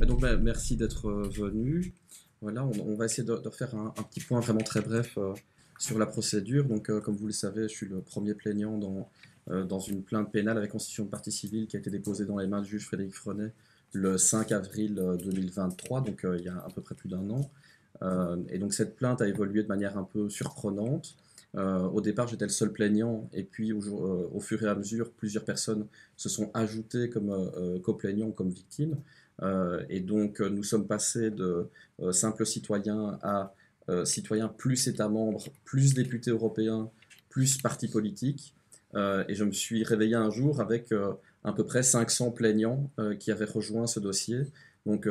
Donc, merci d'être venu. Voilà, on va essayer de refaire un petit point vraiment très bref sur la procédure. Donc, comme vous le savez, je suis le premier plaignant dans une plainte pénale avec constitution de partie civile qui a été déposée dans les mains du juge Frédéric Freinet le 5 avril 2023, donc il y a à peu près plus d'un an. Et donc, cette plainte a évolué de manière un peu surprenante. Au départ, j'étais le seul plaignant, et puis au fur et à mesure, plusieurs personnes se sont ajoutées comme co-plaignants, comme victimes. Et donc, nous sommes passés de simples citoyens à citoyens plus États membres, plus députés européens, plus partis politiques. Et je me suis réveillé un jour avec à peu près 500 plaignants qui avaient rejoint ce dossier. Donc,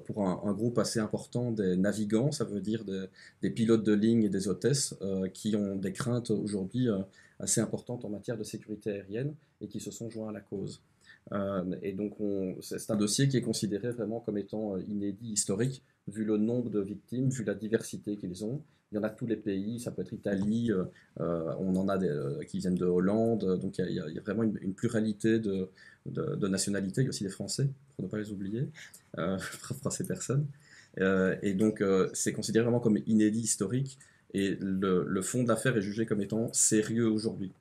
pour un groupe assez important des navigants, ça veut dire des pilotes de ligne et des hôtesses qui ont des craintes aujourd'hui assez importantes en matière de sécurité aérienne et qui se sont joints à la cause. Et donc, c'est un dossier qui est considéré vraiment comme étant inédit, historique, vu le nombre de victimes, vu la diversité qu'ils ont. Il y en a de tous les pays, ça peut être Italie, on en a qui viennent de Hollande, donc il y a vraiment une pluralité de nationalités, il y a aussi des Français, pour ne pas les oublier, pour ces personnes. Et donc, c'est considéré vraiment comme inédit, historique, et le fond de l'affaire est jugé comme étant sérieux aujourd'hui.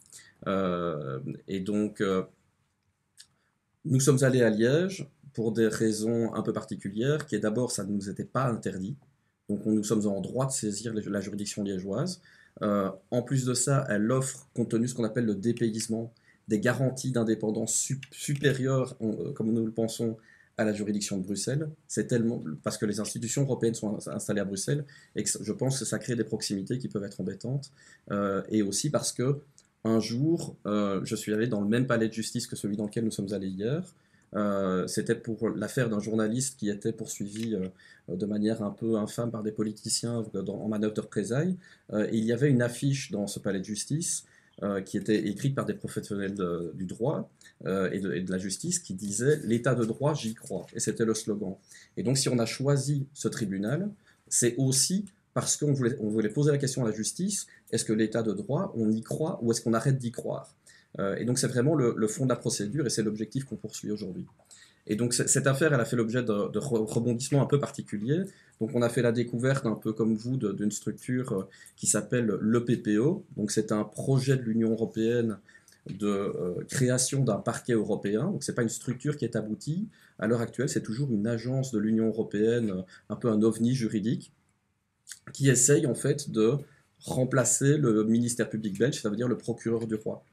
Et donc, nous sommes allés à Liège pour des raisons un peu particulières, qui est d'abord, ça ne nous était pas interdit. Donc nous sommes en droit de saisir la juridiction liégeoise. En plus de ça, elle offre, compte tenu de ce qu'on appelle le dépaysement, des garanties d'indépendance supérieures, comme nous le pensons, à la juridiction de Bruxelles. C'est tellement parce que les institutions européennes sont installées à Bruxelles et que je pense que ça crée des proximités qui peuvent être embêtantes. Et aussi parce que un jour, je suis allé dans le même palais de justice que celui dans lequel nous sommes allés hier. C'était pour l'affaire d'un journaliste qui était poursuivi de manière un peu infâme par des politiciens en manœuvre de représailles. Et il y avait une affiche dans ce palais de justice qui était écrite par des professionnels du droit et de la justice qui disait «L'état de droit, j'y crois». Et c'était le slogan. Et donc si on a choisi ce tribunal, c'est aussi parce qu'on voulait poser la question à la justice, est-ce que l'état de droit, on y croit ou est-ce qu'on arrête d'y croire? Et donc c'est vraiment le fond de la procédure et c'est l'objectif qu'on poursuit aujourd'hui. Et donc cette affaire, elle a fait l'objet de rebondissements un peu particuliers. Donc on a fait la découverte, un peu comme vous, d'une structure qui s'appelle l'EPPO. Donc c'est un projet de l'Union européenne de création d'un parquet européen. Donc c'est pas une structure qui est aboutie. À l'heure actuelle, c'est toujours une agence de l'Union européenne, un peu un ovni juridique, qui essaye en fait de remplacer le ministère public belge, ça veut dire le procureur du roi.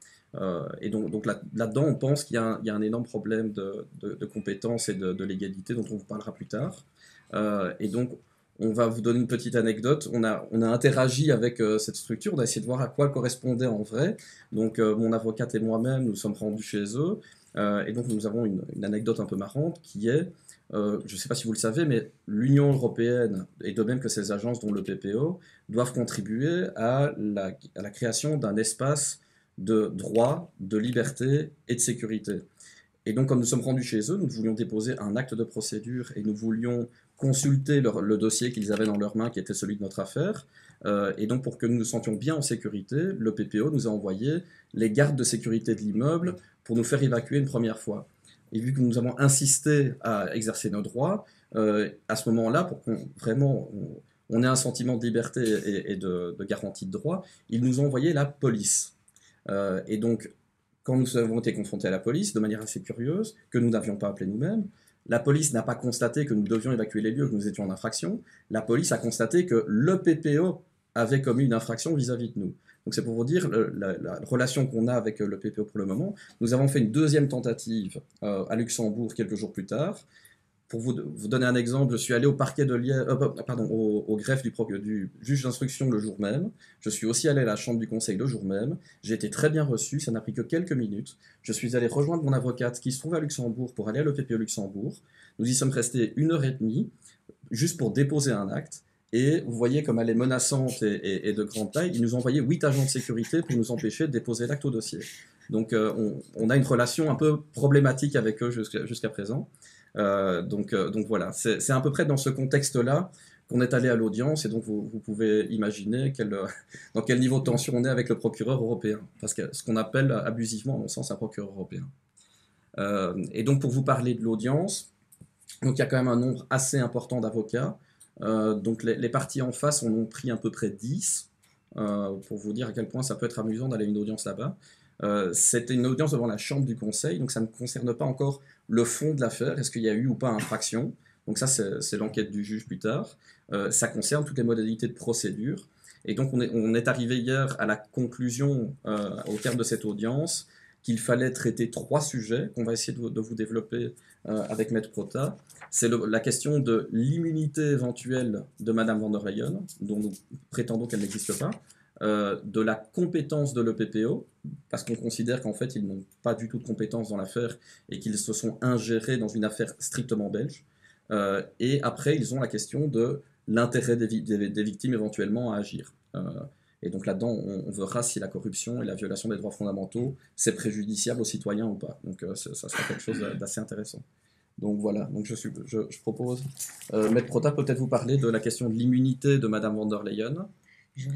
Et donc là-dedans, on pense qu'il y a un énorme problème de compétences et de légalité dont on vous parlera plus tard. Et donc, on va vous donner une petite anecdote. On a interagi avec cette structure, on a essayé de voir à quoi elle correspondait en vrai. Donc, mon avocate et moi-même, nous sommes rendus chez eux. Et donc, nous avons une anecdote un peu marrante qui est, je ne sais pas si vous le savez, mais l'Union européenne, et de même que ces agences, dont le PPO, doivent contribuer à la création d'un espace de droit, de liberté et de sécurité. Et donc, comme nous sommes rendus chez eux, nous voulions déposer un acte de procédure et nous voulions consulter le dossier qu'ils avaient dans leurs mains, qui était celui de notre affaire. Et donc, pour que nous nous sentions bien en sécurité, le PPO nous a envoyé les gardes de sécurité de l'immeuble pour nous faire évacuer une première fois. Et vu que nous avons insisté à exercer nos droits, à ce moment-là, pour qu'on vraiment on ait un sentiment de liberté et de garantie de droit, ils nous ont envoyé la police. Et donc, quand nous avons été confrontés à la police, de manière assez curieuse, que nous n'avions pas appelé nous-mêmes, la police n'a pas constaté que nous devions évacuer les lieux, que nous étions en infraction. La police a constaté que le PPO avait commis une infraction vis-à-vis de nous. Donc c'est pour vous dire la relation qu'on a avec le PPO pour le moment. Nous avons fait une deuxième tentative à Luxembourg quelques jours plus tard. Pour vous donner un exemple, je suis allé au parquet de Liège, pardon, au greffe du juge d'instruction le jour même. Je suis aussi allé à la chambre du conseil le jour même. J'ai été très bien reçu, ça n'a pris que quelques minutes. Je suis allé rejoindre mon avocate qui se trouve à Luxembourg pour aller à l'EPPO Luxembourg. Nous y sommes restés 1 h 30 juste pour déposer un acte. Et vous voyez comme elle est menaçante et de grande taille, ils nous ont envoyé 8 agents de sécurité pour nous empêcher de déposer l'acte au dossier. Donc on a une relation un peu problématique avec eux jusqu'à présent. Donc voilà, c'est à peu près dans ce contexte-là qu'on est allé à l'audience, et donc vous pouvez imaginer dans quel niveau de tension on est avec le procureur européen, parce que ce qu'on appelle abusivement, à mon sens, un procureur européen. Et donc pour vous parler de l'audience, Donc il y a quand même un nombre assez important d'avocats. Donc les parties en face en ont pris à peu près 10, pour vous dire à quel point ça peut être amusant d'aller à une audience là-bas. C'était une audience devant la Chambre du Conseil, donc ça ne concerne pas encore le fond de l'affaire, est-ce qu'il y a eu ou pas infraction. Donc ça, c'est l'enquête du juge plus tard. Ça concerne toutes les modalités de procédure. Et donc on est arrivé hier à la conclusion, au terme de cette audience, qu'il fallait traiter 3 sujets qu'on va essayer de vous développer avec Maître Prota. C'est la question de l'immunité éventuelle de Madame van der Leyen, dont nous prétendons qu'elle n'existe pas, de la compétence de l'EPPO, parce qu'on considère qu'en fait ils n'ont pas du tout de compétence dans l'affaire et qu'ils se sont ingérés dans une affaire strictement belge. Et après, ils ont la question de l'intérêt des victimes éventuellement à agir. Et donc là-dedans, on verra si la corruption et la violation des droits fondamentaux, c'est préjudiciable aux citoyens ou pas. Donc ça sera quelque chose d'assez intéressant. Donc voilà, donc je propose, Maître Prota, peut-être vous parler de la question de l'immunité de Madame van der Leyen. Je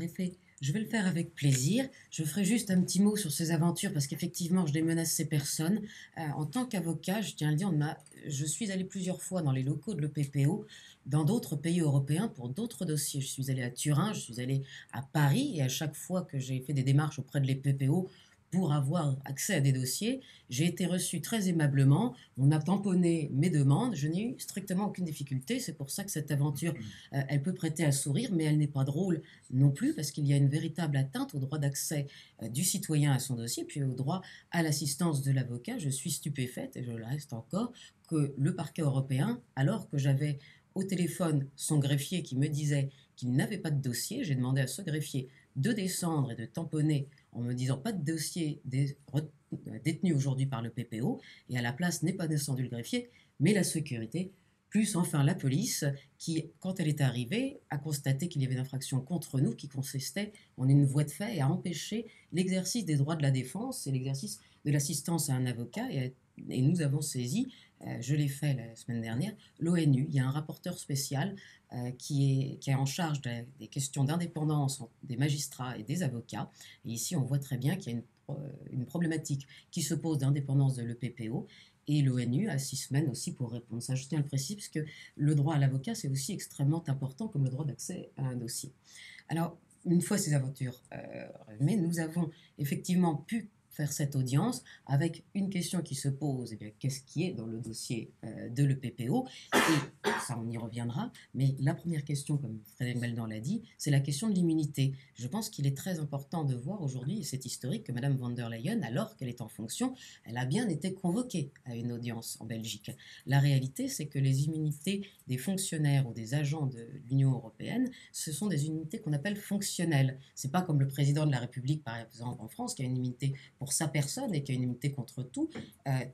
vais le faire avec plaisir. Je ferai juste un petit mot sur ces aventures parce qu'effectivement, je démenace ces personnes. En tant qu'avocat, je tiens à le dire, je suis allé plusieurs fois dans les locaux de l'EPPO, dans d'autres pays européens pour d'autres dossiers. Je suis allé à Turin, je suis allé à Paris et à chaque fois que j'ai fait des démarches auprès de l'EPPO pour avoir accès à des dossiers, j'ai été reçu très aimablement. On a tamponné mes demandes. Je n'ai eu strictement aucune difficulté. C'est pour ça que cette aventure, elle peut prêter à sourire, mais elle n'est pas drôle non plus, parce qu'il y a une véritable atteinte au droit d'accès du citoyen à son dossier, puis au droit à l'assistance de l'avocat. Je suis stupéfaite, et je le reste encore, que le parquet européen, alors que j'avais au téléphone son greffier qui me disait qu'il n'avait pas de dossier, j'ai demandé à ce greffier de descendre et de tamponner en me disant pas de dossier détenu aujourd'hui par le PPO, et à la place n'est pas descendu le greffier, mais la sécurité, plus enfin la police, qui, quand elle est arrivée, a constaté qu'il y avait une infraction contre nous qui consistait en une voie de fait et a empêché l'exercice des droits de la défense et l'exercice de l'assistance à un avocat. Et nous avons saisi, je l'ai fait la semaine dernière, l'ONU. Il y a un rapporteur spécial qui est en charge des questions d'indépendance des magistrats et des avocats. Et ici, on voit très bien qu'il y a une problématique qui se pose d'indépendance de l'EPPO. Et l'ONU a 6 semaines aussi pour répondre. Ça, je tiens à le préciser, parce que le droit à l'avocat, c'est aussi extrêmement important comme le droit d'accès à un dossier. Alors, une fois ces aventures résumées, nous avons effectivement pu faire cette audience avec une question qui se pose, eh bien, qu'est-ce qui est dans le dossier de l'EPPO? Et ça, on y reviendra, mais la première question, comme Frédéric Beldan l'a dit, c'est la question de l'immunité. Je pense qu'il est très important de voir aujourd'hui, et c'est historique, que Mme van der Leyen, alors qu'elle est en fonction, elle a bien été convoquée à une audience en Belgique. La réalité, c'est que les immunités des fonctionnaires ou des agents de l'Union européenne, ce sont des immunités qu'on appelle fonctionnelles. C'est pas comme le président de la République, par exemple en France, qui a une immunité pour sa personne et qui a une immunité contre tout,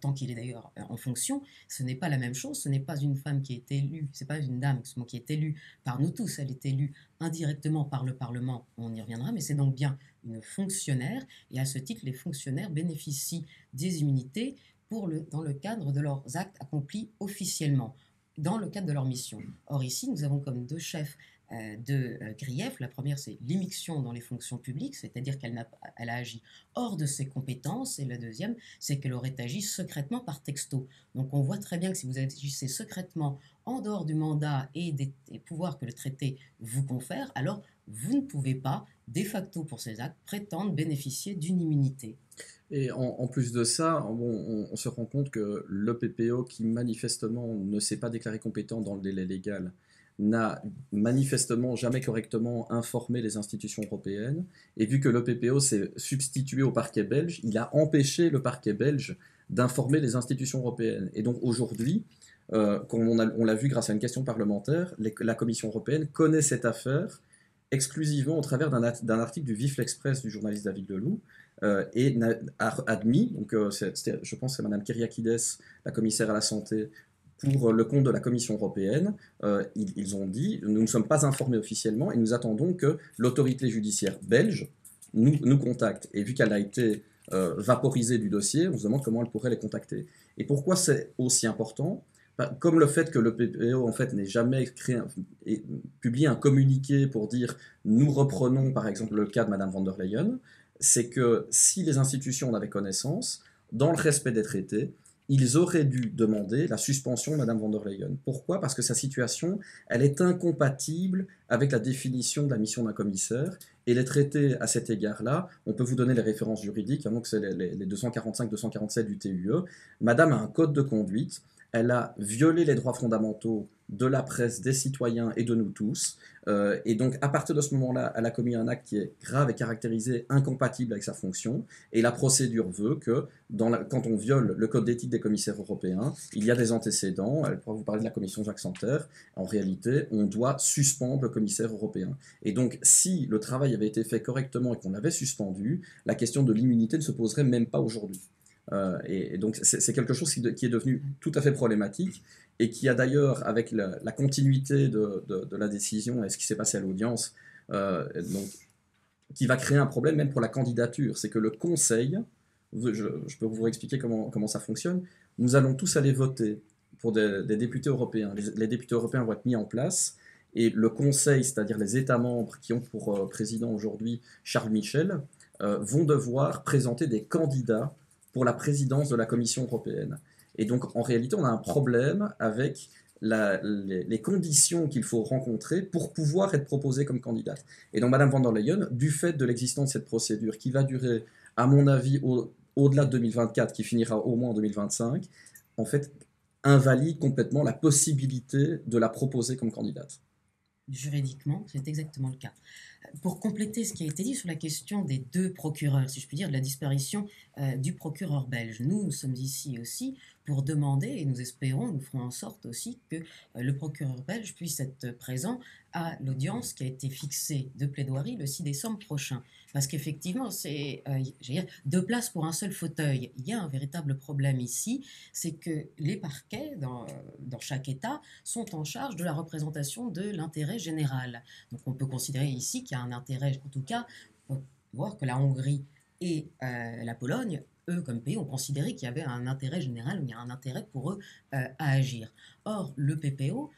tant qu'il est d'ailleurs en fonction. Ce n'est pas la même chose. Ce n'est pas une femme qui est élue, c'est pas une dame qui est élue par nous tous. Elle est élue indirectement par le Parlement. On y reviendra, mais c'est donc bien une fonctionnaire. Et à ce titre, les fonctionnaires bénéficient des immunités dans le cadre de leurs actes accomplis officiellement, dans le cadre de leur mission. Or ici, nous avons comme 2 chefs de grief. La première, c'est l'immixtion dans les fonctions publiques, c'est-à-dire qu'elle a agi hors de ses compétences, et la deuxième, c'est qu'elle aurait agi secrètement par texto. Donc on voit très bien que si vous agissez secrètement en dehors du mandat et des pouvoirs que le traité vous confère, alors vous ne pouvez pas, de facto pour ces actes, prétendre bénéficier d'une immunité. Et en plus de ça, bon, on se rend compte que le PPO, qui manifestement ne s'est pas déclaré compétent dans le délai légal, n'a manifestement jamais correctement informé les institutions européennes. Et vu que le PPO s'est substitué au parquet belge, il a empêché le parquet belge d'informer les institutions européennes. Et donc aujourd'hui, comme on l'a vu grâce à une question parlementaire, la Commission européenne connaît cette affaire exclusivement au travers d'un article du Vif l'Express du journaliste David Deloux, et a admis, donc je pense que c'est Mme Kyriakides, la commissaire à la santé, pour le compte de la Commission européenne, ils ont dit, nous ne sommes pas informés officiellement et nous attendons que l'autorité judiciaire belge nous contacte. Et vu qu'elle a été vaporisée du dossier, on se demande comment elle pourrait les contacter. Et pourquoi c'est aussi important? Comme le fait que le PPO en fait n'ait jamais publié un communiqué pour dire nous reprenons par exemple le cas de Mme van der Leyen, c'est que si les institutions en avaient connaissance, dans le respect des traités, ils auraient dû demander la suspension de Mme von der Leyen. Pourquoi? Parce que sa situation, elle est incompatible avec la définition de la mission d'un commissaire. Et les traités, à cet égard-là, on peut vous donner les références juridiques, hein, donc c'est les 245-247 du TUE. Madame a un code de conduite, elle a violé les droits fondamentaux de la presse, des citoyens et de nous tous. Et donc, à partir de ce moment-là, elle a commis un acte qui est grave et caractérisé incompatible avec sa fonction. Et la procédure veut que, quand on viole le code d'éthique des commissaires européens, il y a des antécédents. Elle pourra vous parler de la commission Jacques Santer. En réalité, on doit suspendre le commissaire européen. Et donc, si le travail avait été fait correctement et qu'on l'avait suspendu, la question de l'immunité ne se poserait même pas aujourd'hui. Et donc, c'est quelque chose qui est devenu tout à fait problématique et qui a d'ailleurs, avec la continuité de la décision et ce qui s'est passé à l'audience, donc, qui va créer un problème même pour la candidature. C'est que le Conseil, je peux vous expliquer comment ça fonctionne, nous allons tous aller voter pour des députés européens. Les députés européens vont être mis en place et le Conseil, c'est-à-dire les États membres qui ont pour président aujourd'hui Charles Michel, vont devoir présenter des candidats pour la présidence de la Commission européenne. Et donc, en réalité, on a un problème avec les conditions qu'il faut rencontrer pour pouvoir être proposé comme candidate. Et donc, Mme von der Leyen, du fait de l'existence de cette procédure qui va durer, à mon avis, au-delà de 2024, qui finira au moins en 2025, en fait, invalide complètement la possibilité de la proposer comme candidate. Juridiquement, c'est exactement le cas. Pour compléter ce qui a été dit sur la question des deux procureurs, si je puis dire, de la disparition du procureur belge, nous sommes ici aussi pour demander, et nous espérons, nous ferons en sorte aussi que le procureur belge puisse être présent à l'audience qui a été fixée de plaidoirie le 6 décembre prochain. Parce qu'effectivement, c'est deux places pour un seul fauteuil. Il y a un véritable problème ici, c'est que les parquets dans chaque État sont en charge de la représentation de l'intérêt général. Donc on peut considérer ici qu'il y a un intérêt, en tout cas, on peut voir que la Hongrie et la Pologne, eux comme pays, ont considéré qu'il y avait un intérêt général, il y a un intérêt pour eux à agir. Or, le PPO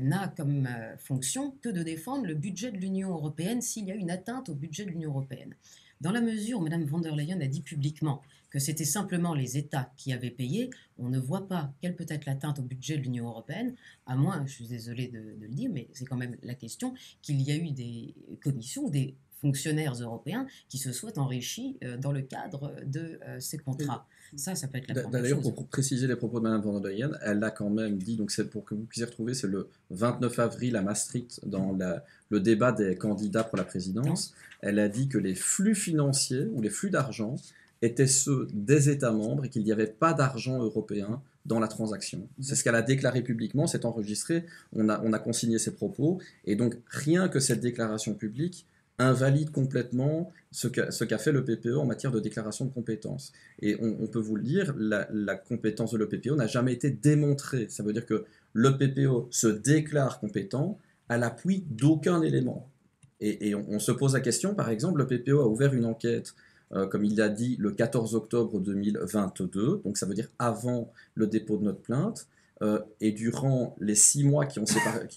n'a comme fonction que de défendre le budget de l'Union européenne s'il y a une atteinte au budget de l'Union européenne. Dans la mesure où Mme von der Leyen a dit publiquement que c'était simplement les États qui avaient payé, on ne voit pas quelle peut être l'atteinte au budget de l'Union européenne, à moins, je suis désolé de le dire, mais c'est quand même la question, qu'il y a eu des commissions ou des fonctionnaires européens qui se soient enrichis dans le cadre de ces contrats. Ça peut être la première D'ailleurs, chose. pour préciser les propos de Mme von der Leyen, elle a quand même dit, donc c'est pour que vous puissiez retrouver, c'est le 29 avril à Maastricht, dans le débat des candidats pour la présidence, elle a dit que les flux financiers ou les flux d'argent étaient ceux des États membres et qu'il n'y avait pas d'argent européen dans la transaction. C'est ce qu'elle a déclaré publiquement, c'est enregistré, on a consigné ses propos, et donc rien que cette déclaration publique invalide complètement ce qu'a fait le PPE en matière de déclaration de compétences. Et on peut vous le dire, la compétence de l'EPPO n'a jamais été démontrée. Ça veut dire que le PPO se déclare compétent à l'appui d'aucun élément. Et on se pose la question, par exemple, le PPO a ouvert une enquête, comme il l'a dit, le 14 octobre 2022, donc ça veut dire avant le dépôt de notre plainte, et durant les 6 mois qui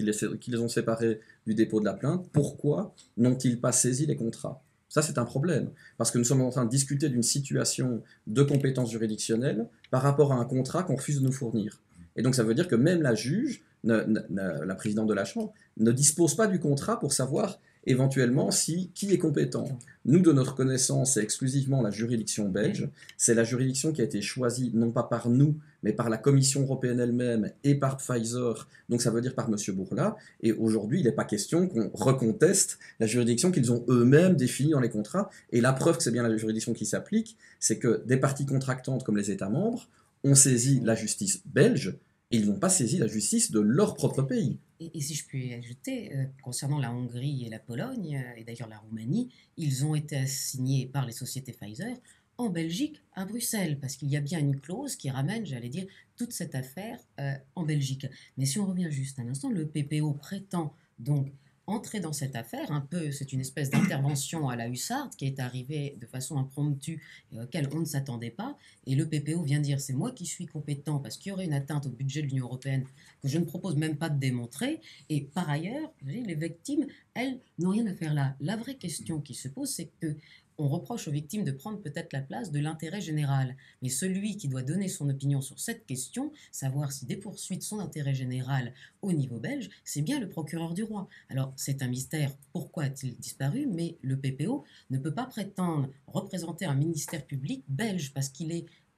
les ont séparés du dépôt de la plainte, pourquoi n'ont-ils pas saisi les contrats? Ça, c'est un problème, parce que nous sommes en train de discuter d'une situation de compétence juridictionnelle par rapport à un contrat qu'on refuse de nous fournir. Et donc ça veut dire que même la juge, la présidente de la Chambre, ne dispose pas du contrat pour savoir éventuellement qui est compétent. Nous, de notre connaissance, c'est exclusivement la juridiction belge. C'est la juridiction qui a été choisie non pas par nous, mais par la Commission européenne elle-même et par Pfizer, donc ça veut dire par M. Bourla. Et aujourd'hui, il n'est pas question qu'on reconteste la juridiction qu'ils ont eux-mêmes définie dans les contrats. Et la preuve que c'est bien la juridiction qui s'applique, c'est que des parties contractantes comme les États membres ont saisi la justice belge et ils n'ont pas saisi la justice de leur propre pays. Et si je puis ajouter, concernant la Hongrie et la Pologne, et d'ailleurs la Roumanie, ils ont été assignés par les sociétés Pfizer en Belgique, à Bruxelles, parce qu'il y a bien une clause qui ramène, j'allais dire, toute cette affaire en Belgique. Mais si on revient juste un instant, le PPO prétend donc entrer dans cette affaire, un peu, c'est une espèce d'intervention à la hussarde qui est arrivée de façon impromptue et auquel on ne s'attendait pas, et le PPO vient dire c'est moi qui suis compétent parce qu'il y aurait une atteinte au budget de l'Union européenne que je ne propose même pas de démontrer, et par ailleurs, les victimes, elles, n'ont rien à faire là. La vraie question qui se pose, c'est que on reproche aux victimes de prendre peut-être la place de l'intérêt général. Mais celui qui doit donner son opinion sur cette question, savoir si des poursuites sont d'intérêt général au niveau belge, c'est bien le procureur du roi. Alors c'est un mystère, pourquoi a-t-il disparu, mais le PPO ne peut pas prétendre représenter un ministère public belge parce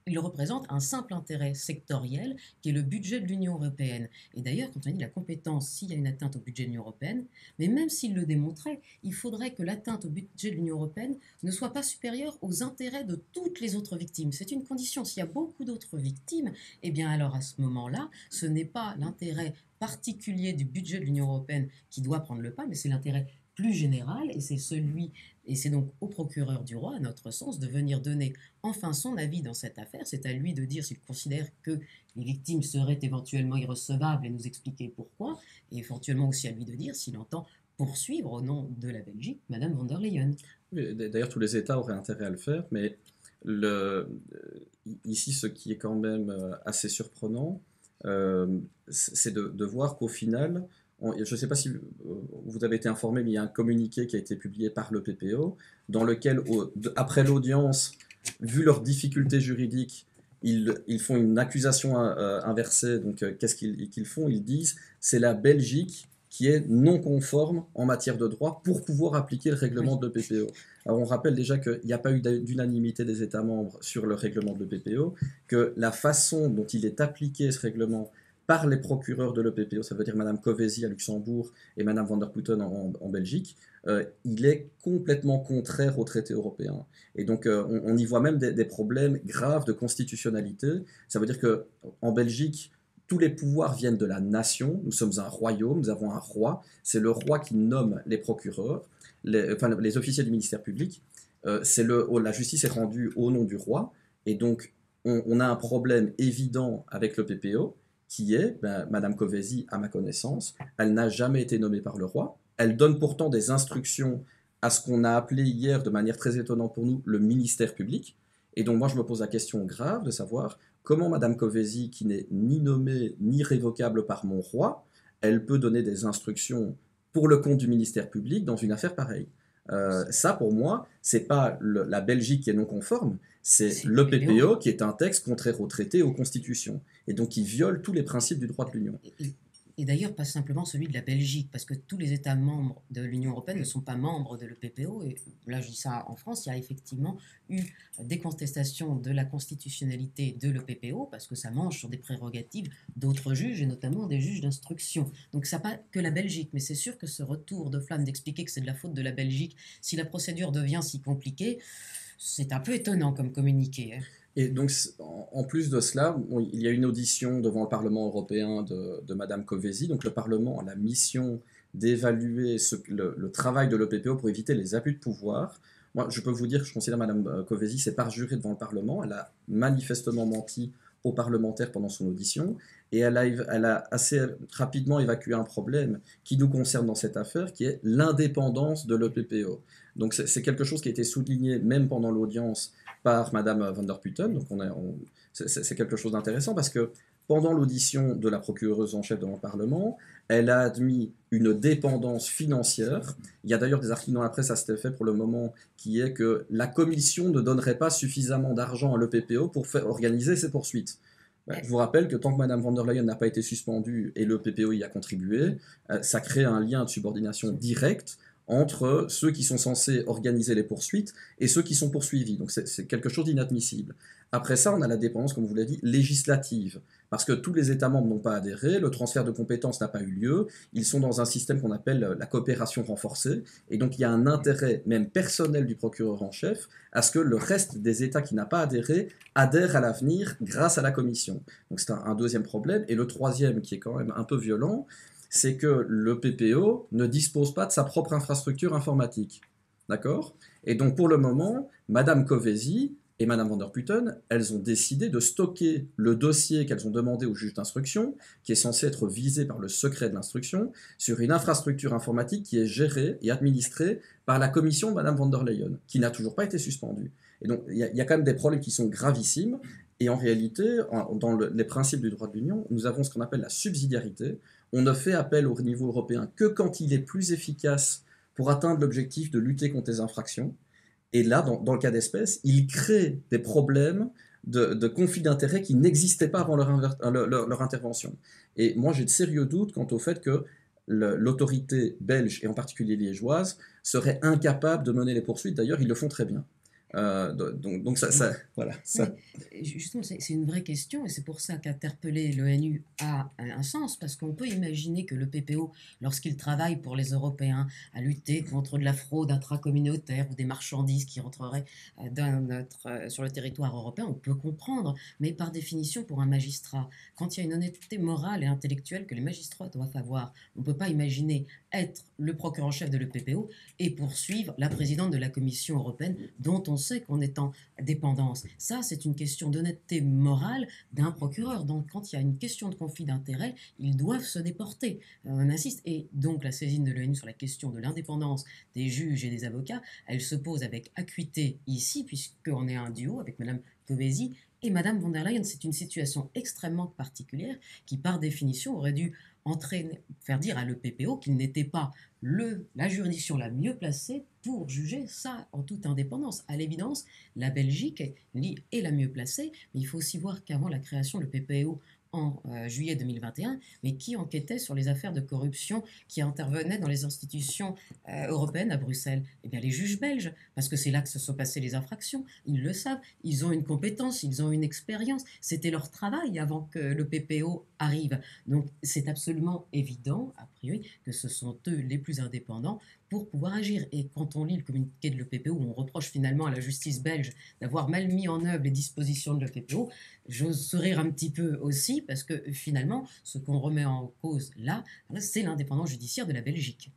il représente un simple intérêt sectoriel qui est le budget de l'Union européenne. Et d'ailleurs, quand on dit la compétence, s'il y a une atteinte au budget de l'Union européenne, mais même s'il le démontrait, il faudrait que l'atteinte au budget de l'Union européenne ne soit pas supérieure aux intérêts de toutes les autres victimes. C'est une condition. S'il y a beaucoup d'autres victimes, eh bien alors à ce moment-là, ce n'est pas l'intérêt particulier du budget de l'Union européenne qui doit prendre le pas, mais c'est l'intérêt plus général, et c'est donc au procureur du roi, à notre sens, de venir donner enfin son avis dans cette affaire. C'est à lui de dire s'il considère que les victimes seraient éventuellement irrecevables et nous expliquer pourquoi, et éventuellement aussi à lui de dire s'il entend poursuivre au nom de la Belgique Madame von der Leyen. Oui, d'ailleurs, tous les États auraient intérêt à le faire, mais ici, ce qui est quand même assez surprenant, c'est de voir qu'au final, je ne sais pas si vous avez été informé, mais il y a un communiqué qui a été publié par le PPO, dans lequel, après l'audience, vu leurs difficultés juridiques, ils font une accusation inversée. Donc, qu'est-ce qu'ils font? Ils disent c'est la Belgique qui est non conforme en matière de droit pour pouvoir appliquer le règlement Oui. de l'EPPO. Alors on rappelle déjà qu'il n'y a pas eu d'unanimité des États membres sur le règlement de l'EPPO, que la façon dont il est appliqué ce règlement par les procureurs de l'EPPO, ça veut dire Mme Covesi à Luxembourg et Mme van der Putten en Belgique, il est complètement contraire au traité européen. Et donc on y voit même des problèmes graves de constitutionnalité. Ça veut dire qu'en Belgique, tous les pouvoirs viennent de la nation. Nous sommes un royaume, nous avons un roi. C'est le roi qui nomme les procureurs, les officiers du ministère public. La justice est rendue au nom du roi. Et donc, on a un problème évident avec le PPO, qui est, Madame Covesi, à ma connaissance, elle n'a jamais été nommée par le roi. Elle donne pourtant des instructions à ce qu'on a appelé hier, de manière très étonnante pour nous, le ministère public. Et donc, moi, je me pose la question grave de savoir comment Madame Covesi, qui n'est ni nommée ni révocable par mon roi, elle peut donner des instructions pour le compte du ministère public dans une affaire pareille. Ça, pour moi, c'est pas la Belgique qui est non conforme, c'est le PPO qui est un texte contraire au traité et aux constitutions, et donc qui viole tous les principes du droit de l'Union. Et d'ailleurs, pas simplement celui de la Belgique, parce que tous les États membres de l'Union européenne ne sont pas membres de l'EPPO. Et là, je dis ça en France, il y a effectivement eu des contestations de la constitutionnalité de l'EPPO, parce que ça mange sur des prérogatives d'autres juges, et notamment des juges d'instruction. Donc, ça pas que la Belgique, mais c'est sûr que ce retour de flamme d'expliquer que c'est de la faute de la Belgique si la procédure devient si compliquée, c'est un peu étonnant comme communiqué. Et donc, en plus de cela, il y a une audition devant le Parlement européen de Madame Covesi. Donc, le Parlement a la mission d'évaluer le travail de l'EPPO pour éviter les abus de pouvoir. Moi, je peux vous dire que je considère Madame Covesi s'est parjurée devant le Parlement. Elle a manifestement menti aux parlementaires pendant son audition, et elle a assez rapidement évacué un problème qui nous concerne dans cette affaire, qui est l'indépendance de l'EPPO. Donc c'est quelque chose qui a été souligné même pendant l'audience par Madame van der Putten. Donc c'est quelque chose d'intéressant parce que pendant l'audition de la procureuse en chef devant le Parlement, elle a admis une dépendance financière. Il y a d'ailleurs des articles dans la presse à cet effet pour le moment, qui est que la Commission ne donnerait pas suffisamment d'argent à l'EPPO pour organiser ses poursuites. Je vous rappelle que tant que Mme von der Leyen n'a pas été suspendue et le PPO y a contribué, ça crée un lien de subordination directe entre ceux qui sont censés organiser les poursuites et ceux qui sont poursuivis. Donc c'est quelque chose d'inadmissible. Après ça, on a la dépendance, comme vous l'avez dit, législative, parce que tous les États membres n'ont pas adhéré, le transfert de compétences n'a pas eu lieu, ils sont dans un système qu'on appelle la coopération renforcée, et donc il y a un intérêt, même personnel du procureur en chef, à ce que le reste des États qui n'ont pas adhéré adhèrent à l'avenir grâce à la Commission. Donc c'est un deuxième problème. Et le troisième, qui est quand même un peu violent, c'est que le PPO ne dispose pas de sa propre infrastructure informatique. D'accord? Et donc pour le moment, Madame Covesi et Madame van der Putten, elles ont décidé de stocker le dossier qu'elles ont demandé au juge d'instruction, qui est censé être visé par le secret de l'instruction, sur une infrastructure informatique qui est gérée et administrée par la commission de Madame von der Leyen, qui n'a toujours pas été suspendue. Et donc il y a quand même des problèmes qui sont gravissimes, et en réalité, dans les principes du droit de l'Union, nous avons ce qu'on appelle la subsidiarité. On ne fait appel au niveau européen que quand il est plus efficace pour atteindre l'objectif de lutter contre les infractions. Et là, dans le cas d'espèce, ils créent des problèmes de conflits d'intérêts qui n'existaient pas avant leur intervention. Et moi, j'ai de sérieux doutes quant au fait que l'autorité belge, et en particulier liégeoise, serait incapable de mener les poursuites. D'ailleurs, ils le font très bien. Donc voilà, Mais ça. justement, c'est une vraie question et c'est pour ça qu'interpeller l'ONU a un sens, parce qu'on peut imaginer que le PPO, lorsqu'il travaille pour les Européens à lutter contre de la fraude intracommunautaire ou des marchandises qui rentreraient sur le territoire européen, on peut comprendre, mais par définition, pour un magistrat, quand il y a une honnêteté morale et intellectuelle que les magistrats doivent avoir, on ne peut pas imaginer être le procureur en chef de l'EPPO et poursuivre la présidente de la Commission européenne, dont on sait qu'on est en dépendance. Ça, c'est une question d'honnêteté morale d'un procureur. Donc, quand il y a une question de conflit d'intérêts, ils doivent se déporter. On insiste. Et donc, la saisine de l'ONU sur la question de l'indépendance des juges et des avocats, elle se pose avec acuité ici, puisqu'on est un duo avec Mme Kövesi et Mme von der Leyen. C'est une situation extrêmement particulière qui, par définition, aurait dû faire dire à l'EPPO qu'il n'était pas la juridiction la mieux placée pour juger ça en toute indépendance. À l'évidence, la Belgique est la mieux placée, mais il faut aussi voir qu'avant la création de l'EPPO en juillet 2021, mais qui enquêtait sur les affaires de corruption qui intervenaient dans les institutions européennes à Bruxelles? Eh bien, les juges belges, parce que c'est là que se sont passées les infractions, ils le savent, ils ont une compétence, ils ont une expérience, c'était leur travail avant que le PPO arrive. Donc, c'est absolument évident, a priori, que ce sont eux les plus indépendants pour pouvoir agir. Et quand on lit le communiqué de l'EPPO, où on reproche finalement à la justice belge d'avoir mal mis en œuvre les dispositions de l'EPPO, j'ose sourire un petit peu aussi, parce que finalement, ce qu'on remet en cause là, c'est l'indépendance judiciaire de la Belgique.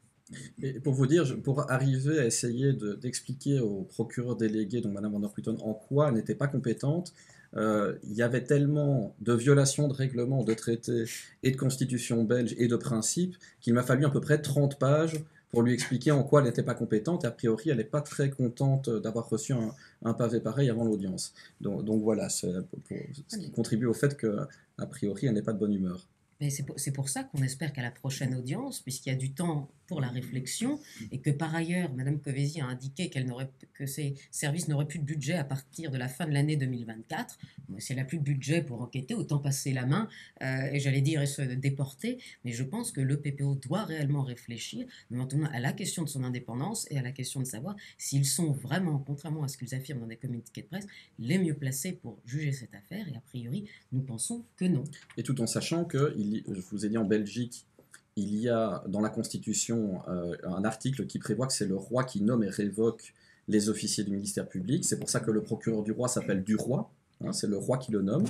Et pour vous dire, pour arriver à essayer d'expliquer au procureur délégué, donc Mme Van der Putten, en quoi elle n'était pas compétente, il y avait tellement de violations de règlements, de traités et de constitution belge et de principes qu'il m'a fallu à peu près 30 pages pour lui expliquer en quoi elle n'était pas compétente. Et a priori, elle n'est pas très contente d'avoir reçu un pavé pareil avant l'audience. Donc voilà, c'est ce qui contribue au fait qu'a priori, elle n'est pas de bonne humeur. Mais c'est pour ça qu'on espère qu'à la prochaine audience, puisqu'il y a du temps pour la réflexion, et que par ailleurs, Mme Kövesi a indiqué que ses services n'auraient plus de budget à partir de la fin de l'année 2024. Si elle n'a plus de budget pour enquêter, autant passer la main, et j'allais dire, et se déporter. Mais je pense que le PPO doit réellement réfléchir, maintenant, à la question de son indépendance et à la question de savoir s'ils sont vraiment, contrairement à ce qu'ils affirment dans des communiqués de presse, les mieux placés pour juger cette affaire. Et a priori, nous pensons que non. Et tout en sachant que, je vous ai dit en Belgique, il y a dans la Constitution un article qui prévoit que c'est le roi qui nomme et révoque les officiers du ministère public. C'est pour ça que le procureur du roi s'appelle du roi, hein, c'est le roi qui le nomme.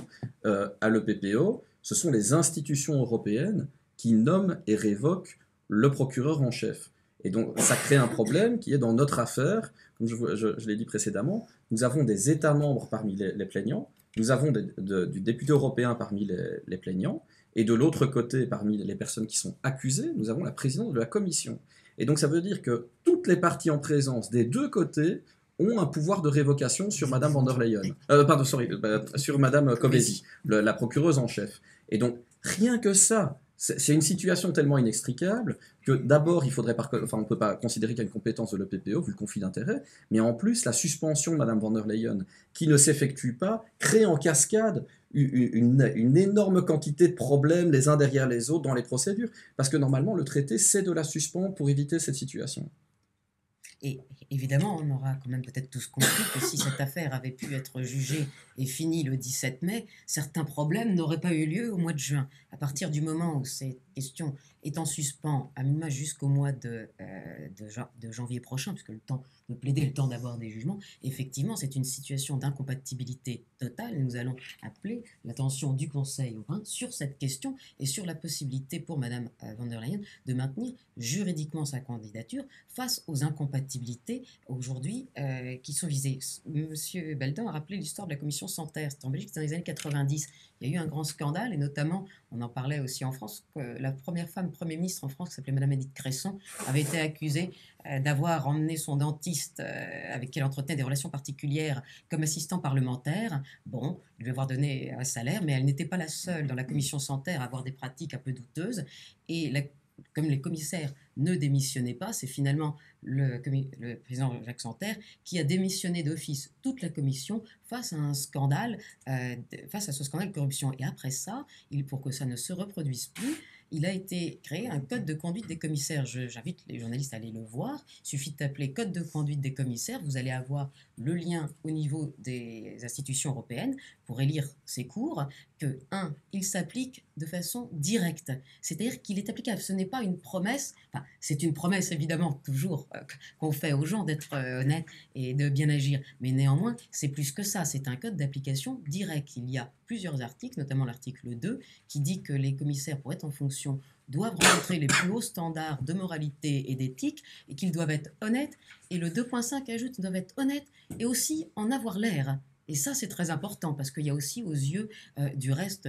À l'EPPO, ce sont les institutions européennes qui nomment et révoquent le procureur en chef. Et donc ça crée un problème qui est dans notre affaire, comme je l'ai dit précédemment, nous avons des États membres parmi les plaignants, nous avons du député européen parmi les plaignants, et de l'autre côté, parmi les personnes qui sont accusées, nous avons la présidente de la commission. Et donc ça veut dire que toutes les parties en présence des deux côtés ont un pouvoir de révocation sur Madame van der Leyen. Pardon, sorry, sur Madame Kövesi, la procureuse en chef. Et donc, rien que ça, c'est une situation tellement inextricable que d'abord, il faudrait on ne peut pas considérer qu'il y a une compétence de l'EPPO vu le conflit d'intérêts, mais en plus, la suspension de Mme van der Leyen, qui ne s'effectue pas, crée en cascade une énorme quantité de problèmes les uns derrière les autres dans les procédures. Parce que normalement, le traité, c'est de la suspendre pour éviter cette situation. Et évidemment, on aura quand même peut-être tous compris que si cette affaire avait pu être jugée et finie le 17 mai, certains problèmes n'auraient pas eu lieu au mois de juin. À partir du moment où cette question est en suspens, à minima jusqu'au mois de janvier prochain, puisque le temps de plaider, le temps d'avoir des jugements, effectivement, c'est une situation d'incompatibilité totale. Nous allons appeler l'attention du Conseil européen sur cette question et sur la possibilité pour Mme von der Leyen de maintenir juridiquement sa candidature face aux incompatibilités aujourd'hui qui sont visées. Monsieur Beldan a rappelé l'histoire de la commission Santer. C'était en Belgique dans les années 90. Il y a eu un grand scandale et notamment, on en parlait aussi en France, que la première femme Premier ministre en France, qui s'appelait Madame Edith Cresson, avait été accusée d'avoir emmené son dentiste avec qui elle entretenait des relations particulières comme assistant parlementaire. Bon, lui avoir donné un salaire, mais elle n'était pas la seule dans la commission Santer à avoir des pratiques un peu douteuses. Et comme les commissaires ne démissionnaient pas, c'est finalement le président Jacques Santer qui a démissionné d'office toute la commission face à un scandale, face à ce scandale de corruption. Et après ça, pour que ça ne se reproduise plus, il a été créé un code de conduite des commissaires. J'invite les journalistes à aller le voir. Il suffit de taper code de conduite des commissaires. Vous allez avoir le lien au niveau des institutions européennes pour élire ces cours. Que, un, il s'applique de façon directe. C'est-à-dire qu'il est applicable. Ce n'est pas une promesse. Enfin, c'est une promesse, évidemment, toujours, qu'on fait aux gens d'être honnêtes et de bien agir. Mais néanmoins, c'est plus que ça. C'est un code d'application direct. Il y a plusieurs articles, notamment l'article 2, qui dit que les commissaires, pour être en fonction, doivent rencontrer les plus hauts standards de moralité et d'éthique et qu'ils doivent être honnêtes. Et le 2.5 ajoute qu'ils doivent être honnêtes et aussi en avoir l'air. Et ça, c'est très important parce qu'il y a aussi aux yeux du reste,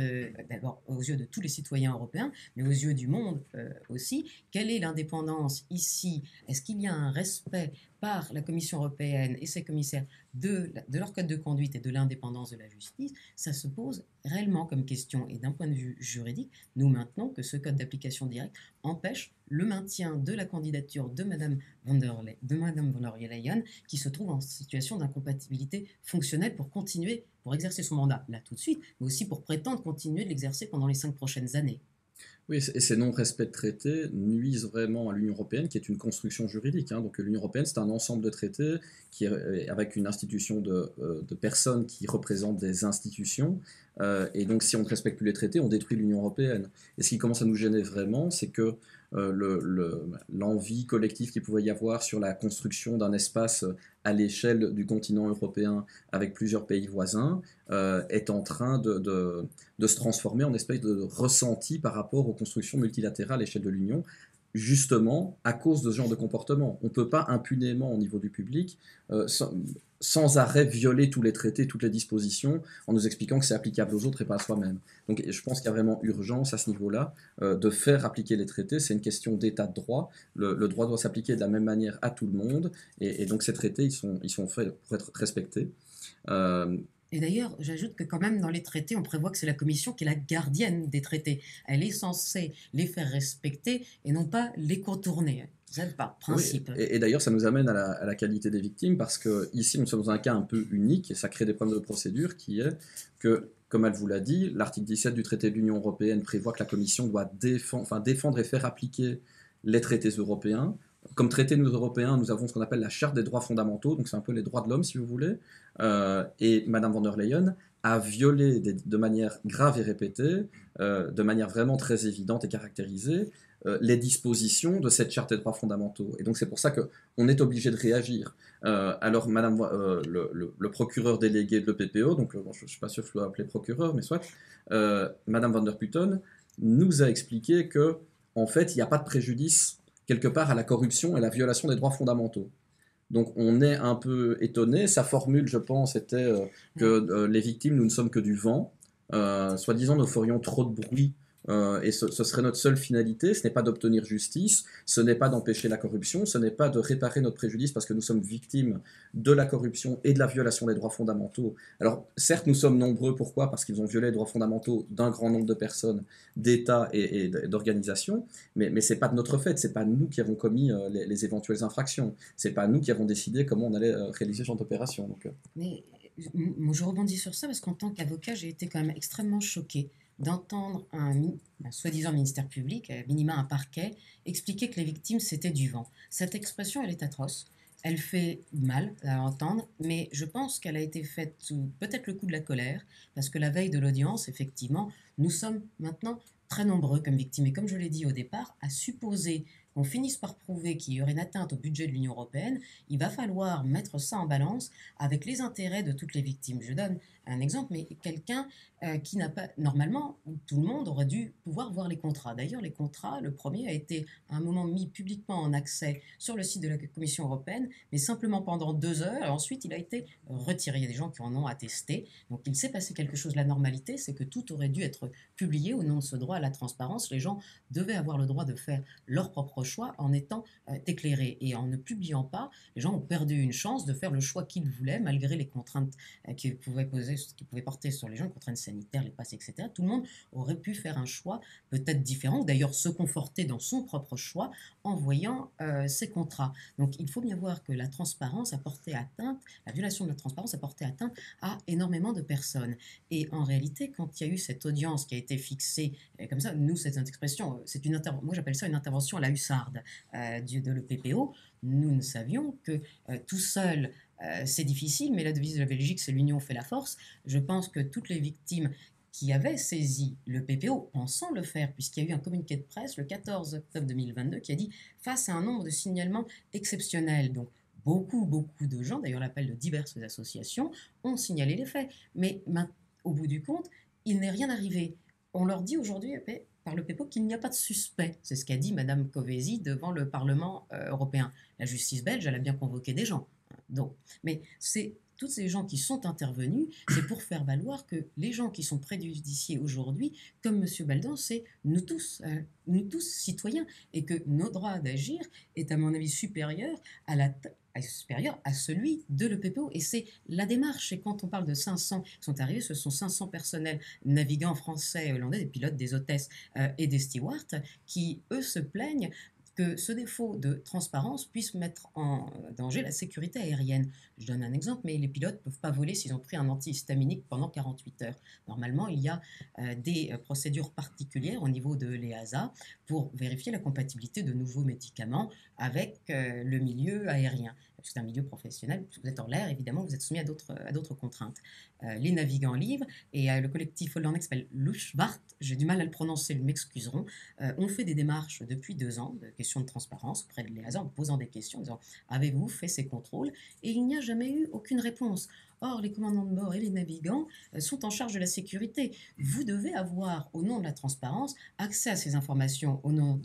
d'abord aux yeux de tous les citoyens européens, mais aux yeux du monde aussi, quelle est l'indépendance ici? Est-ce qu'il y a un respect par la Commission européenne et ses commissaires de leur code de conduite et de l'indépendance de la justice? Ça se pose réellement comme question. Et d'un point de vue juridique, nous maintenons que ce code d'application directe empêche le maintien de la candidature de Mme von der Leyen, qui se trouve en situation d'incompatibilité fonctionnelle pour continuer, pour exercer son mandat là tout de suite, mais aussi pour prétendre continuer de l'exercer pendant les 5 prochaines années. Oui, et ces non-respects de traités nuisent vraiment à l'Union européenne, qui est une construction juridique. Hein. Donc l'Union européenne, c'est un ensemble de traités qui est, avec une institution de personnes qui représentent des institutions. Et donc si on ne respecte plus les traités, on détruit l'Union européenne. Et ce qui commence à nous gêner vraiment, c'est que l'envie collective qu'il pouvait y avoir sur la construction d'un espace à l'échelle du continent européen avec plusieurs pays voisins est en train de se transformer en espèce de ressenti par rapport aux constructions multilatérales à l'échelle de l'Union, justement à cause de ce genre de comportement. On ne peut pas impunément au niveau du public sans arrêt violer tous les traités, toutes les dispositions, en nous expliquant que c'est applicable aux autres et pas à soi-même. Donc je pense qu'il y a vraiment urgence à ce niveau-là de faire appliquer les traités. C'est une question d'état de droit. Le droit doit s'appliquer de la même manière à tout le monde, et donc ces traités, ils sont faits pour être respectés. Et d'ailleurs, j'ajoute que quand même dans les traités, on prévoit que c'est la Commission qui est la gardienne des traités. Elle est censée les faire respecter et non pas les contourner. C'est par principe. Oui, et d'ailleurs, ça nous amène à la qualité des victimes, parce qu'ici, nous sommes dans un cas un peu unique, et ça crée des problèmes de procédure, qui est que, comme elle vous l'a dit, l'article 17 du traité de l'Union européenne prévoit que la Commission doit défendre et faire appliquer les traités européens. Comme traité, nous, Européens, nous avons ce qu'on appelle la Charte des droits fondamentaux, donc c'est un peu les droits de l'homme, si vous voulez. Et Mme von der Leyen a violé de manière grave et répétée, de manière vraiment très évidente et caractérisée, les dispositions de cette Charte des droits fondamentaux. Et donc c'est pour ça qu'on est obligé de réagir. Alors le procureur délégué de l'EPPO, donc bon, je ne suis pas sûr que je dois appeler procureur, mais soit, Mme van der Putten nous a expliqué que en fait, il n'y a pas de préjudice quelque part à la corruption et à la violation des droits fondamentaux. Donc on est un peu étonné. Sa formule, je pense, était que les victimes, nous ne sommes que du vent. Soi-disant, nous ferions trop de bruit. Et ce serait notre seule finalité. Ce n'est pas d'obtenir justice, ce n'est pas d'empêcher la corruption, ce n'est pas de réparer notre préjudice parce que nous sommes victimes de la corruption et de la violation des droits fondamentaux. Alors certes, nous sommes nombreux. Pourquoi? Parce qu'ils ont violé les droits fondamentaux d'un grand nombre de personnes, d'États et d'organisations, mais ce n'est pas de notre fait, ce n'est pas nous qui avons commis les éventuelles infractions, ce n'est pas nous qui avons décidé comment on allait réaliser ce genre d'opération. Mais je rebondis sur ça parce qu'en tant qu'avocat, j'ai été quand même extrêmement choquée d'entendre un soi-disant ministère public, minima un parquet, expliquer que les victimes c'était du vent. Cette expression, elle est atroce. Elle fait mal à entendre, mais je pense qu'elle a été faite sous peut-être le coup de la colère, parce que la veille de l'audience, effectivement, nous sommes maintenant très nombreux comme victimes. Et comme je l'ai dit au départ, à supposer qu'on finisse par prouver qu'il y aurait une atteinte au budget de l'Union européenne, il va falloir mettre ça en balance avec les intérêts de toutes les victimes. Je donne un exemple, mais quelqu'un qui n'a pas... Normalement, tout le monde aurait dû pouvoir voir les contrats. D'ailleurs, les contrats, le premier a été à un moment mis publiquement en accès sur le site de la Commission européenne, mais simplement pendant 2 heures, et ensuite il a été retiré. Il y a des gens qui en ont attesté. Donc il s'est passé quelque chose. La normalité, c'est que tout aurait dû être publié au nom de ce droit à la transparence. Les gens devaient avoir le droit de faire leur propre choix en étant éclairés. Et en ne publiant pas, les gens ont perdu une chance de faire le choix qu'ils voulaient, malgré les contraintes qu'ils pouvaient porter sur les gens, les contraintes sanitaires, les passes, etc. Tout le monde aurait pu faire un choix peut-être différent, ou d'ailleurs se conforter dans son propre choix en voyant ces contrats. Donc il faut bien voir que la transparence a porté atteinte, la violation de la transparence a porté atteinte à énormément de personnes. Et en réalité, quand il y a eu cette audience qui a été fixée, comme ça, nous, cette expression, moi j'appelle ça une intervention à la hussarde de l'EPPO, nous ne savions que tout seul, c'est difficile, mais la devise de la Belgique, c'est l'union fait la force. Je pense que toutes les victimes qui avaient saisi le PPO, pensant le faire, puisqu'il y a eu un communiqué de presse le 14 octobre 2022 qui a dit « face à un nombre de signalements exceptionnels », donc beaucoup de gens, d'ailleurs l'appel de diverses associations, ont signalé les faits. Mais au bout du compte, il n'est rien arrivé. On leur dit aujourd'hui par le PPO qu'il n'y a pas de suspect. C'est ce qu'a dit Mme Covesi devant le Parlement européen. La justice belge, elle a bien convoqué des gens. Donc, mais c'est tous ces gens qui sont intervenus, c'est pour faire valoir que les gens qui sont préjudiciés aujourd'hui, comme M. Baldan, c'est nous tous citoyens, et que nos droits d'agir est à mon avis supérieur à celui de l'EPPO. Et c'est la démarche. Et quand on parle de 500 qui sont arrivés, ce sont 500 personnels navigants français et hollandais, des pilotes, des hôtesses et des stewards, qui, eux, se plaignent que ce défaut de transparence puisse mettre en danger la sécurité aérienne. Je donne un exemple, mais les pilotes ne peuvent pas voler s'ils ont pris un antihistaminique pendant 48 heures. Normalement, il y a des procédures particulières au niveau de l'EASA pour vérifier la compatibilité de nouveaux médicaments avec le milieu aérien. C'est un milieu professionnel, puisque vous êtes en l'air, évidemment, vous êtes soumis à d'autres contraintes. Les navigants libres et le collectif hollandais qui s'appelle Luchtvaart, j'ai du mal à le prononcer, ils m'excuseront, ont fait des démarches depuis 2 ans de questions de transparence auprès de l'EASA en posant des questions, en disant « Avez-vous fait ces contrôles ?» Et il n'y a jamais eu aucune réponse. Or, les commandants de bord et les navigants sont en charge de la sécurité. Vous devez avoir, au nom de la transparence, accès à ces informations au nom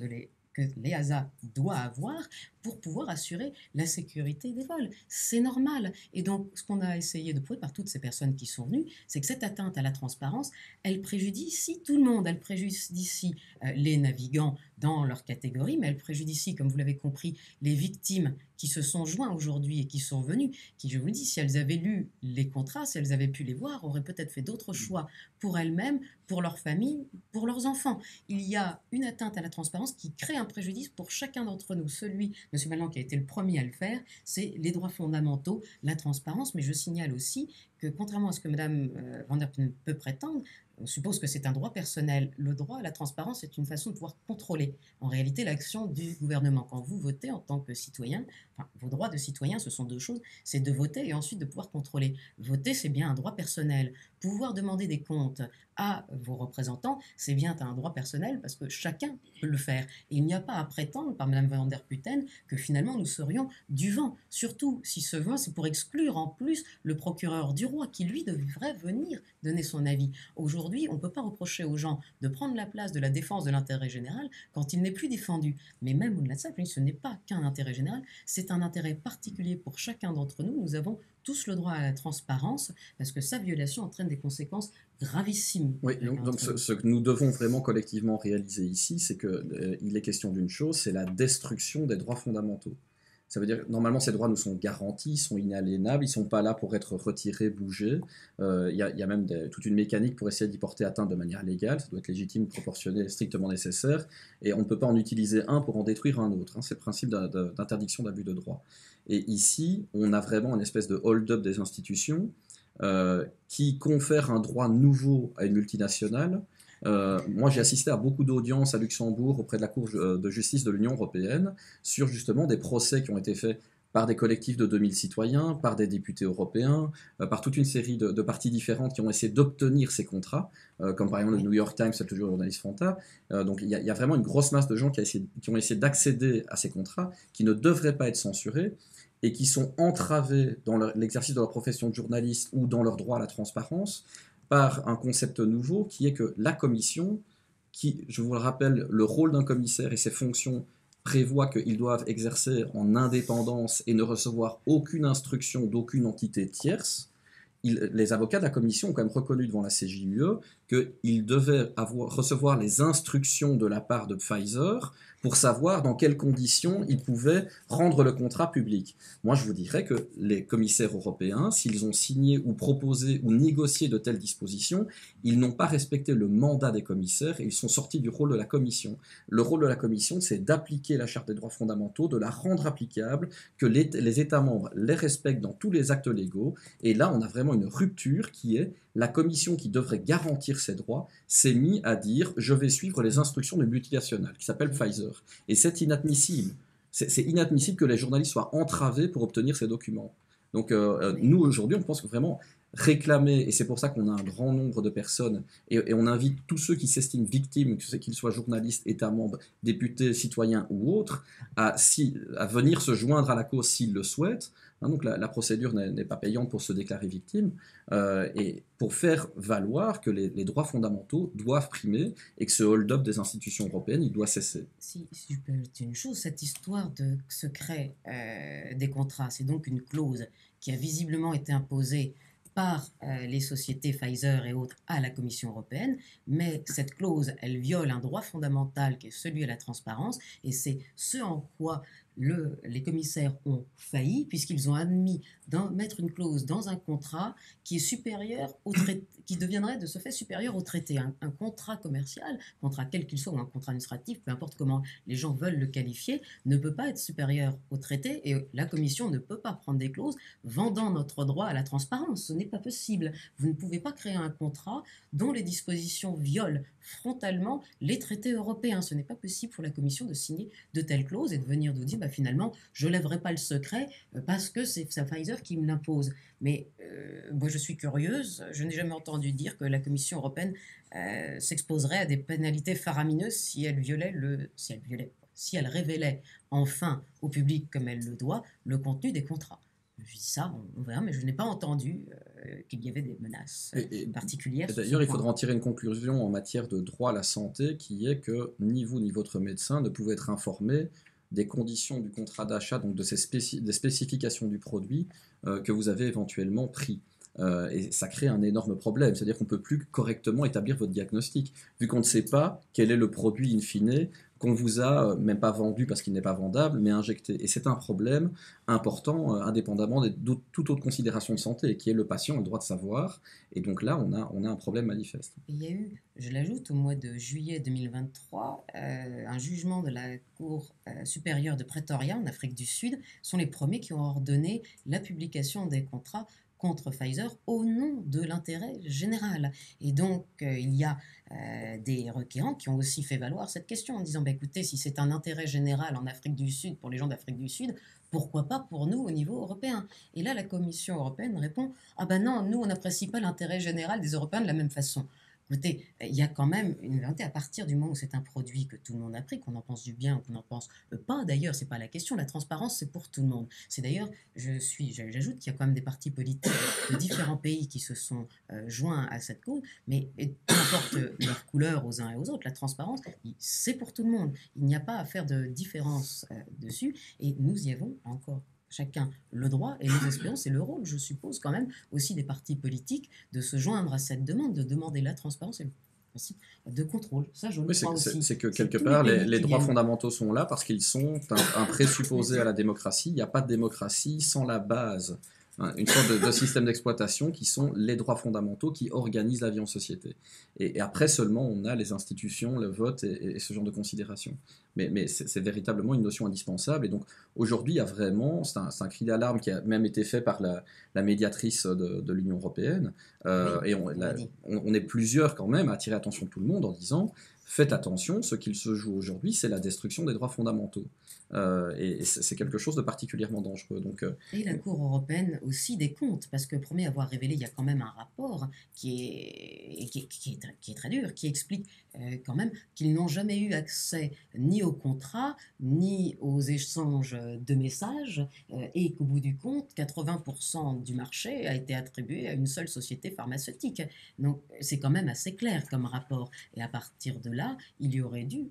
que l'EASA doit avoir pour pouvoir assurer la sécurité des vols. C'est normal. Et donc, ce qu'on a essayé de prouver par toutes ces personnes qui sont venues, c'est que cette atteinte à la transparence, elle préjudicie tout le monde. Elle préjudicie les navigants dans leur catégorie, mais elle préjudicie, comme vous l'avez compris, les victimes qui se sont joints aujourd'hui et qui sont venues, qui, je vous le dis, si elles avaient lu les contrats, si elles avaient pu les voir, auraient peut-être fait d'autres choix pour elles-mêmes, pour leur famille, pour leurs enfants. Il y a une atteinte à la transparence qui crée un préjudice pour chacun d'entre nous. Celui, M. Baldan, qui a été le premier à le faire, c'est les droits fondamentaux, la transparence, mais je signale aussi que, contrairement à ce que Mme Van der Putten peut prétendre, on suppose que c'est un droit personnel. Le droit à la transparence est une façon de pouvoir contrôler, en réalité, l'action du gouvernement. Quand vous votez en tant que citoyen, vos droits de citoyen, ce sont 2 choses, c'est de voter et ensuite de pouvoir contrôler. Voter, c'est bien un droit personnel. Pouvoir demander des comptes à vos représentants, c'est bien un droit personnel parce que chacun peut le faire. Et il n'y a pas à prétendre par Mme Van der Putten que finalement nous serions du vent. Surtout si ce vent, c'est pour exclure en plus le procureur du roi qui, lui, devrait venir donner son avis. Aujourd'hui, on ne peut pas reprocher aux gens de prendre la place de la défense de l'intérêt général quand il n'est plus défendu. Mais même au-delà de ça, ce n'est pas qu'un intérêt général, c'est un intérêt particulier pour chacun d'entre nous. Nous avons tous le droit à la transparence parce que sa violation entraîne des conséquences gravissimes. Oui, donc ce que nous devons vraiment collectivement réaliser ici, c'est qu'il est question d'une chose, c'est la destruction des droits fondamentaux. Ça veut dire que normalement ces droits nous sont garantis, ils sont inaliénables, ils ne sont pas là pour être retirés, bougés. Il y a même toute une mécanique pour essayer d'y porter atteinte de manière légale, ça doit être légitime, proportionné, strictement nécessaire, et on ne peut pas en utiliser un pour en détruire un autre. C'est le principe d'interdiction d'abus de droit. Et ici, on a vraiment une espèce de hold-up des institutions qui confère un droit nouveau à une multinationale. Moi, j'ai assisté à beaucoup d'audiences à Luxembourg auprès de la Cour de justice de l'Union européenne sur justement des procès qui ont été faits par des collectifs de 2000 citoyens, par des députés européens, par toute une série de parties différentes qui ont essayé d'obtenir ces contrats, comme par exemple le New York Times, c'est toujours le journaliste Fanta. Donc il y a vraiment une grosse masse de gens qui ont essayé d'accéder à ces contrats, qui ne devraient pas être censurés, et qui sont entravés dans l'exercice de leur profession de journaliste ou dans leur droit à la transparence par un concept nouveau qui est que la commission, qui, je vous le rappelle, le rôle d'un commissaire et ses fonctions prévoient qu'ils doivent exercer en indépendance et ne recevoir aucune instruction d'aucune entité tierce, les avocats de la commission ont quand même reconnu devant la CJUE qu'ils devaient recevoir les instructions de la part de Pfizer pour savoir dans quelles conditions ils pouvaient rendre le contrat public. Moi, je vous dirais que les commissaires européens, s'ils ont signé ou proposé ou négocié de telles dispositions, ils n'ont pas respecté le mandat des commissaires et ils sont sortis du rôle de la Commission. Le rôle de la Commission, c'est d'appliquer la Charte des droits fondamentaux, de la rendre applicable, que les États membres les respectent dans tous les actes légaux. Et là, on a vraiment une rupture qui est la Commission qui devrait garantir ces droits s'est mise à dire je vais suivre les instructions du multinational qui s'appelle Pfizer. Et c'est inadmissible. C'est inadmissible que les journalistes soient entravés pour obtenir ces documents. Donc nous, aujourd'hui, on pense que vraiment réclamer, et c'est pour ça qu'on a un grand nombre de personnes, et on invite tous ceux qui s'estiment victimes, qu'ils soient journalistes, États membres, députés, citoyens ou autres, à venir se joindre à la cause s'ils le souhaitent. Donc la procédure n'est pas payante pour se déclarer victime, et pour faire valoir que les droits fondamentaux doivent primer et que ce hold-up des institutions européennes, il doit cesser. Si je peux ajouter une chose, cette histoire de secret des contrats, c'est donc une clause qui a visiblement été imposée par les sociétés Pfizer et autres à la Commission européenne, mais cette clause, elle viole un droit fondamental qui est celui à la transparence, et c'est ce en quoi les commissaires ont failli, puisqu'ils ont admis mettre une clause dans un contrat qui est supérieur au traité, qui deviendrait de ce fait supérieur au traité. Un contrat commercial, contrat quel qu'il soit, ou un contrat administratif, peu importe comment les gens veulent le qualifier, ne peut pas être supérieur au traité, et la Commission ne peut pas prendre des clauses vendant notre droit à la transparence. Ce n'est pas possible. Vous ne pouvez pas créer un contrat dont les dispositions violent frontalement les traités européens. Ce n'est pas possible pour la Commission de signer de telles clauses et de venir nous dire finalement je ne lèverai pas le secret parce que c'est Pfizer qui me l'impose. Mais moi je suis curieuse, je n'ai jamais entendu dire que la Commission européenne s'exposerait à des pénalités faramineuses si elle révélait enfin au public comme elle le doit le contenu des contrats. Je dis ça, on verra, mais je n'ai pas entendu qu'il y avait des menaces particulières. D'ailleurs, il faudra en tirer une conclusion en matière de droit à la santé qui est que ni vous ni votre médecin ne pouvez être informés des conditions du contrat d'achat, donc des spécifications du produit que vous avez éventuellement pris. Et ça crée un énorme problème, c'est-à-dire qu'on ne peut plus correctement établir votre diagnostic, vu qu'on ne sait pas quel est le produit in fine qu'on vous a même pas vendu parce qu'il n'est pas vendable, mais injecté. Et c'est un problème important, indépendamment de toute autre considération de santé, qui est le patient a le droit de savoir. Et donc là, on a un problème manifeste. Il y a eu, je l'ajoute, au mois de juillet 2023, un jugement de la Cour supérieure de Pretoria, en Afrique du Sud, sont les premiers qui ont ordonné la publication des contrats contre Pfizer au nom de l'intérêt général. Et donc, il y a des requérants qui ont aussi fait valoir cette question en disant, écoutez, si c'est un intérêt général en Afrique du Sud, pour les gens d'Afrique du Sud, pourquoi pas pour nous au niveau européen? Et là, la Commission européenne répond, ah ben non, nous, on n'apprécie pas l'intérêt général des Européens de la même façon. Écoutez, il y a quand même une vérité à partir du moment où c'est un produit que tout le monde a pris, qu'on en pense du bien ou qu'on n'en pense pas. D'ailleurs, c'est pas la question. La transparence, c'est pour tout le monde. C'est d'ailleurs, j'ajoute qu'il y a quand même des partis politiques de différents pays qui se sont joints à cette cause, mais peu importe leur couleur aux uns et aux autres, la transparence, c'est pour tout le monde. Il n'y a pas à faire de différence dessus, et nous y avons encore chacun le droit, et nous espérons, c'est le rôle, je suppose, quand même, aussi des partis politiques, de se joindre à cette demande, de demander la transparence et le principe de contrôle. Ça, je le crois aussi. C'est que quelque part, les droits fondamentaux sont là parce qu'ils sont un présupposé à la démocratie. Il n'y a pas de démocratie sans la base, une sorte de système d'exploitation qui sont les droits fondamentaux qui organisent la vie en société. Et après seulement, on a les institutions, le vote et ce genre de considérations. Mais c'est véritablement une notion indispensable. Et donc aujourd'hui, il y a vraiment, c'est un cri d'alarme qui a même été fait par la médiatrice de l'Union européenne. Et on est plusieurs quand même à attirer l'attention de tout le monde en disant faites attention, ce qu'il se joue aujourd'hui, c'est la destruction des droits fondamentaux. Et c'est quelque chose de particulièrement dangereux. Et la Cour européenne aussi des comptes, parce que premier à avoir révélé, il y a quand même un rapport qui est très dur, qui explique quand même qu'ils n'ont jamais eu accès ni aux contrats, ni aux échanges de messages, et qu'au bout du compte, 80% du marché a été attribué à une seule société pharmaceutique. Donc c'est quand même assez clair comme rapport. Et à partir de là, il y aurait dû,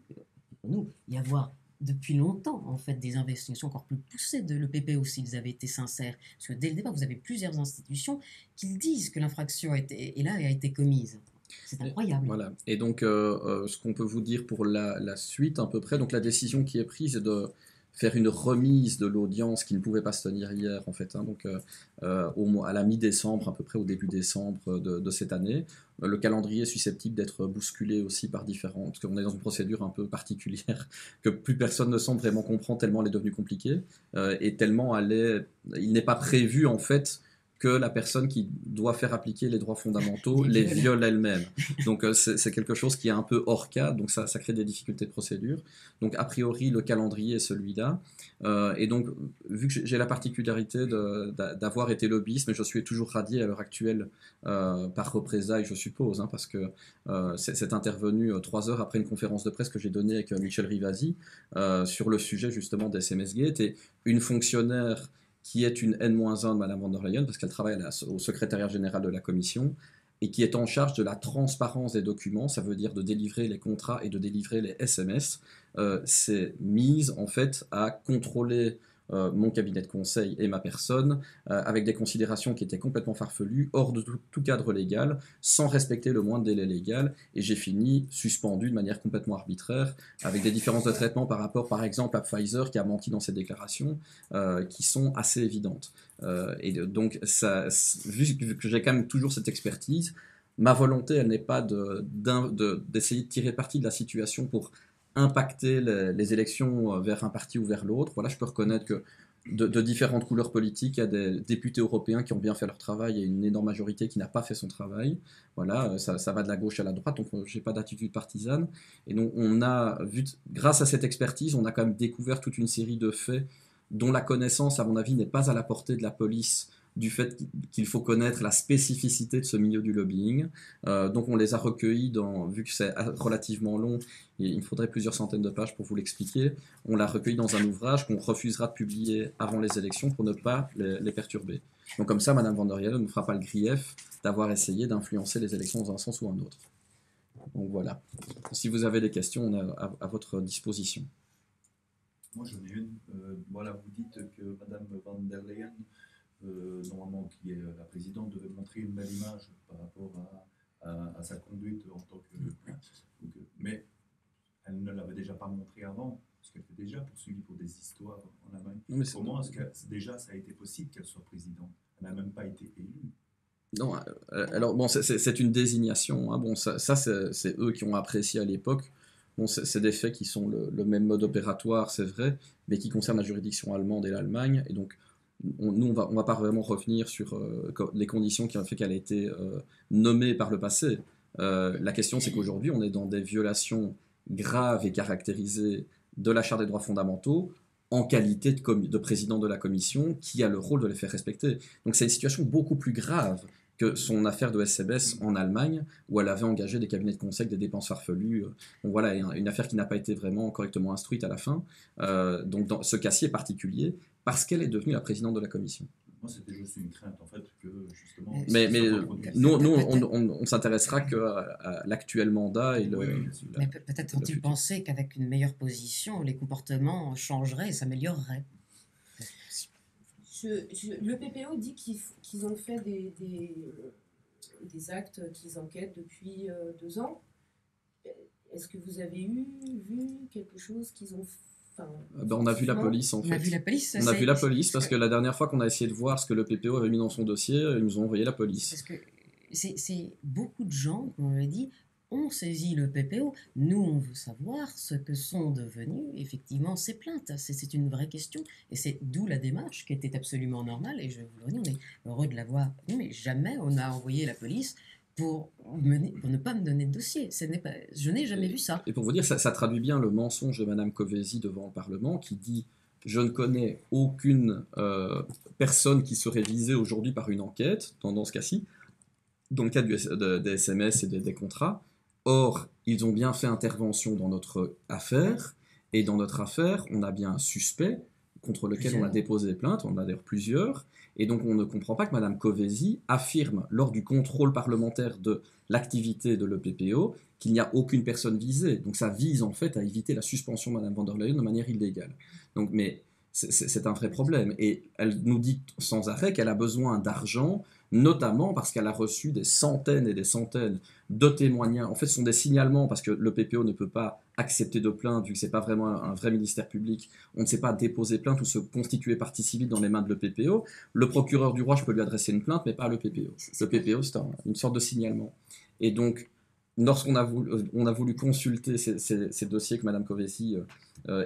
pour nous, y avoir depuis longtemps, en fait, des investigations encore plus poussées de l'EPPO s'ils avaient été sincères. Parce que dès le départ, vous avez plusieurs institutions qui disent que l'infraction est là et a été commise. C'est incroyable. Voilà. Et donc, ce qu'on peut vous dire pour la suite, à peu près, donc la décision qui est prise est de faire une remise de l'audience qui ne pouvait pas se tenir hier, en fait, hein, donc à la mi-décembre, à peu près au début décembre de cette année. Le calendrier est susceptible d'être bousculé aussi par différents, parce qu'on est dans une procédure un peu particulière que plus personne ne semble vraiment comprendre tellement elle est devenue compliquée et tellement il n'est pas prévu en fait que la personne qui doit faire appliquer les droits fondamentaux les viole elle-même. Donc c'est quelque chose qui est un peu hors cas, donc ça crée des difficultés de procédure. Donc a priori le calendrier est celui-là. Et donc vu que j'ai la particularité d'avoir été lobbyiste, mais je suis toujours radié à l'heure actuelle par représailles, je suppose, hein, parce que c'est intervenu 3 heures après une conférence de presse que j'ai donnée avec Michel Rivasi sur le sujet justement des SMS Gate, et une fonctionnaire qui est une N-1 de Mme von der Leyen, parce qu'elle travaille au secrétariat général de la Commission, et qui est en charge de la transparence des documents, ça veut dire de délivrer les contrats et de délivrer les SMS, c'est mise en fait à contrôler mon cabinet de conseil et ma personne, avec des considérations qui étaient complètement farfelues, hors de tout cadre légal, sans respecter le moindre délai légal, et j'ai fini suspendu de manière complètement arbitraire, avec des différences de traitement par rapport, par exemple, à Pfizer qui a menti dans ses déclarations, qui sont assez évidentes. Et donc, vu que j'ai quand même toujours cette expertise, ma volonté, elle n'est pas d'essayer de tirer parti de la situation pour impacter les élections vers un parti ou vers l'autre. Voilà, je peux reconnaître que de différentes couleurs politiques, il y a des députés européens qui ont bien fait leur travail et une énorme majorité qui n'a pas fait son travail. Voilà, ça va de la gauche à la droite, donc je n'ai pas d'attitude partisane. Et donc on a vu, grâce à cette expertise, on a quand même découvert toute une série de faits dont la connaissance, à mon avis, n'est pas à la portée de la police, du fait qu'il faut connaître la spécificité de ce milieu du lobbying. Donc on les a recueillis, vu que c'est relativement long, et il me faudrait plusieurs centaines de pages pour vous l'expliquer, on l'a recueilli dans un ouvrage qu'on refusera de publier avant les élections pour ne pas les perturber. Donc comme ça, Mme von der Leyen ne fera pas le grief d'avoir essayé d'influencer les élections dans un sens ou un autre. Donc voilà. Si vous avez des questions, on est à votre disposition. Moi j'en ai une. Voilà, vous dites que Mme von der Leyen, normalement qui est la présidente, devait montrer une belle image par rapport à sa conduite en tant que... mais elle ne l'avait déjà pas montré avant, parce qu'elle était déjà poursuivie pour des histoires en Allemagne. Comment est-ce que déjà ça a été possible qu'elle soit présidente? Elle n'a même pas été élue. Non, alors bon, c'est une désignation, hein. Bon, ça c'est eux qui ont apprécié à l'époque. Bon, c'est des faits qui sont le même mode opératoire, c'est vrai, mais qui concernent la juridiction allemande et l'Allemagne. Et donc, on va pas vraiment revenir sur les conditions qui ont fait qu'elle a été nommée par le passé. La question, c'est qu'aujourd'hui, on est dans des violations graves et caractérisées de la Charte des droits fondamentaux en qualité de président de la Commission qui a le rôle de les faire respecter. Donc, c'est une situation beaucoup plus grave que son affaire de SMS en Allemagne, où elle avait engagé des cabinets de conseil, des dépenses farfelues. Donc voilà, une affaire qui n'a pas été vraiment correctement instruite à la fin. Donc dans ce cas-ci est particulier, parce qu'elle est devenue la présidente de la commission. Moi, c'était juste une crainte, en fait, que justement... Mais nous, on s'intéressera qu'à l'actuel mandat. Et mais peut-être ont-ils pensé qu'avec une meilleure position, les comportements changeraient et s'amélioreraient. Le PPO dit qu'ils ont fait des actes qu'ils enquêtent depuis 2 ans. Est-ce que vous avez vu quelque chose qu'ils ont fait? On a vu la police en fait. On a vu la police. On a vu la police parce que la dernière fois qu'on a essayé de voir ce que le PPO avait mis dans son dossier, ils nous ont envoyé la police. Parce que c'est beaucoup de gens, comme on l'a dit, ont saisi le PPO. Nous, on veut savoir ce que sont devenues effectivement ces plaintes. C'est une vraie question. Et c'est d'où la démarche qui était absolument normale. Et je vous le dis, on est heureux de l'avoir. Non, mais jamais on a envoyé la police pour ne pas me donner de dossier. Je n'ai jamais vu ça. Et pour vous dire, ça traduit bien le mensonge de Mme Kövesi devant le Parlement qui dit « Je ne connais aucune personne qui serait visée aujourd'hui par une enquête, dans ce cas-ci, dans le cadre des SMS et des contrats. Or, ils ont bien fait intervention dans notre affaire, et dans notre affaire, on a bien un suspect contre lequel on a déposé plainte, on en a d'ailleurs plusieurs, et donc on ne comprend pas que Mme Kövesi affirme lors du contrôle parlementaire de l'activité de l'EPPO qu'il n'y a aucune personne visée. Donc ça vise en fait à éviter la suspension de Mme von der Leyen de manière illégale. Donc, mais c'est un vrai problème. Et elle nous dit sans arrêt qu'elle a besoin d'argent notamment parce qu'elle a reçu des centaines et des centaines de témoignages. En fait, ce sont des signalements parce que le PPO ne peut pas accepter de plainte, vu que ce n'est pas vraiment un vrai ministère public. On ne sait pas déposer plainte ou se constituer partie civile dans les mains de l'EPPO. Le procureur du roi, je peux lui adresser une plainte, mais pas à l'EPPO. Le PPO, c'est une sorte de signalement. Et donc, lorsqu'on a voulu consulter ces dossiers que Mme Covesi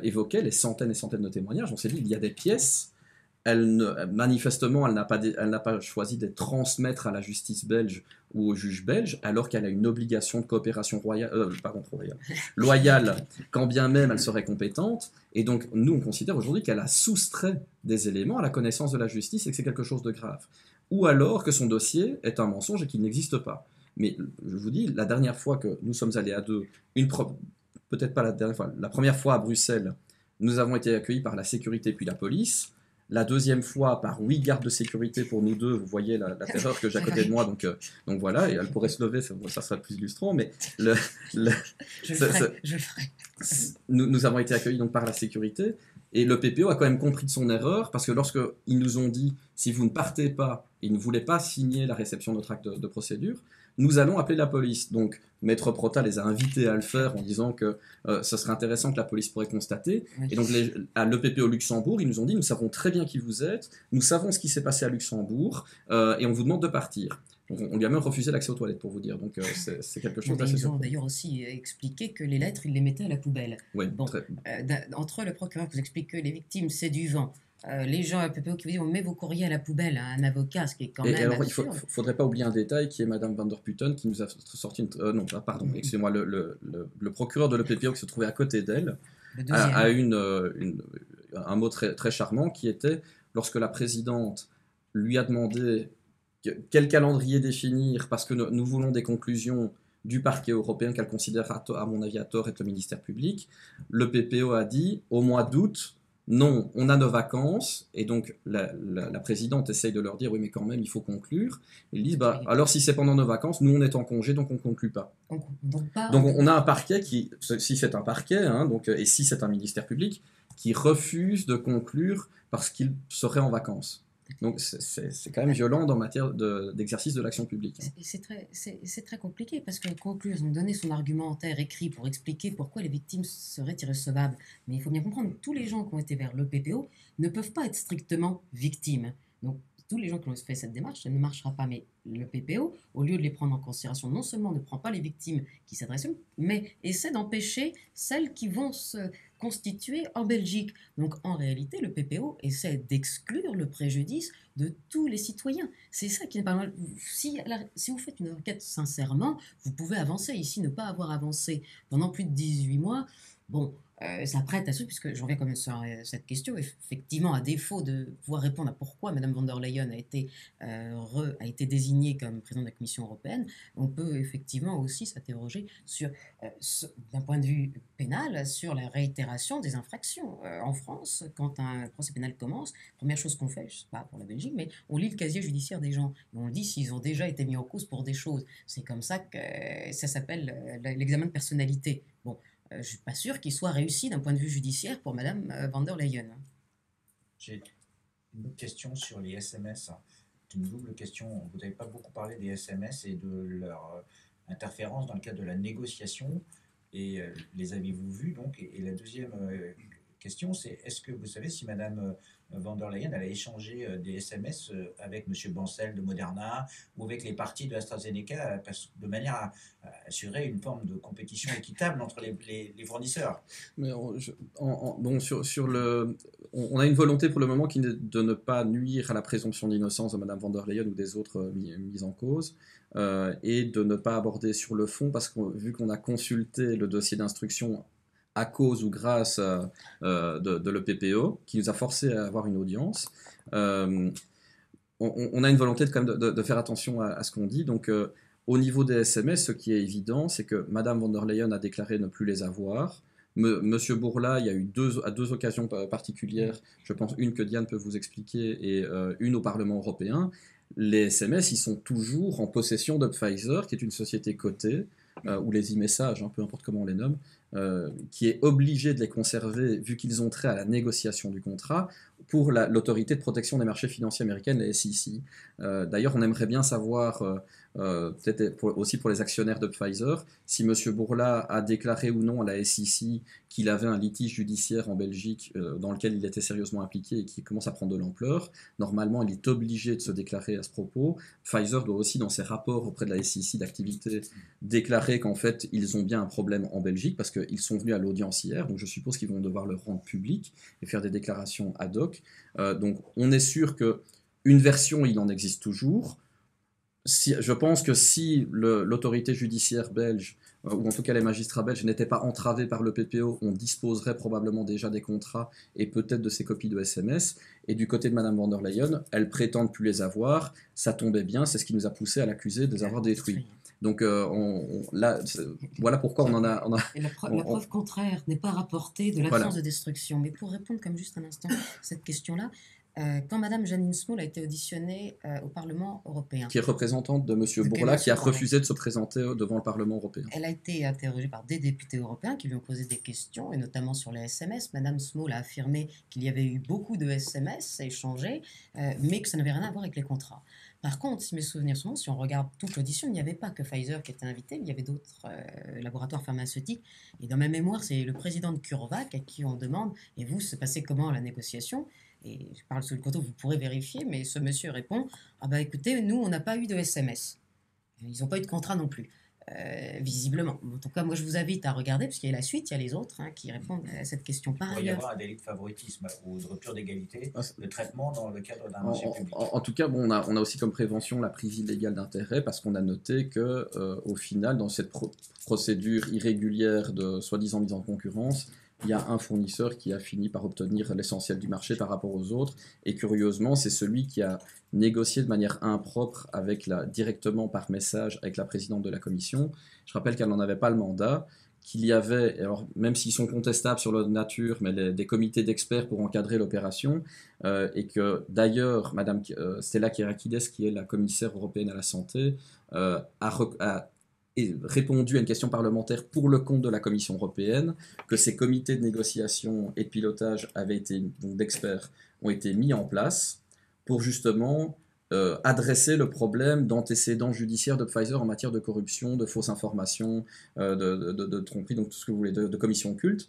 évoquait, les centaines et centaines de témoignages, on s'est dit il y a des pièces. Manifestement, elle n'a pas choisi de les transmettre à la justice belge ou au juge belge, alors qu'elle a une obligation de coopération loyale, quand bien même elle serait compétente. Et donc, nous, on considère aujourd'hui qu'elle a soustrait des éléments à la connaissance de la justice et que c'est quelque chose de grave. Ou alors que son dossier est un mensonge et qu'il n'existe pas. Mais je vous dis, la dernière fois que nous sommes allés à deux, peut-être pas la dernière fois, la première fois à Bruxelles, nous avons été accueillis par la sécurité puis la police. La deuxième fois, par 8 gardes de sécurité pour nous deux, vous voyez la terreur que j'ai à côté de moi, donc voilà, et elle pourrait se lever, ça serait plus illustrant, mais je le ferai. Nous avons été accueillis donc par la sécurité, et le PPO a quand même compris de son erreur, parce que lorsqu'ils nous ont dit, si vous ne partez pas, ils ne voulaient pas signer la réception de notre acte de procédure, nous allons appeler la police. Donc, Maître Prota les a invités à le faire en disant que ce serait intéressant que la police pourrait constater. Oui. Et donc, à l'EPP au Luxembourg, ils nous ont dit, nous savons très bien qui vous êtes, nous savons ce qui s'est passé à Luxembourg, et on vous demande de partir. Donc, on lui a même refusé l'accès aux toilettes, pour vous dire. Donc, c'est quelque chose d'assez surprenant. Ils ont d'ailleurs aussi expliqué que les lettres, ils les mettaient à la poubelle. Oui, bon, entre le procureur qui vous explique que les victimes, c'est du vent, les gens à PPO qui vous disent on met vos courriers à la poubelle à un avocat, ce qui est quand même alors, absurde. Il ne faudrait pas oublier un détail qui est Mme Van der Putten qui nous a sorti excusez-moi, le procureur de l'EPPO qui se trouvait à côté d'elle a un mot très, très charmant qui était lorsque la présidente lui a demandé quel calendrier définir parce que nous voulons des conclusions du parquet européen qu'elle considère à mon avis à tort être le ministère public, le PPO a dit au mois d'août non, on a nos vacances, et donc la présidente essaye de leur dire oui mais quand même il faut conclure. Ils disent alors si c'est pendant nos vacances, nous on est en congé donc on ne conclut pas. Donc on a un parquet qui, si c'est un parquet, et si c'est un ministère public, qui refuse de conclure parce qu'il serait en vacances. Donc c'est quand même violent en matière d'exercice de l'action publique. C'est très compliqué parce que conclure, ils ont donné son argumentaire écrit pour expliquer pourquoi les victimes seraient irrecevables. Mais il faut bien comprendre, tous les gens qui ont été vers le PPO ne peuvent pas être strictement victimes. Donc tous les gens qui ont fait cette démarche, ça ne marchera pas. Mais le PPO, au lieu de les prendre en considération, non seulement ne prend pas les victimes qui s'adressent à eux, mais essaie d'empêcher celles qui vont se constituée en Belgique. Donc en réalité, le PPO essaie d'exclure le préjudice de tous les citoyens. C'est ça qui n'est pas mal. Si vous faites une enquête sincèrement, vous pouvez avancer. Ici, ne pas avoir avancé pendant plus de 18 mois, bon, ça prête à ceux, puisque je reviens quand même sur cette question, effectivement, à défaut de pouvoir répondre à pourquoi Mme von der Leyen a été désignée comme présidente de la Commission européenne, on peut effectivement aussi s'interroger sur, d'un point de vue pénal, sur la réitération des infractions. En France, quand un procès pénal commence, première chose qu'on fait, je ne sais pas pour la Belgique, mais on lit le casier judiciaire des gens, et on dit s'ils ont déjà été mis en cause pour des choses. C'est comme ça que ça s'appelle l'examen de personnalité. Bon, je ne suis pas sûr qu'il soit réussi d'un point de vue judiciaire pour Mme von der Leyen. J'ai une autre question sur les SMS. C'est une double question. Vous n'avez pas beaucoup parlé des SMS et de leur interférence dans le cadre de la négociation. Et les avez-vous vus donc ? Et la deuxième question, c'est est-ce que vous savez si Mme von der Leyen a échangé des SMS avec M. Bancel de Moderna ou avec les partis de AstraZeneca de manière à assurer une forme de compétition équitable entre les fournisseurs ? Mais on a une volonté pour le moment qui est de ne pas nuire à la présomption d'innocence de Mme von der Leyen ou des autres mises en cause et de ne pas aborder sur le fond parce que vu qu'on a consulté le dossier d'instruction à cause ou grâce de l'EPPO, qui nous a forcé à avoir une audience. On a une volonté de faire attention à ce qu'on dit. Donc, au niveau des SMS, ce qui est évident, c'est que Mme von der Leyen a déclaré ne plus les avoir. Monsieur Bourla, il y a eu à deux occasions particulières, je pense une que Diane peut vous expliquer et une au Parlement européen. Les SMS, ils sont toujours en possession de Pfizer, qui est une société cotée, ou les e-messages, peu importe comment on les nomme, qui est obligé de les conserver vu qu'ils ont trait à la négociation du contrat pour l'autorité de protection des marchés financiers américaine, la SEC. D'ailleurs, on aimerait bien savoir, peut-être aussi pour les actionnaires de Pfizer, si M. Bourla a déclaré ou non à la SEC qu'il avait un litige judiciaire en Belgique dans lequel il était sérieusement impliqué et qui commence à prendre de l'ampleur. Normalement, il est obligé de se déclarer à ce propos. Pfizer doit aussi, dans ses rapports auprès de la SEC d'activité, déclarer qu'en fait, ils ont bien un problème en Belgique parce qu'ils sont venus à l'audience hier, donc je suppose qu'ils vont devoir le rendre public et faire des déclarations ad hoc. Donc, on est sûr qu'une version, il en existe toujours. Je pense que si l'autorité judiciaire belge, ou en tout cas les magistrats belges, n'étaient pas entravés par le PPO, on disposerait probablement déjà des contrats et peut-être de ces copies de SMS. Et du côté de Mme van der Leyen, elle prétend ne plus les avoir. Ça tombait bien, c'est ce qui nous a poussé à l'accuser de les avoir détruits. Donc là, voilà pourquoi on en a... Et la preuve contraire n'est pas rapportée de l'absence de destruction. Mais pour répondre comme juste un instant à cette question-là, quand Mme Janine Small a été auditionnée au Parlement européen. Qui est représentante de M. Bourla, qui a refusé de se présenter devant le Parlement européen. Elle a été interrogée par des députés européens qui lui ont posé des questions, et notamment sur les SMS. Mme Small a affirmé qu'il y avait eu beaucoup de SMS échangés, mais que ça n'avait rien à voir avec les contrats. Par contre, si mes souvenirs sont bons, si on regarde toute l'audition, il n'y avait pas que Pfizer qui était invité, il y avait d'autres laboratoires pharmaceutiques. Et dans ma mémoire, c'est le président de CureVac à qui on demande « Et vous, c'est passé comment la négociation ?» Et je parle sous le couteau, vous pourrez vérifier, mais ce monsieur répond « Ah bah écoutez, nous, on n'a pas eu de SMS. » Ils n'ont pas eu de contrat non plus, visiblement. En tout cas, moi, je vous invite à regarder, parce qu'il y a la suite, il y a les autres qui répondent à cette question. Par ailleurs, il pourrait y avoir un délit de favoritisme ou de rupture d'égalité de traitement dans le cadre d'un marché public. En tout cas, bon, on a aussi comme prévention la prise illégale d'intérêt, parce qu'on a noté qu'au final, dans cette procédure irrégulière de soi-disant mise en concurrence, il y a un fournisseur qui a fini par obtenir l'essentiel du marché par rapport aux autres. Et curieusement, c'est celui qui a négocié de manière impropre directement par message avec la présidente de la commission. Je rappelle qu'elle n'en avait pas le mandat, qu'il y avait, alors même s'ils sont contestables sur leur nature, mais des comités d'experts pour encadrer l'opération, et que d'ailleurs, Mme Stella Kyriakides, qui est la commissaire européenne à la santé, a répondu à une question parlementaire pour le compte de la Commission européenne, que ces comités de négociation et de pilotage d'experts ont été mis en place pour justement adresser le problème d'antécédents judiciaires de Pfizer en matière de corruption, de fausses informations, de tromperie, donc tout ce que vous voulez, de commission occulte.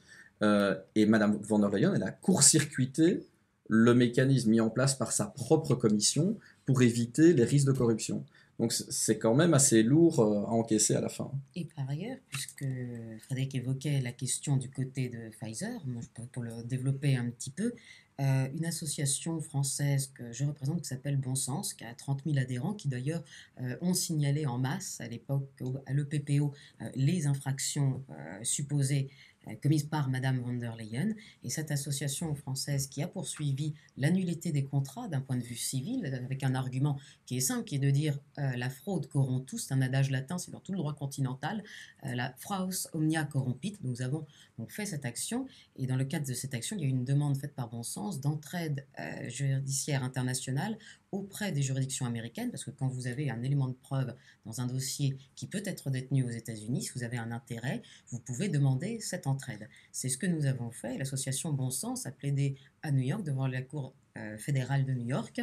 Et Mme van der Leyen, elle a court-circuité le mécanisme mis en place par sa propre commission pour éviter les risques de corruption. Donc c'est quand même assez lourd à encaisser à la fin. Et par ailleurs, puisque Frédéric évoquait la question du côté de Pfizer, pour le développer un petit peu, une association française que je représente qui s'appelle Bon Sens, qui a 30 000 adhérents, qui d'ailleurs ont signalé en masse à l'époque à l'EPPO les infractions supposées commise par Mme van der Leyen. Et cette association française qui a poursuivi l'annulité des contrats d'un point de vue civil, avec un argument qui est simple, qui est de dire la fraude corrompt tout, c'est un adage latin, c'est dans tout le droit continental, la fraus omnia corrompit. Nous avons donc fait cette action, et dans le cadre de cette action, il y a eu une demande faite par Bon Sens d'entraide judiciaire internationale auprès des juridictions américaines, parce que quand vous avez un élément de preuve dans un dossier qui peut être détenu aux États-Unis, si vous avez un intérêt, vous pouvez demander cette entraide. C'est ce que nous avons fait. L'association Bon Sens a plaidé à New York devant la Cour fédérale de New York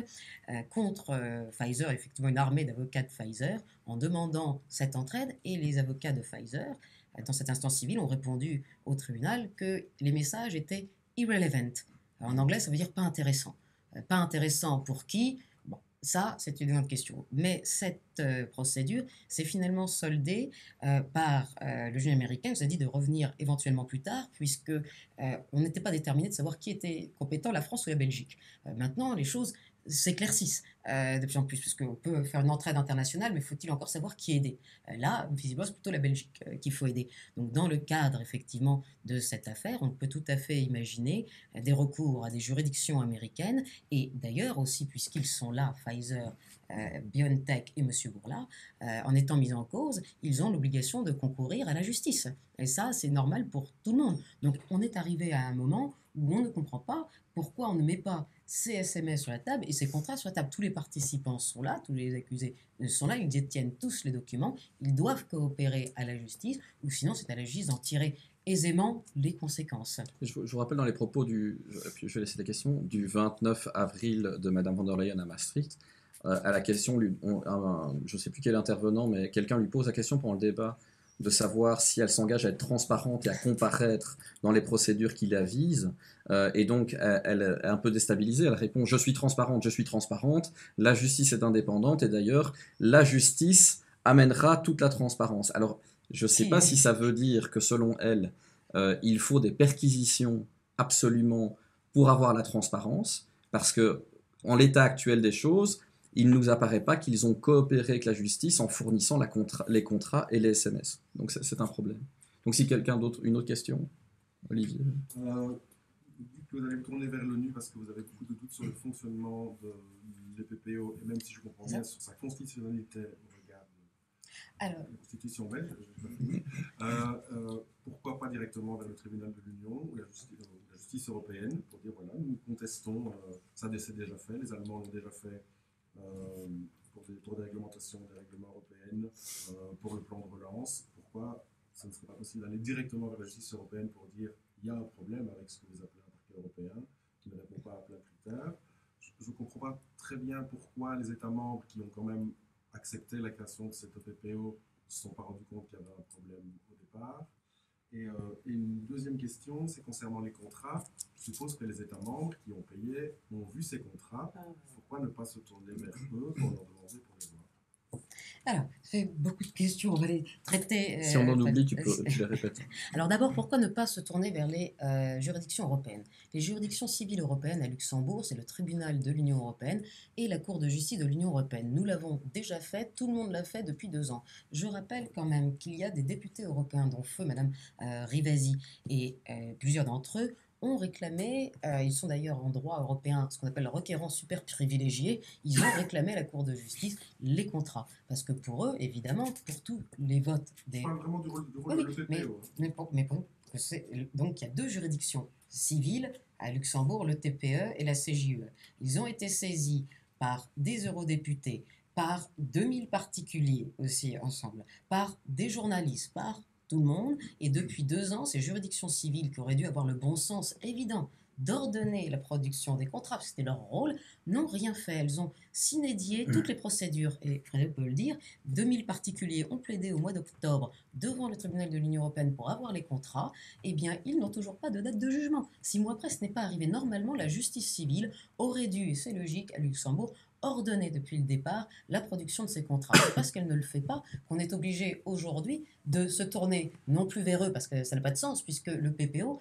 contre Pfizer, effectivement une armée d'avocats de Pfizer, en demandant cette entraide, et les avocats de Pfizer, dans cette instance civile, ont répondu au tribunal que les messages étaient irrelevant. Alors, en anglais, ça veut dire pas intéressant. Pas intéressant pour qui ? Ça, c'est une autre question. Mais cette procédure s'est finalement soldée par le juge américain qui nous a dit de revenir éventuellement plus tard, puisque on n'était pas déterminé de savoir qui était compétent, la France ou la Belgique. Maintenant, les choses s'éclaircissent de plus en plus, puisqu'on peut faire une entraide internationale, mais faut-il encore savoir qui aider ? Là, visiblement, c'est plutôt la Belgique qu'il faut aider. Donc, dans le cadre, effectivement, de cette affaire, on peut tout à fait imaginer des recours à des juridictions américaines, et d'ailleurs aussi, puisqu'ils sont là, Pfizer, BioNTech et M. Bourla, en étant mis en cause, ils ont l'obligation de concourir à la justice. Et ça, c'est normal pour tout le monde. Donc, on est arrivé à un moment où on ne comprend pas pourquoi on ne met pas ces SMS sur la table et ces contrats sur la table. Tous les les participants sont là, tous les accusés sont là, ils détiennent tous les documents, ils doivent coopérer à la justice, ou sinon c'est à la justice d'en tirer aisément les conséquences. Je vous rappelle dans les propos puis je vais laisser la question, du 29 avril de Madame von der Leyen à Maastricht, à la question, je ne sais plus quel intervenant, mais quelqu'un lui pose la question pendant le débat de savoir si elle s'engage à être transparente et à comparaître dans les procédures qui la visent. Et donc, elle est un peu déstabilisée. Elle répond « Je suis transparente, je suis transparente. La justice est indépendante. Et d'ailleurs, la justice amènera toute la transparence. » Alors, je ne sais pas si ça veut dire que selon elle, il faut des perquisitions absolument pour avoir la transparence, parce que en l'état actuel des choses, il ne nous apparaît pas qu'ils ont coopéré avec la justice en fournissant les contrats et les SMS. Donc c'est un problème. Donc si quelqu'un d'autre, une autre question, Olivier. Vu que vous allez vous tourner vers l'ONU parce que vous avez beaucoup de doutes sur le fonctionnement de l'EPPO, et même si je comprends bien sur sa constitutionnalité au regard de la Constitution belge, pourquoi pas directement vers le tribunal de l'Union ou la justice européenne pour dire voilà, nous contestons, ça c'est déjà fait, les Allemands l'ont déjà fait pour des tours de réglementation des règlements européennes, pour le plan de relance. Pourquoi ça ne serait pas possible d'aller directement vers la justice européenne pour dire il y a un problème avec ce que vous appelez un parquet européen qui ne répond pas à plein de critères. Je ne comprends pas très bien pourquoi les États membres qui ont quand même accepté la création de cette EPPO ne se sont pas rendus compte qu'il y avait un problème au départ. Et une deuxième question, c'est concernant les contrats. Je suppose que les États membres qui ont payé ont vu ces contrats. Pourquoi ne pas se tourner vers eux pour leur demander pour les voir? Alors, ça fait beaucoup de questions, on va les traiter. Si on en oublie, tu les répètes. Alors d'abord, pourquoi ne pas se tourner vers les juridictions européennes? Les juridictions civiles européennes à Luxembourg, c'est le tribunal de l'Union européenne et la Cour de justice de l'Union européenne. Nous l'avons déjà fait, tout le monde l'a fait depuis 2 ans. Je rappelle quand même qu'il y a des députés européens, dont feu Madame Rivasi, et plusieurs d'entre eux ont réclamé, ils sont d'ailleurs en droit européen, ce qu'on appelle le requérant super privilégié, ils ont réclamé à la Cour de justice les contrats. Parce que pour eux, évidemment, pour tous les votes des... Je parle vraiment du rôle de l'EPPO. Donc il y a 2 juridictions civiles à Luxembourg, le TPE et la CJUE. Ils ont été saisis par des eurodéputés, par 2000 particuliers aussi ensemble, par des journalistes, par tout le monde, et depuis 2 ans, ces juridictions civiles qui auraient dû avoir le bon sens évident d'ordonner la production des contrats, parce que c'était leur rôle, n'ont rien fait. Elles ont sinédié toutes les procédures, et Frédéric peut le dire, 2000 particuliers ont plaidé au mois d'octobre devant le tribunal de l'Union européenne pour avoir les contrats, eh bien, ils n'ont toujours pas de date de jugement. 6 mois après, ce n'est pas arrivé. Normalement, la justice civile aurait dû, et c'est logique, à Luxembourg, ordonner depuis le départ la production de ces contrats. C'est parce qu'elle ne le fait pas qu'on est obligé aujourd'hui de se tourner non plus vers eux, parce que ça n'a pas de sens, puisque le PPO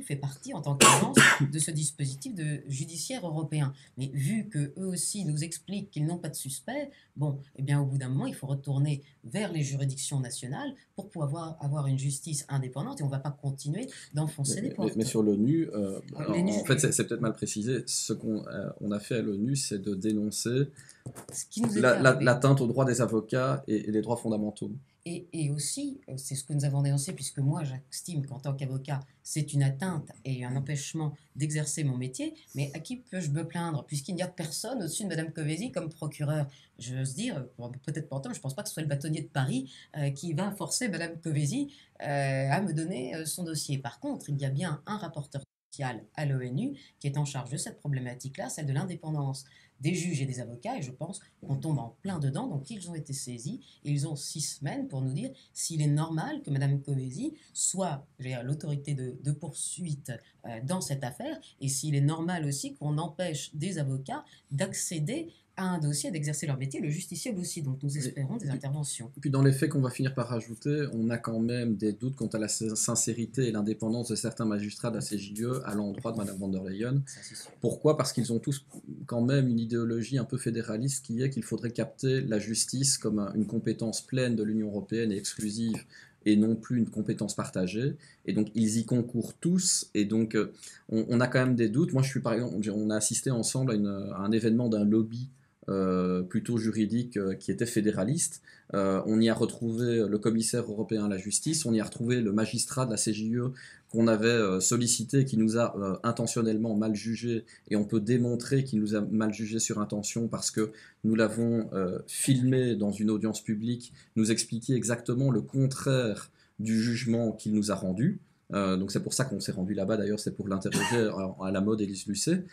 fait partie en tant qu'agence de ce dispositif judiciaire européen. Mais vu qu'eux aussi nous expliquent qu'ils n'ont pas de suspect, bon, eh bien au bout d'un moment, il faut retourner vers les juridictions nationales pour pouvoir avoir une justice indépendante, et on ne va pas continuer d'enfoncer les portes. Mais sur l'ONU, en fait, c'est peut-être mal précisé. Ce qu'on a fait à l'ONU, c'est de dénoncer l'atteinte aux droits des avocats et les droits fondamentaux. Et aussi, c'est ce que nous avons dénoncé, puisque moi j'estime qu'en tant qu'avocat, c'est une atteinte et un empêchement d'exercer mon métier, mais à qui peux-je me plaindre, puisqu'il n'y a personne au-dessus de Mme Kövesi comme procureur. J'ose dire, peut-être pas autant, mais je ne pense pas que ce soit le bâtonnier de Paris qui va forcer Mme Kövesi à me donner son dossier. Par contre, il y a bien un rapporteur spécial à l'ONU qui est en charge de cette problématique-là, celle de l'indépendance des juges et des avocats, et je pense qu'on tombe en plein dedans. Donc ils ont été saisis, et ils ont 6 semaines pour nous dire s'il est normal que Mme Kövesi soit l'autorité de poursuite dans cette affaire, et s'il est normal aussi qu'on empêche des avocats d'accéder à un dossier, d'exercer leur métier, le justiciable aussi. Donc nous espérons des interventions. Et puis dans les faits qu'on va finir par rajouter, on a quand même des doutes quant à la sincérité et l'indépendance de certains magistrats de la CJUE à l'endroit de Mme von der Leyen. Pourquoi? Parce qu'ils ont tous quand même une idéologie un peu fédéraliste qui est qu'il faudrait capter la justice comme une compétence pleine de l'Union européenne et exclusive, et non plus une compétence partagée. Et donc, ils y concourent tous. Et donc, on a quand même des doutes. Moi, par exemple, on a assisté ensemble à un événement d'un lobby plutôt juridique qui était fédéraliste. On y a retrouvé le commissaire européen à la justice, on y a retrouvé le magistrat de la CJUE qu'on avait sollicité, qui nous a intentionnellement mal jugé, et on peut démontrer qu'il nous a mal jugé sur intention parce que nous l'avons filmé dans une audience publique, nous expliquer exactement le contraire du jugement qu'il nous a rendu. Donc c'est pour ça qu'on s'est rendu là-bas, d'ailleurs c'est pour l'interroger à la mode Élise Lucet,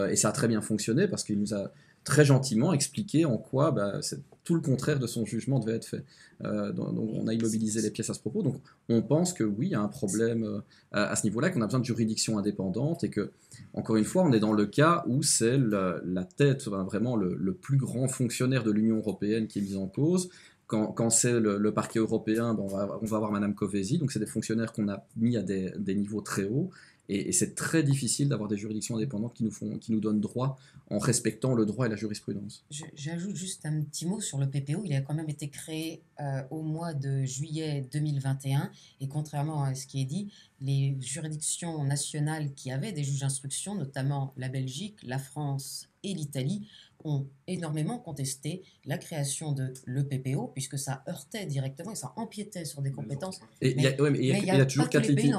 et ça a très bien fonctionné parce qu'il nous a très gentiment expliqué en quoi c'est tout le contraire de son jugement devait être fait. Donc on a immobilisé les pièces à ce propos, donc on pense que oui, il y a un problème à ce niveau-là, qu'on a besoin de juridictions indépendantes, et que, encore une fois, on est dans le cas où c'est la tête, vraiment le plus grand fonctionnaire de l'Union européenne qui est mis en cause. Quand c'est le parquet européen, on va avoir Madame Kövesi, donc c'est des fonctionnaires qu'on a mis à des niveaux très hauts, et c'est très difficile d'avoir des juridictions indépendantes qui nous donnent droit en respectant le droit et la jurisprudence. J'ajoute juste un petit mot sur le PPO. Il a quand même été créé au mois de juillet 2021, et contrairement à ce qui est dit, les juridictions nationales qui avaient des juges d'instruction, notamment la Belgique, la France et l'Italie, ont énormément contesté la création de l'EPPO, puisque ça heurtait directement et ça empiétait sur des compétences. Et il y a toujours quatre litiges.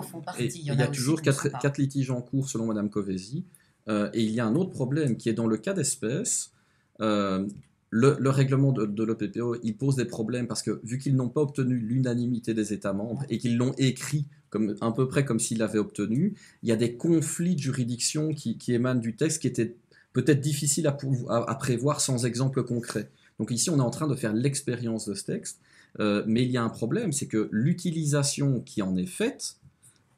Il y a toujours quatre litiges en cours selon Madame Kövesi. Et il y a un autre problème qui est dans le cas d'espèce. Le règlement de l'EPPO, il pose des problèmes parce que, vu qu'ils n'ont pas obtenu l'unanimité des États membres et qu'ils l'ont écrit à peu près comme s'ils l'avaient obtenu, il y a des conflits de juridiction qui émanent du texte qui étaient peut-être difficiles à prévoir sans exemple concret. Donc ici, on est en train de faire l'expérience de ce texte, mais il y a un problème, c'est que l'utilisation qui en est faite,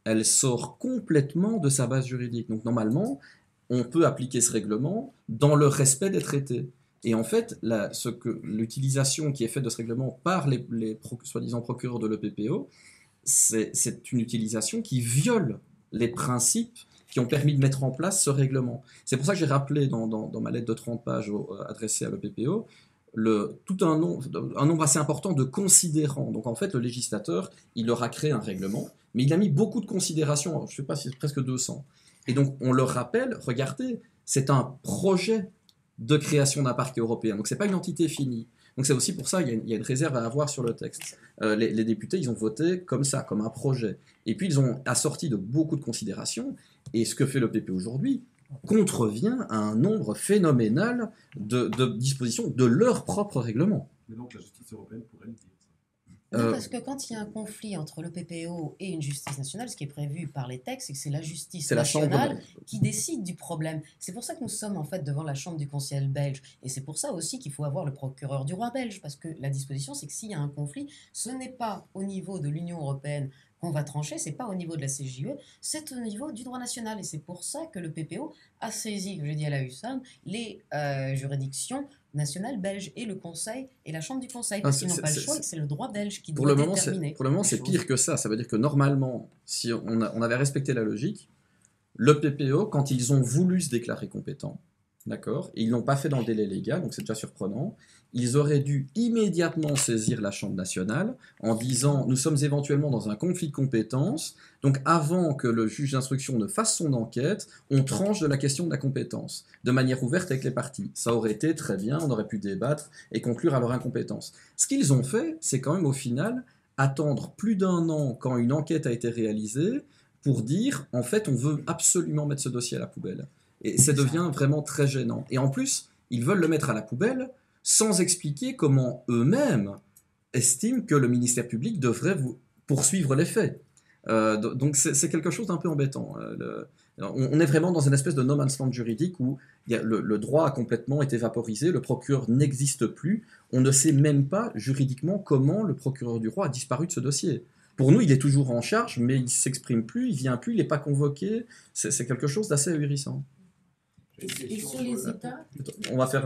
elle sort complètement de sa base juridique. Donc normalement, on peut appliquer ce règlement dans le respect des traités. Et en fait, l'utilisation qui est faite de ce règlement par les soi-disant procureurs de l'EPPO, c'est une utilisation qui viole les principes qui ont permis de mettre en place ce règlement. C'est pour ça que j'ai rappelé dans ma lettre de 30 pages adressée à l'EPPO tout un nombre assez important de considérants. Donc en fait, le législateur, il leur a créé un règlement, mais il a mis beaucoup de considérations, je ne sais pas si c'est presque 200. Et donc on leur rappelle, regardez, c'est un projet de création d'un parquet européen, donc ce n'est pas une entité finie. Donc c'est aussi pour ça qu'il y a une réserve à avoir sur le texte. Les députés, ils ont voté comme ça, comme un projet. Et puis ils ont assorti de beaucoup de considérations, et ce que fait le PP aujourd'hui contrevient à un nombre phénoménal de dispositions de leur propre règlement. Mais donc la justice européenne pourrait le dire. Non, parce que quand il y a un conflit entre le PPO et une justice nationale, ce qui est prévu par les textes, c'est que c'est la justice nationale qui décide du problème. C'est pour ça que nous sommes en fait devant la chambre du conseil belge. Et c'est pour ça aussi qu'il faut avoir le procureur du roi belge. Parce que la disposition, c'est que s'il y a un conflit, ce n'est pas au niveau de l'Union européenne qu'on va trancher, c'est pas au niveau de la CJUE, c'est au niveau du droit national. Et c'est pour ça que le PPO a saisi, comme j'ai dit à la USAM, les juridictions nationales belges et le Conseil et la Chambre du Conseil, parce qu'ils n'ont pas le choix et que c'est le droit belge qui doit déterminer. Pour le moment, c'est pire que ça. Ça veut dire que normalement, si on avait respecté la logique, le PPO, quand ils ont voulu se déclarer compétents, d'accord, et ils ne l'ont pas fait dans le délai légal, donc c'est déjà surprenant, ils auraient dû immédiatement saisir la Chambre nationale en disant « nous sommes éventuellement dans un conflit de compétences, donc avant que le juge d'instruction ne fasse son enquête, on tranche de la question de la compétence, de manière ouverte avec les parties ». Ça aurait été très bien, on aurait pu débattre et conclure à leur incompétence. Ce qu'ils ont fait, c'est quand même au final attendre plus d'1 an quand une enquête a été réalisée pour dire « en fait, on veut absolument mettre ce dossier à la poubelle ». Et ça devient vraiment très gênant. Et en plus, ils veulent le mettre à la poubelle sans expliquer comment eux-mêmes estiment que le ministère public devrait poursuivre les faits. Donc c'est quelque chose d'un peu embêtant. On est vraiment dans une espèce de no man's land juridique où le droit a complètement été vaporisé, le procureur n'existe plus, on ne sait même pas juridiquement comment le procureur du roi a disparu de ce dossier. Pour nous, il est toujours en charge, mais il ne s'exprime plus, il ne vient plus, il n'est pas convoqué. C'est quelque chose d'assez ahurissant. Et sur les États, on va faire.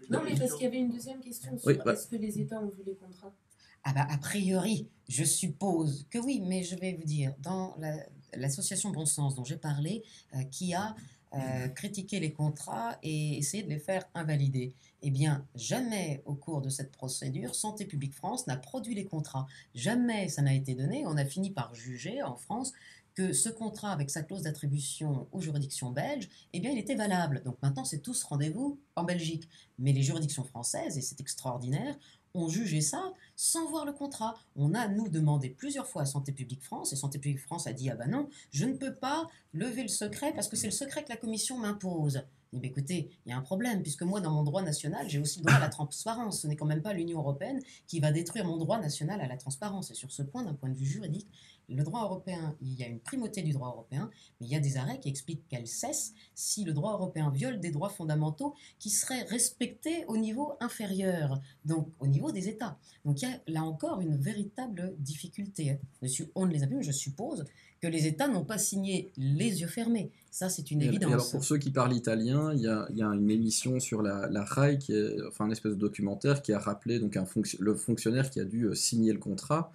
Non, mais parce qu'il y avait une deuxième question sur est-ce que les États ont vu les contrats? A priori, je suppose que oui, mais je vais vous dire, dans l'association Bon Sens dont j'ai parlé, qui a critiqué les contrats et essayé de les faire invalider, eh bien, jamais au cours de cette procédure, Santé publique France n'a produit les contrats. Jamais ça n'a été donné. On a fini par juger en France que ce contrat avec sa clause d'attribution aux juridictions belges, eh bien, il était valable. Donc maintenant, c'est tous rendez-vous en Belgique. Mais les juridictions françaises, et c'est extraordinaire, ont jugé ça sans voir le contrat. On a, nous, demandé plusieurs fois à Santé publique France, et Santé publique France a dit « Ah ben non, je ne peux pas lever le secret parce que c'est le secret que la Commission m'impose. » Eh bien, écoutez, il y a un problème, puisque moi, dans mon droit national, j'ai aussi le droit à la transparence. Ce n'est quand même pas l'Union européenne qui va détruire mon droit national à la transparence. Et sur ce point, d'un point de vue juridique, le droit européen, il y a une primauté du droit européen, mais il y a des arrêts qui expliquent qu'elle cesse si le droit européen viole des droits fondamentaux qui seraient respectés au niveau inférieur, donc au niveau des États. Donc il y a là encore une véritable difficulté. On ne les a plus, mais je suppose que les États n'ont pas signé les yeux fermés. Ça, c'est une évidence. Et alors pour ceux qui parlent italien, il y a une émission sur la RAI, qui est, enfin un espèce de documentaire qui a rappelé donc le fonctionnaire qui a dû signer le contrat,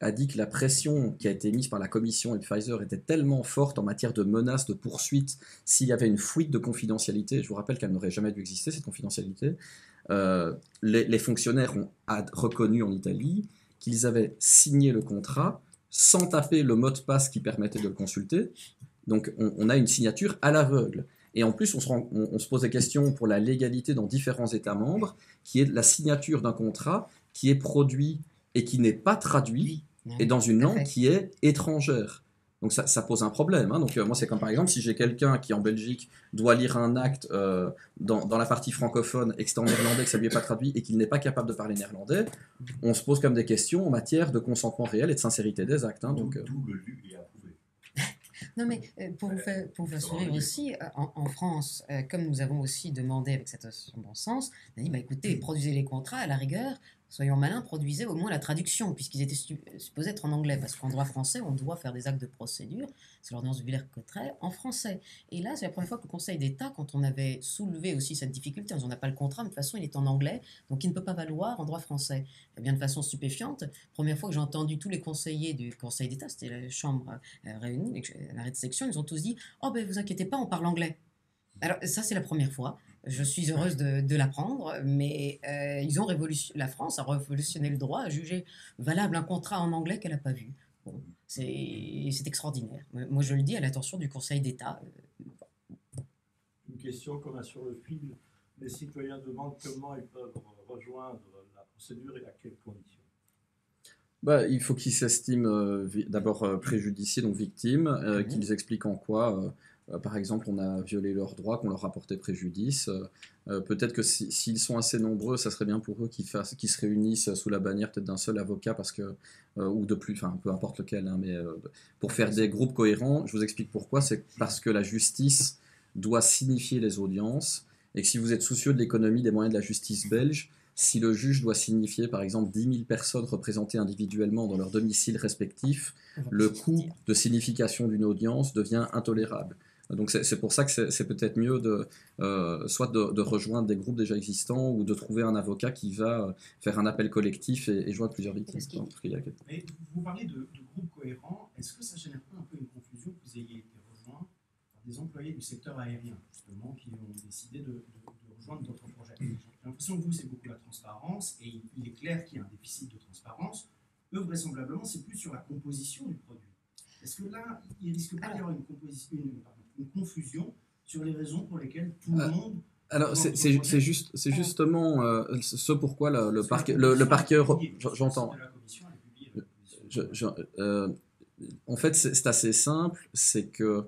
a dit que la pression qui a été mise par la Commission et Pfizer était tellement forte en matière de menaces, de poursuites, s'il y avait une fuite de confidentialité. Je vous rappelle qu'elle n'aurait jamais dû exister, cette confidentialité. Les fonctionnaires ont reconnu en Italie qu'ils avaient signé le contrat sans taper le mot de passe qui permettait de le consulter. Donc on a une signature à l'aveugle. Et en plus, on se pose des questions pour la légalité dans différents États membres, qui est la signature d'un contrat qui est produit et qui n'est pas traduit, et dans une langue qui est étrangère. Donc ça pose un problème. Hein. Donc moi, c'est comme par exemple, si j'ai quelqu'un qui en Belgique doit lire un acte dans la partie francophone et que c'est en néerlandais, que ça lui est pas traduit et qu'il n'est pas capable de parler néerlandais, on se pose comme des questions en matière de consentement réel et de sincérité des actes. Hein. Donc, D'où le lu et approuvé. Non, mais pour vous assurer aussi, en France, comme nous avons aussi demandé avec cette association Bon Sens, on a dit, bah, écoutez, produisez les contrats, à la rigueur, soyons malins, produisez au moins la traduction, puisqu'ils étaient supposés être en anglais, parce qu'en droit français, on doit faire des actes de procédure, c'est l'ordonnance de Villers-Cotterêts, en français. Et là, c'est la première fois que le Conseil d'État, quand on avait soulevé aussi cette difficulté, on n'a pas le contrat, mais de toute façon, il est en anglais, donc il ne peut pas valoir en droit français. Et bien de façon stupéfiante, première fois que j'ai entendu tous les conseillers du Conseil d'État, c'était la Chambre réunie, l'arrêt de section, ils ont tous dit « Oh ben vous inquiétez pas, on parle anglais ». Alors ça, c'est la première fois. Je suis heureuse de l'apprendre, mais la France a révolutionné le droit, a jugé valable un contrat en anglais qu'elle n'a pas vu. Bon, c'est extraordinaire. Moi, je le dis à l'attention du Conseil d'État. Une question qu'on a sur le fil. Les citoyens demandent comment ils peuvent rejoindre la procédure et à quelles conditions. Bah, il faut qu'ils s'estiment d'abord préjudiciés, donc victimes, qu'ils expliquent en quoi, par exemple, on a violé leurs droits, qu'on leur a porté préjudice. Peut-être que s'ils sont assez nombreux, ça serait bien pour eux qu'ils se réunissent sous la bannière peut-être d'un seul avocat, parce que, ou de plus, enfin peu importe lequel, hein, mais pour faire des groupes cohérents. Je vous explique pourquoi. C'est parce que la justice doit signifier les audiences, et que si vous êtes soucieux de l'économie des moyens de la justice belge, si le juge doit signifier, par exemple, 10 000 personnes représentées individuellement dans leur domicile respectif, le coût de signification d'une audience devient intolérable. Donc c'est pour ça que c'est peut-être mieux soit de rejoindre des groupes déjà existants, ou de trouver un avocat qui va faire un appel collectif et joindre plusieurs victimes. Mais vous parlez de groupes cohérents. Est-ce que ça ne génère pas un peu une confusion que vous ayez été rejoint par des employés du secteur aérien, justement, qui ont décidé de rejoindre d'autres projets? J'ai l'impression que vous, c'est beaucoup la transparence, et il est clair qu'il y a un déficit de transparence. Eux, vraisemblablement, c'est plus sur la composition du produit. Est-ce que là, il ne risque pas d'y avoir une confusion sur les raisons pour lesquelles tout le monde... Alors, c'est justement ce pourquoi le parquet... J'entends. En fait, c'est assez simple, c'est que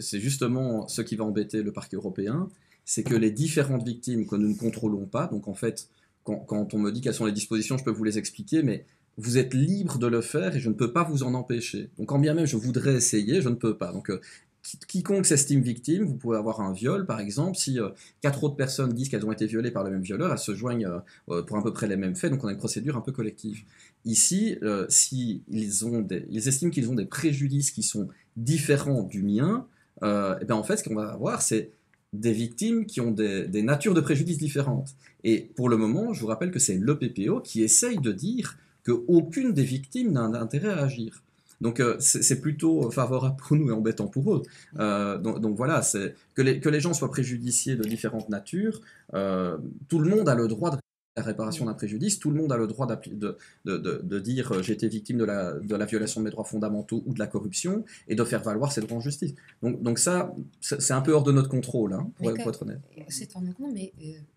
c'est justement ce qui va embêter le parquet européen, c'est que les différentes victimes que nous ne contrôlons pas, donc en fait, quand on me dit quelles sont les dispositions, je peux vous les expliquer, mais vous êtes libre de le faire et je ne peux pas vous en empêcher. Donc quand bien même je voudrais essayer, je ne peux pas. Donc quiconque s'estime victime, vous pouvez avoir un viol par exemple, si 4 autres personnes disent qu'elles ont été violées par le même violeur, elles se joignent pour à peu près les mêmes faits, donc on a une procédure un peu collective. Ici, si ils estiment qu'ils ont des préjudices qui sont différents du mien, et bien en fait ce qu'on va avoir, c'est des victimes qui ont des natures de préjudices différentes. Et pour le moment, je vous rappelle que c'est l'EPPO qui essaye de dire qu'aucune des victimes n'a intérêt à agir. Donc c'est plutôt favorable pour nous et embêtant pour eux. Donc voilà, que les gens soient préjudiciés de différentes natures, tout le monde a le droit de la réparation d'un préjudice, tout le monde a le droit de dire j'ai été victime de la violation de mes droits fondamentaux ou de la corruption et de faire valoir ses droits en justice. Donc ça, c'est un peu hors de notre contrôle, hein, pour être honnête. C'est hors de notre contrôle, mais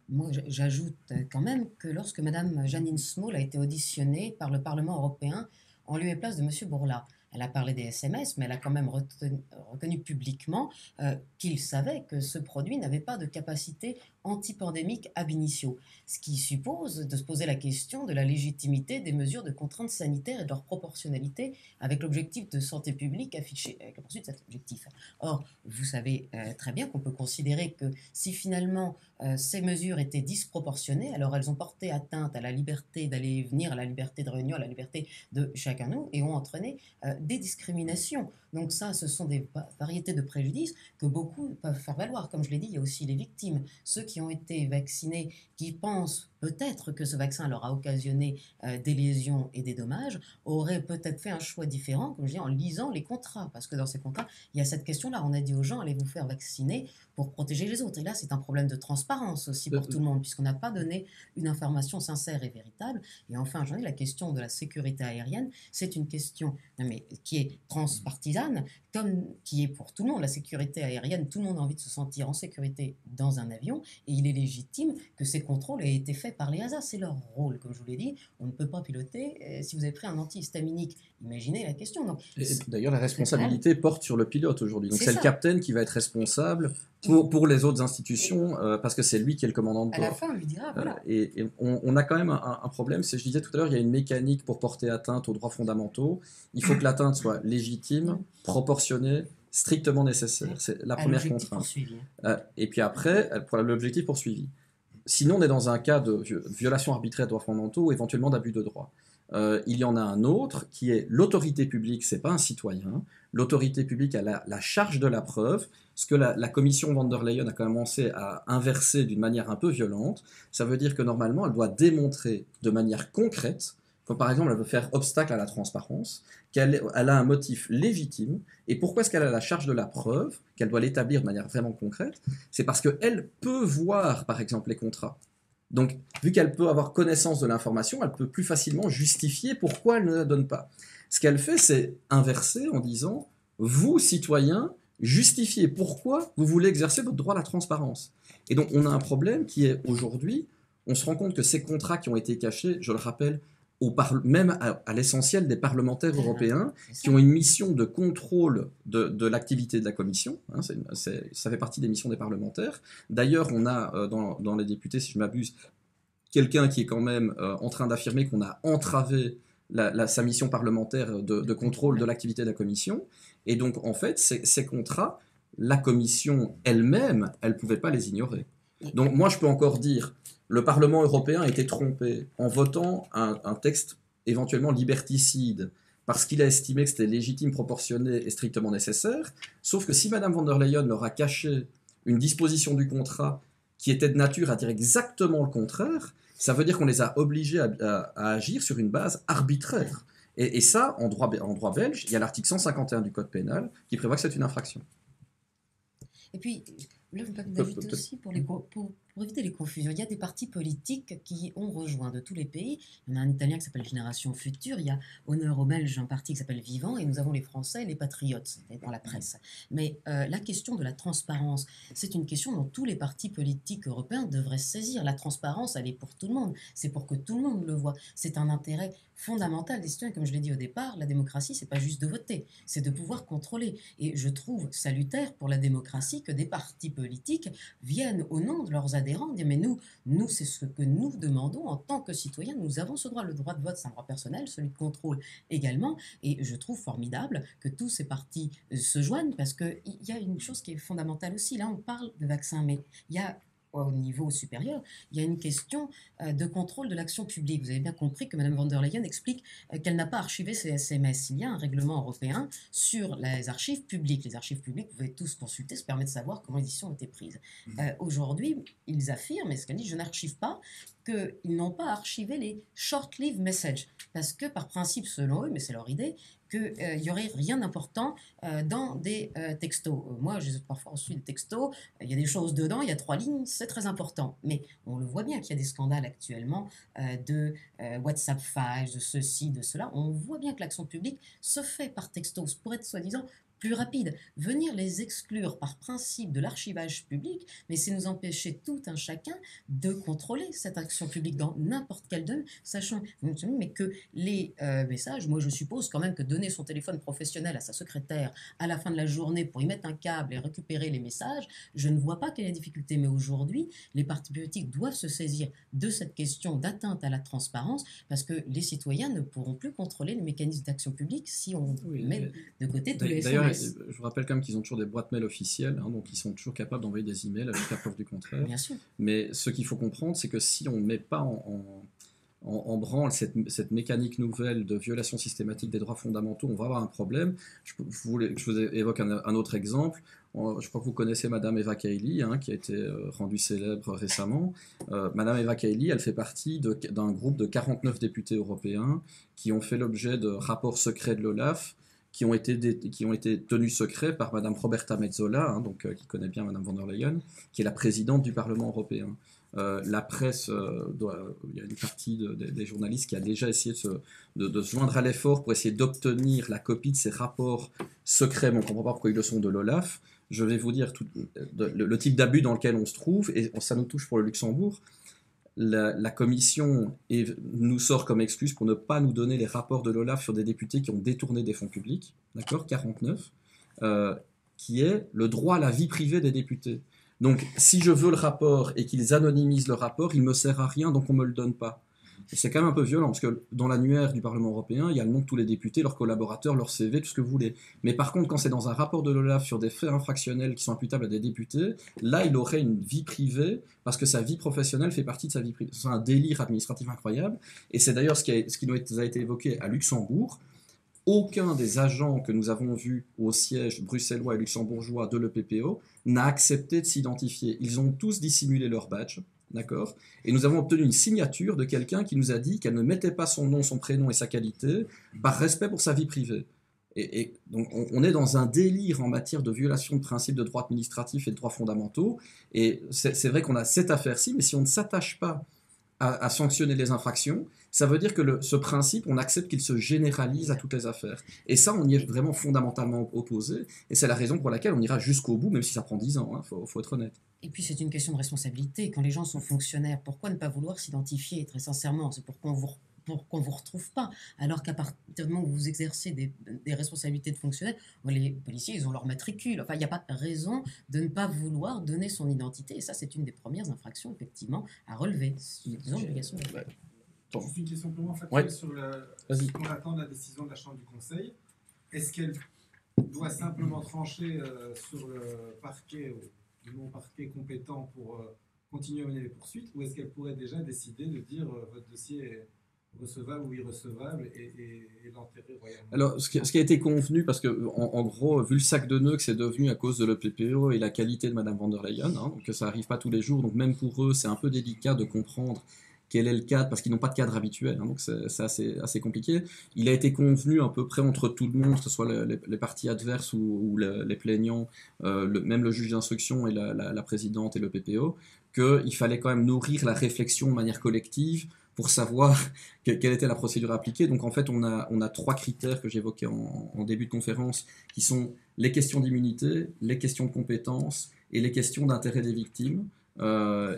moi j'ajoute quand même que lorsque Mme Janine Small a été auditionnée par le Parlement européen en lieu et place de M. Bourla, elle a parlé des SMS, mais elle a quand même reconnu publiquement qu'il savait que ce produit n'avait pas de capacité antipandémique ab initio, ce qui suppose de se poser la question de la légitimité des mesures de contrainte sanitaire et de leur proportionnalité avec l'objectif de santé publique affiché, avec la poursuite de cet objectif. Or, vous savez très bien qu'on peut considérer que si finalement ces mesures étaient disproportionnées, alors elles ont porté atteinte à la liberté d'aller et venir, à la liberté de réunion, à la liberté de chacun de nous, et ont entraîné des discriminations. Donc ça, ce sont des variétés de préjudices que beaucoup peuvent faire valoir. Comme je l'ai dit, il y a aussi les victimes, ceux qui ont été vaccinés, qui pensent peut-être que ce vaccin leur a occasionné des lésions et des dommages, auraient peut-être fait un choix différent, comme je dis, en lisant les contrats. Parce que dans ces contrats, il y a cette question-là. On a dit aux gens, allez vous faire vacciner pour protéger les autres. Et là, c'est un problème de transparence aussi pour tout le monde, puisqu'on n'a pas donné une information sincère et véritable. Et enfin, j'en ai la question de la sécurité aérienne. C'est une question qui est transpartisane, comme qui est pour tout le monde. La sécurité aérienne, tout le monde a envie de se sentir en sécurité dans un avion, et il est légitime que ces contrôles aient été faits par les ASA. C'est leur rôle, comme je vous l'ai dit. On ne peut pas piloter. Si vous avez pris un antihistaminique, imaginez la question. Donc, d'ailleurs, la responsabilité porte sur le pilote aujourd'hui. Donc c'est le capitaine qui va être responsable pour les autres institutions, parce que c'est lui qui est le commandant de bord. À la fin, on lui dira, voilà. Et on a quand même un problème, c'est, je disais tout à l'heure, il y a une mécanique pour porter atteinte aux droits fondamentaux. Il faut que l'atteinte soit légitime, proportionnée, strictement nécessaire. C'est la première contrainte. Et puis après, pour l'objectif poursuivi. Sinon, on est dans un cas de violation arbitraire de droits fondamentaux ou éventuellement d'abus de droit. Il y en a un autre qui est l'autorité publique, c'est pas un citoyen. L'autorité publique a la charge de la preuve, ce que la commission van der Leyen a commencé à inverser d'une manière un peu violente. Ça veut dire que normalement, elle doit démontrer de manière concrète, comme par exemple elle veut faire obstacle à la transparence, qu'elle a un motif légitime. Et pourquoi est-ce qu'elle a la charge de la preuve, qu'elle doit l'établir de manière vraiment concrète? C'est parce qu'elle peut voir, par exemple, les contrats. Donc, vu qu'elle peut avoir connaissance de l'information, elle peut plus facilement justifier pourquoi elle ne la donne pas. Ce qu'elle fait, c'est inverser en disant, vous, citoyens, justifiez pourquoi vous voulez exercer votre droit à la transparence. Et donc, on a un problème qui est, aujourd'hui, on se rend compte que ces contrats qui ont été cachés, je le rappelle, même à l'essentiel des parlementaires européens qui ont une mission de contrôle de l'activité de la Commission. Hein, ça fait partie des missions des parlementaires. D'ailleurs, on a dans les députés, si je m'abuse, quelqu'un qui est quand même en train d'affirmer qu'on a entravé sa mission parlementaire de contrôle de l'activité de la Commission. Et donc, en fait, ces contrats, la Commission elle-même, elle ne pouvait pas les ignorer. Donc, moi, je peux encore dire... Le Parlement européen a été trompé en votant un texte éventuellement liberticide parce qu'il a estimé que c'était légitime, proportionné et strictement nécessaire. Sauf que si Mme von der Leyen leur a caché une disposition du contrat qui était de nature à dire exactement le contraire, ça veut dire qu'on les a obligés à agir sur une base arbitraire. Et ça, en droit belge, il y a l'article 151 du Code pénal qui prévoit que c'est une infraction. Et puis, là, je me permets aussi pour éviter les confusions. Il y a des partis politiques qui ont rejoint de tous les pays. Il y en a un italien qui s'appelle Génération Future, il y a Honneur aux Belges un parti qui s'appelle Vivant, et nous avons les Français, les Patriotes, dans la presse. Mais la question de la transparence, c'est une question dont tous les partis politiques européens devraient saisir. La transparence, elle est pour tout le monde. C'est pour que tout le monde le voit. C'est un intérêt fondamental des citoyens. Comme je l'ai dit au départ, la démocratie, c'est pas juste de voter, c'est de pouvoir contrôler. Et je trouve salutaire pour la démocratie que des partis politiques viennent au nom de leurs adhérents dire mais nous c'est ce que nous demandons en tant que citoyens, nous avons ce droit, le droit de vote c'est un droit personnel, celui de contrôle également, et je trouve formidable que tous ces partis se joignent parce qu'il y a une chose qui est fondamentale aussi, là on parle de vaccins, mais il y a au niveau supérieur, il y a une question de contrôle de l'action publique. Vous avez bien compris que Mme von der Leyen explique qu'elle n'a pas archivé ces SMS. Il y a un règlement européen sur les archives publiques. Les archives publiques, vous pouvez tous consulter, ça permet de savoir comment les décisions ont été prises. Aujourd'hui, ils affirment, et ce qu'elle dit, je n'archive pas, qu'ils n'ont pas archivé les short-lived messages, parce que par principe, selon eux, mais c'est leur idée, qu'il n'y aurait rien d'important dans des textos. Moi, j'ai parfois reçu des textos, il y a des choses dedans, il y a 3 lignes, c'est très important. Mais on le voit bien qu'il y a des scandales actuellement de WhatsApp files, de ceci, de cela. On voit bien que l'action publique se fait par textos pour être soi-disant plus rapide. Venir les exclure par principe de l'archivage public, mais c'est nous empêcher tout un chacun de contrôler cette action publique dans n'importe quel domaine, sachant mais que les messages, moi je suppose quand même que donner son téléphone professionnel à sa secrétaire à la fin de la journée pour y mettre un câble et récupérer les messages, je ne vois pas quelle est la difficulté. Mais aujourd'hui, les partis politiques doivent se saisir de cette question d'atteinte à la transparence, parce que les citoyens ne pourront plus contrôler les mécanismes d'action publique si on met de côté tous les D'ailleurs, SMS. je vous rappelle quand même qu'ils ont toujours des boîtes mail officielles, hein, donc ils sont toujours capables d'envoyer des emails avec la preuve du contraire. Bien sûr. Mais ce qu'il faut comprendre, c'est que si on ne met pas en branle cette mécanique nouvelle de violation systématique des droits fondamentaux, on va avoir un problème. Je vous évoque un autre exemple. Je crois que vous connaissez Madame Eva Kaili, hein, qui a été rendue célèbre récemment. Madame Eva Kaili, elle fait partie d'un groupe de 49 députés européens qui ont fait l'objet de rapports secrets de l'OLAF, qui ont été tenus secrets par Madame Roberta Metsola, hein, donc, qui connaît bien Madame von der Leyen, qui est la présidente du Parlement européen. La presse, il y a une partie des journalistes qui a déjà essayé de se joindre à l'effort pour essayer d'obtenir la copie de ces rapports secrets, mais on ne comprend pas pourquoi ils le sont, de l'OLAF. Je vais vous dire le type d'abus dans lequel on se trouve, et ça nous touche pour le Luxembourg. La commission nous sort comme excuse pour ne pas nous donner les rapports de l'OLAF sur des députés qui ont détourné des fonds publics, d'accord, 49, qui est le droit à la vie privée des députés. Donc, si je veux le rapport et qu'ils anonymisent le rapport, il ne me sert à rien, donc on ne me le donne pas. Et c'est quand même un peu violent, parce que dans l'annuaire du Parlement européen, il y a le nom de tous les députés, leurs collaborateurs, leur CV, tout ce que vous voulez. Mais par contre, quand c'est dans un rapport de l'OLAF sur des faits infractionnels qui sont imputables à des députés, là, il aurait une vie privée, parce que sa vie professionnelle fait partie de sa vie privée. C'est un délire administratif incroyable, et c'est d'ailleurs ce qui nous a été évoqué à Luxembourg. Aucun des agents que nous avons vus au siège bruxellois et luxembourgeois de l'EPPO n'a accepté de s'identifier. Ils ont tous dissimulé leur badge, d'accord ? Et nous avons obtenu une signature de quelqu'un qui nous a dit qu'elle ne mettait pas son nom, son prénom et sa qualité par respect pour sa vie privée. Et donc on est dans un délire en matière de violation de principes de droits administratifs et de droits fondamentaux. Et c'est vrai qu'on a cette affaire-ci, mais si on ne s'attache pas à sanctionner les infractions, ça veut dire que ce principe, on accepte qu'il se généralise à toutes les affaires. Et ça, on y est vraiment fondamentalement opposé. Et c'est la raison pour laquelle on ira jusqu'au bout, même si ça prend 10 ans, faut être honnête. Et puis c'est une question de responsabilité. Quand les gens sont fonctionnaires, pourquoi ne pas vouloir s'identifier? Très sincèrement, c'est pour qu'on vous retrouve pas. Alors qu'à partir du moment où vous exercez des responsabilités de fonctionnaire, les policiers, ils ont leur matricule. Enfin, il n'y a pas de raison de ne pas vouloir donner son identité. Et ça, c'est une des premières infractions, effectivement, à relever. C'est une obligation. Juste une question pour moi, en fait, Ouais. sur Vas-y. on attend la décision de la Chambre du Conseil. Est-ce qu'elle doit simplement trancher sur le parquet ou le non-parquet compétent pour continuer à mener les poursuites, ou est-ce qu'elle pourrait déjà décider de dire votre dossier est recevable ou irrecevable et l'enterrer royalement? Alors, ce qui a été convenu, parce que en gros, vu le sac de nœuds que c'est devenu à cause de l'EPPO et la qualité de Madame von der Leyen, hein, donc ça n'arrive pas tous les jours, donc même pour eux, c'est un peu délicat de comprendre quel est le cadre, parce qu'ils n'ont pas de cadre habituel, hein, donc c'est assez compliqué. Il a été convenu à peu près entre tout le monde, que ce soit les partis adverses ou les plaignants, même le juge d'instruction et la présidente et le PPO, qu'il fallait quand même nourrir la réflexion de manière collective pour savoir quelle était la procédure appliquée. Donc en fait, on a 3 critères que j'évoquais en début de conférence, qui sont les questions d'immunité, les questions de compétences et les questions d'intérêt des victimes.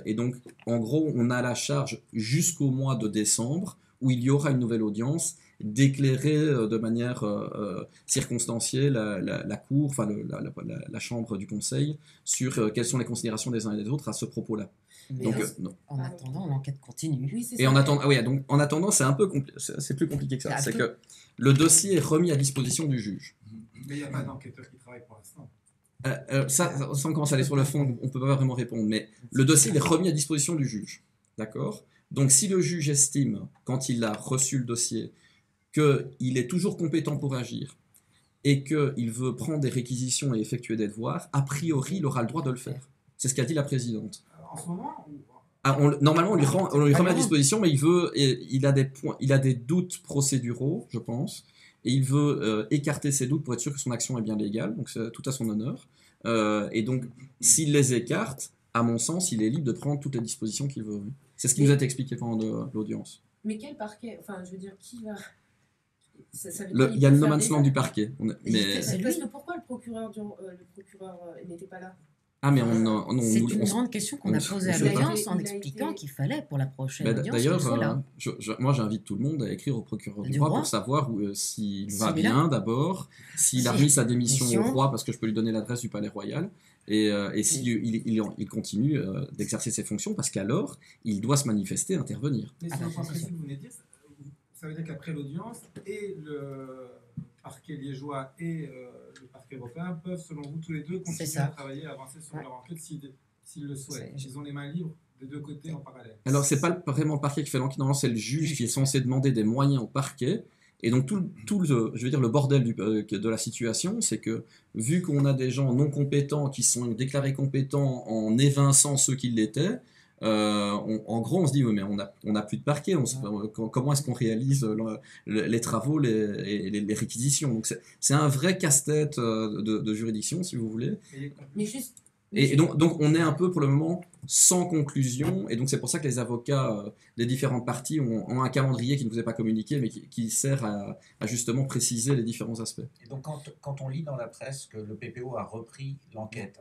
Et donc, en gros, on a la charge jusqu'au mois de décembre, où il y aura une nouvelle audience, d'éclairer de manière circonstanciée la Cour, enfin la Chambre du Conseil, sur quelles sont les considérations des uns et des autres à ce propos-là. Mais Donc, en attendant, l'enquête continue. Oui, c'est et ça. donc, en attendant, c'est plus compliqué que ça. C'est que le dossier est remis à disposition du juge. Mais il n'y a pas d'enquêteur qui travaille pour l'instant. Ça, on commence à aller sur le fond, on ne peut pas vraiment répondre, mais le dossier il est remis à disposition du juge. D'accord ? Donc si le juge estime, quand il a reçu le dossier, qu'il est toujours compétent pour agir et qu'il veut prendre des réquisitions et effectuer des devoirs, a priori, il aura le droit de le faire. C'est ce qu'a dit la présidente. En ce moment, Normalement, on lui remet à non. disposition, mais il a des points, il a des doutes procéduraux, je pense, et il veut écarter ses doutes pour être sûr que son action est bien légale, donc c'est tout à son honneur. Et donc, s'il les écarte, à mon sens, il est libre de prendre toutes les dispositions qu'il veut. C'est ce qui nous a été expliqué pendant l'audience. Mais quel parquet? Enfin, je veux dire, qui va. Ça veut dire, Il y a peut le no faire man's des land actes. du parquet. Mais, C'est Parce lui. que pourquoi le procureur n'était pas là? mais C'est une grande question qu'on a on- posée on à sait pas. l'audience en Il a expliquant été- qu'il fallait pour la prochaine Bah, audience d'ailleurs, qu'il soit là. moi j'invite tout le monde à écrire au procureur du Du roi roi. pour savoir s'il va S'il est là. bien d'abord, s'il a Si- remis sa démission au mission. roi parce que je peux lui donner l'adresse du palais royal, et s'il il continue d'exercer ses fonctions parce qu'alors il doit se manifester, intervenir. Mais Ah sur bah, le point ça, c'est précis sûr. que vous venez de dire, ça veut dire qu'après l'audience, et le parquet liégeois et le parquet européen peuvent, selon vous, tous les deux, continuer ça. à travailler, à avancer sur Ouais. leur enquête s'ils le souhaitent. C'est- Ils ont les mains libres des deux côtés en parallèle. Alors c'est pas vraiment le parquet qui fait l'enquête, normalement c'est le juge qui est censé demander des moyens au parquet. Et donc je veux dire, le bordel de la situation, c'est que vu qu'on a des gens non compétents qui sont déclarés compétents en évinçant ceux qui l'étaient, en gros on se dit oui, mais on a plus de parquet, comment est-ce qu'on réalise les travaux et les réquisitions. Donc c'est un vrai casse-tête de juridiction, si vous voulez. Mais juste. Et donc on est un peu pour le moment sans conclusion, et donc c'est pour ça que les avocats des différentes parties ont un calendrier qui ne vous est pas communiqué, mais qui sert à justement préciser les différents aspects. Et donc, quand on lit dans la presse que le PPO a repris l'enquête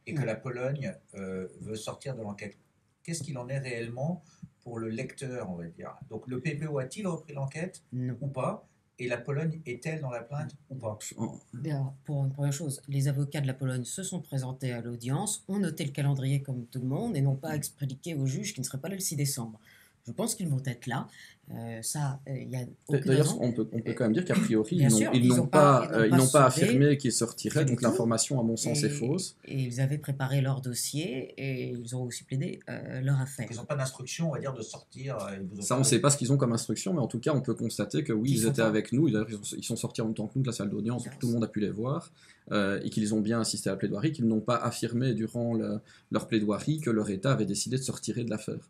et que Non. la Pologne veut sortir de l'enquête, qu'est-ce qu'il en est réellement pour le lecteur, on va dire? Donc, le PPO a-t-il repris l'enquête Non. ou pas? Et la Pologne est-elle dans la plainte ou pas? Alors, pour une première chose, les avocats de la Pologne se sont présentés à l'audience, ont noté le calendrier comme tout le monde et n'ont pas expliqué au juge qu'ils ne seraient pas là le 6 décembre. Je pense qu'ils vont être là. Il y a aucune D'ailleurs, raison. on peut quand même dire qu'a priori, Bien sûr, ils n'ont pas soudé. affirmé qu'ils sortiraient, Pas du donc tout. l'information, à mon sens, est fausse. Et ils avaient préparé leur dossier et ils ont aussi plaidé leur affaire. Ils n'ont pas d'instruction, on va dire, de sortir. Ça, on ne sait pas ce qu'ils ont comme instruction, mais en tout cas, on peut constater que oui, Qu'ils ils sont étaient pas- avec nous, ils sont sortis en même temps que nous de la salle d'audience, donc tout le monde a pu les voir, et qu'ils ont bien assisté à la plaidoirie, qu'ils n'ont pas affirmé durant leur plaidoirie que leur État avait décidé de se retirer de l'affaire.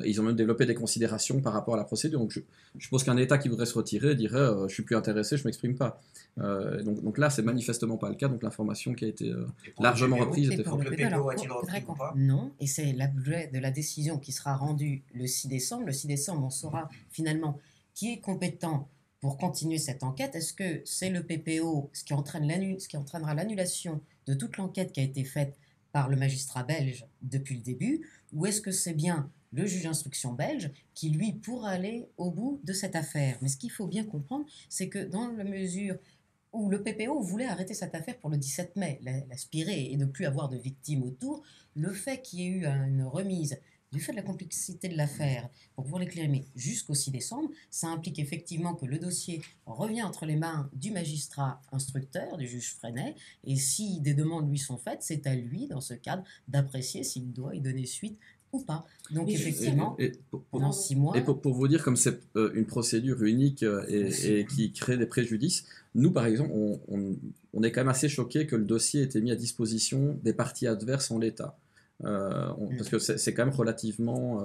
Ils ont même développé des considérations par rapport à la procédure. Donc je suppose qu'un État qui voudrait se retirer dirait je suis plus intéressé, je m'exprime pas. Donc là, c'est manifestement pas le cas. Donc l'information qui a été largement reprise Et était pour forte. le Le PPO, alors, PPO a-t-il pour- repris faudrait ou pas? Non, et c'est l'objet de la décision qui sera rendue le 6 décembre. Le 6 décembre, on saura finalement qui est compétent pour continuer cette enquête. Est-ce que c'est le PPO, ce qui entraînera l'annulation de toute l'enquête qui a été faite par le magistrat belge depuis le début, ou est-ce que c'est bien le juge d'instruction belge qui, lui, pourra aller au bout de cette affaire? Mais ce qu'il faut bien comprendre, c'est que dans la mesure où le PPO voulait arrêter cette affaire pour le 17 mai, l'aspirer et ne plus avoir de victimes autour, le fait qu'il y ait eu une remise du fait de la complexité de l'affaire, pour pouvoir l'éclairer, mais jusqu'au 6 décembre, ça implique effectivement que le dossier revient entre les mains du magistrat instructeur, du juge Freinet, et si des demandes lui sont faites, c'est à lui, dans ce cadre, d'apprécier s'il doit y donner suite ou pas. Donc Mais effectivement, Et pendant 6 mois... Et pour vous dire, comme c'est une procédure unique et qui crée des préjudices, nous, par exemple, on est quand même assez choqués que le dossier ait été mis à disposition des parties adverses en l'état. Parce que c'est quand même relativement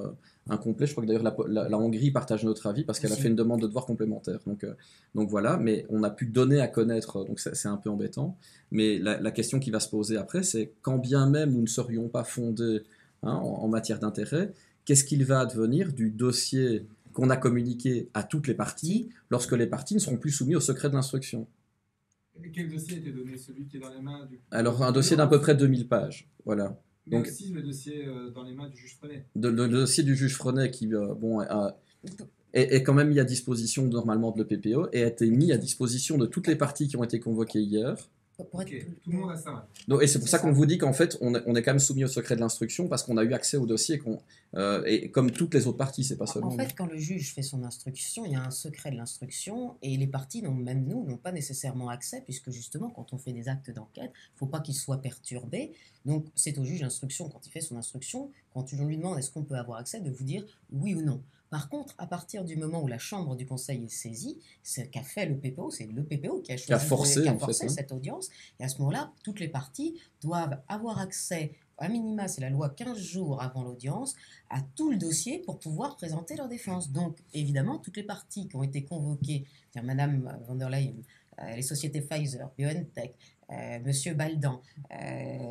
incomplet. Je crois que d'ailleurs la Hongrie partage notre avis parce qu'elle a Aussi. fait une demande de devoir complémentaire. Donc voilà, mais on a pu donner à connaître, donc c'est un peu embêtant. Mais la question qui va se poser après, c'est quand bien même nous ne serions pas fondés en matière d'intérêt, qu'est-ce qu'il va advenir du dossier qu'on a communiqué à toutes les parties lorsque les parties ne seront plus soumises au secret de l'instruction? Et quel dossier a été donné? Celui qui est dans les mains du... Alors un dossier d'à peu près 2000 pages, voilà. Mais Donc, aussi le dossier dans les mains du juge Freinet. le dossier du juge Freinet qui est quand même mis à disposition normalement de l'EPPO et a été mis à disposition de toutes les parties qui ont été convoquées hier. Pour être Ok, plus- tout le monde a sa main. Donc, et c'est pour C'est ça qu'on ça. vous dit qu'en fait on est quand même soumis au secret de l'instruction parce qu'on a eu accès au dossier et comme toutes les autres parties, c'est pas seulement En fait, quand le juge fait son instruction, il y a un secret de l'instruction et les parties, même nous, n'ont pas nécessairement accès puisque justement, quand on fait des actes d'enquête, il ne faut pas qu'ils soient perturbés. Donc, c'est au juge d'instruction, quand il fait son instruction, quand on lui demande est-ce qu'on peut avoir accès, de vous dire oui ou non. Par contre, à partir du moment où la chambre du conseil est saisie, ce qu'a fait le PPO, c'est le PPO qui a choisi forcé, qui a en fait, forcé hein. cette audience. Et à ce moment-là, toutes les parties doivent avoir accès à minima, c'est la loi 15 jours avant l'audience, à tout le dossier pour pouvoir présenter leur défense. Donc, évidemment, toutes les parties qui ont été convoquées, c'est-à-dire Madame von der Leyen, les sociétés Pfizer, BioNTech, Monsieur Baldan,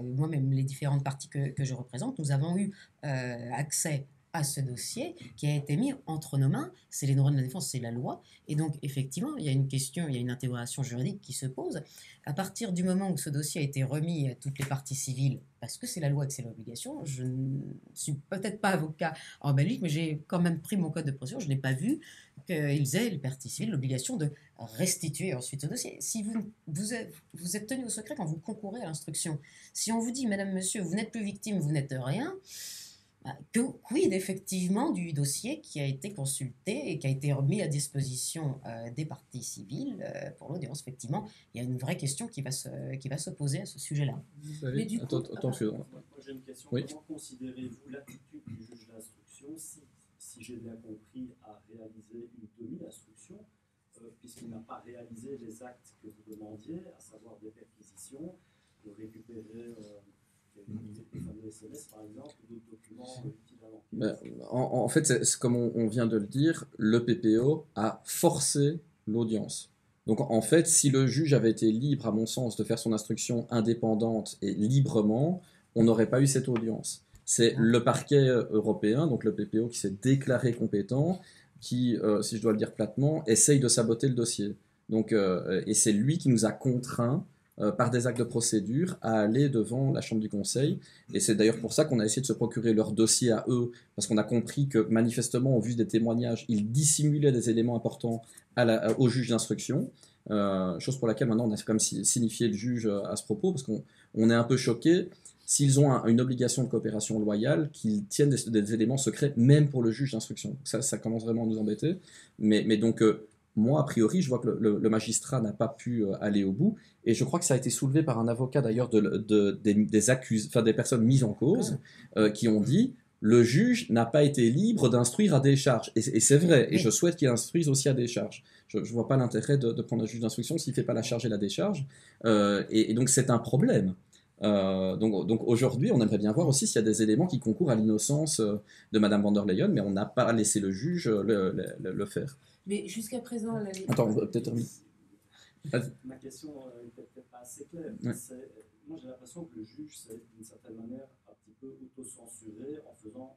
moi-même, les différentes parties que je représente, nous avons eu accès à ce dossier qui a été mis entre nos mains. C'est les droits de la défense, c'est la loi. Et donc, effectivement, il y a une question, il y a une interrogation juridique qui se pose. À partir du moment où ce dossier a été remis à toutes les parties civiles, parce que c'est la loi et que c'est l'obligation, je ne suis peut-être pas avocat en Belgique, mais j'ai quand même pris mon code de procédure, je n'ai pas vu qu'ils aient, les parties civiles, l'obligation de restituer ensuite ce dossier. Si vous êtes tenu au secret quand vous concourez à l'instruction, si on vous dit, madame, monsieur, vous n'êtes plus victime, vous n'êtes rien, quid effectivement du dossier qui a été consulté et qui a été remis à disposition des parties civiles pour l'audience. Effectivement, il y a une vraie question qui va se poser à ce sujet-là. Mais du coup, attends, moi j'ai une question. Oui. Comment considérez-vous l'attitude du juge d'instruction si j'ai bien compris, à réaliser une demi-instruction, puisqu'il n'a pas réalisé les actes que vous demandiez, à savoir des perquisitions, de récupérer des fameux SMS par exemple, ou d'autres documents utiles à l'enquête? En fait, c'est comme on vient de le dire, le PPO a forcé l'audience. Donc en fait, si le juge avait été libre, à mon sens, de faire son instruction indépendante et librement, on n'aurait pas eu cette audience. C'est le parquet européen, donc le PPO, qui s'est déclaré compétent, qui, si je dois le dire platement, essaye de saboter le dossier. Donc, et c'est lui qui nous a contraints, par des actes de procédure, à aller devant la Chambre du Conseil. Et c'est d'ailleurs pour ça qu'on a essayé de se procurer leur dossier à eux, parce qu'on a compris que manifestement, au vu des témoignages, ils dissimulaient des éléments importants au juge d'instruction. Chose pour laquelle maintenant on a quand même signifié le juge à ce propos, parce qu'on est un peu choqué s'ils ont une obligation de coopération loyale, qu'ils tiennent des éléments secrets, même pour le juge d'instruction. Ça commence vraiment à nous embêter. Mais donc, moi, a priori, je vois que le magistrat n'a pas pu aller au bout, et je crois que ça a été soulevé par un avocat d'ailleurs des personnes mises en cause, qui ont dit le juge n'a pas été libre d'instruire à décharge. Et c'est vrai, et je souhaite qu'il instruise aussi à décharge. Je ne vois pas l'intérêt de prendre un juge d'instruction s'il ne fait pas la charge et la décharge, et donc c'est un problème. Donc aujourd'hui, on aimerait bien voir aussi s'il y a des éléments qui concourent à l'innocence de Madame von der Leyen, mais on n'a pas laissé le juge le faire. Mais jusqu'à présent, Attends, on va peut-être terminer. Ma question n'est peut-être pas assez claire. Ouais. Moi, j'ai l'impression que le juge s'est d'une certaine manière un petit peu auto-censuré en faisant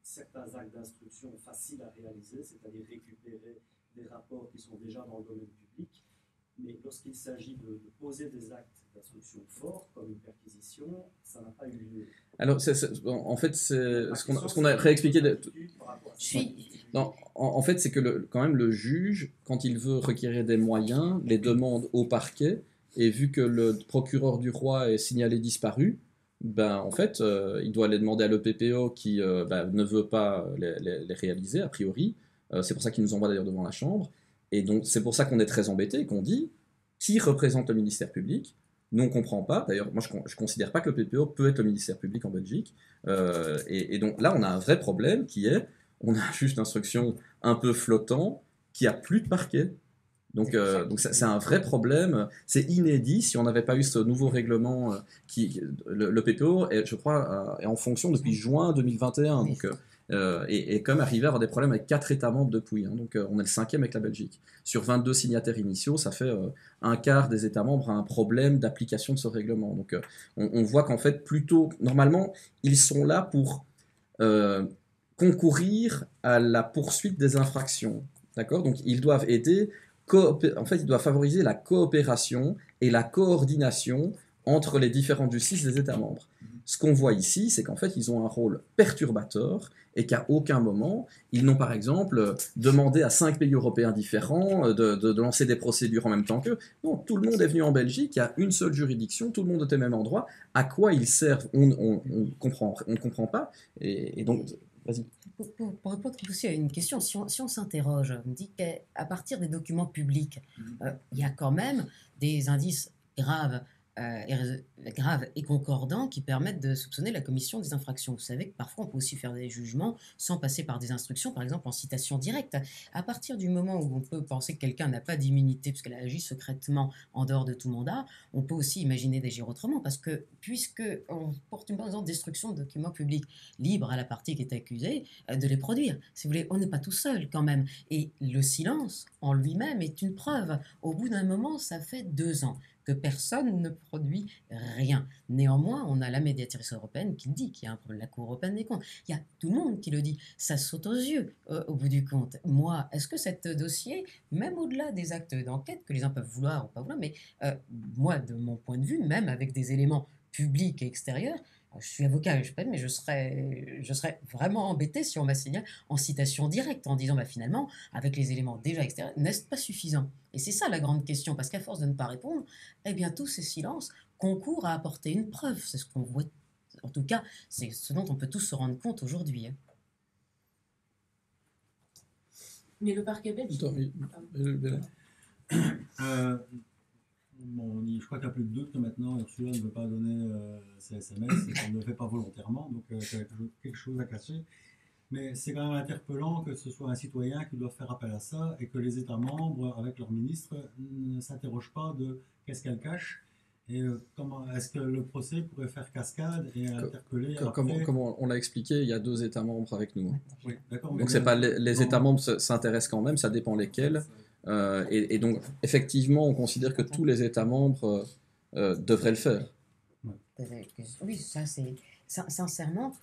certains actes d'instruction faciles à réaliser, c'est-à-dire récupérer des rapports qui sont déjà dans le domaine public. Mais lorsqu'il s'agit de poser des actes d'instruction forts, comme une perquisition, ça n'a pas eu lieu. Alors, en fait, c'est ce qu'on a réexpliqué. En fait, c'est que quand même le juge, quand il veut requérir des moyens, les demande au parquet, et vu que le procureur du roi est signalé disparu, en fait, il doit les demander à l'EPPO qui ne veut pas les réaliser, a priori. C'est pour ça qu'il nous envoie d'ailleurs devant la Chambre. Et donc, c'est pour ça qu'on est très embêté, qu'on dit qui représente le ministère public. Nous, on ne comprend pas. D'ailleurs, moi, je ne considère pas que le PPO peut être le ministère public en Belgique. Et donc là, on a un vrai problème qui est, on a un juge d'instruction un peu flottant qui a plus de parquet. Donc c'est un vrai problème. C'est inédit. Si on n'avait pas eu ce nouveau règlement, le PPO, je crois, est en fonction depuis juin 2021. Donc, et comme arrivé à avoir des problèmes avec 4 États membres depuis. Donc on est le 5e avec la Belgique. Sur 22 signataires initiaux, ça fait un quart des États membres a un problème d'application de ce règlement. Donc on voit qu'en fait, plutôt, normalement, ils sont là pour concourir à la poursuite des infractions. D'accord ? Donc ils doivent aider, en fait, ils doivent favoriser la coopération et la coordination entre les différentes justices des États membres. Ce qu'on voit ici, c'est qu'en fait, ils ont un rôle perturbateur et qu'à aucun moment, ils n'ont par exemple demandé à 5 pays européens différents de lancer des procédures en même temps qu'eux. Non, tout le monde est venu en Belgique, il y a une seule juridiction, tout le monde était au même endroit. À quoi ils servent ? On ne comprend pas. Et donc, vas-y. Pour répondre aussi à une question, si on s'interroge, on dit qu'à partir des documents publics, il y a quand même des indices graves graves et concordants qui permettent de soupçonner la commission des infractions. Vous savez que parfois on peut aussi faire des jugements sans passer par des instructions, par exemple en citation directe. À partir du moment où on peut penser que quelqu'un n'a pas d'immunité puisqu'elle a agi secrètement en dehors de tout mandat, on peut aussi imaginer d'agir autrement parce que puisque on porte une par exemple destruction de documents publics, libre à la partie qui est accusée de les produire. Si vous voulez, on n'est pas tout seul quand même. Et le silence en lui-même est une preuve. Au bout d'un moment, ça fait 2 ans que personne ne produit rien. Néanmoins, on a la médiatrice européenne qui le dit, qu'il y a un problème, la Cour européenne des comptes. Il y a tout le monde qui le dit. Ça saute aux yeux au bout du compte. Moi, est-ce que cet dossier, même au-delà des actes d'enquête que les uns peuvent vouloir ou pas vouloir, mais moi, de mon point de vue, même avec des éléments publics et extérieurs, je suis avocat, mais je serais vraiment embêté si on m'assignait en citation directe en disant finalement, avec les éléments déjà extérieurs, n'est-ce pas suffisant? Et c'est ça la grande question, parce qu'à force de ne pas répondre, eh bien tous ces silences concourent à apporter une preuve. C'est ce qu'on voit, en tout cas, c'est ce dont on peut tous se rendre compte aujourd'hui. Mais le parquet belge. Bon, je crois qu'il n'y a plus de doute que maintenant Ursula ne veut pas donner ses SMS et qu'elle ne le fait pas volontairement, donc il y a quelque chose à cacher. Mais c'est quand même interpellant que ce soit un citoyen qui doit faire appel à ça et que les États membres, avec leurs ministres, ne s'interrogent pas de qu'est-ce qu'elle cache et comment est-ce que le procès pourrait faire cascade et interpeller. Comme on l'a expliqué, il y a 2 États membres avec nous. Oui, d'accord. Donc c'est pas les États membres s'intéressent quand même, ça dépend lesquels. Et donc, effectivement, on considère que tous les États membres devraient le faire. Oui, ça c'est... Sincèrement,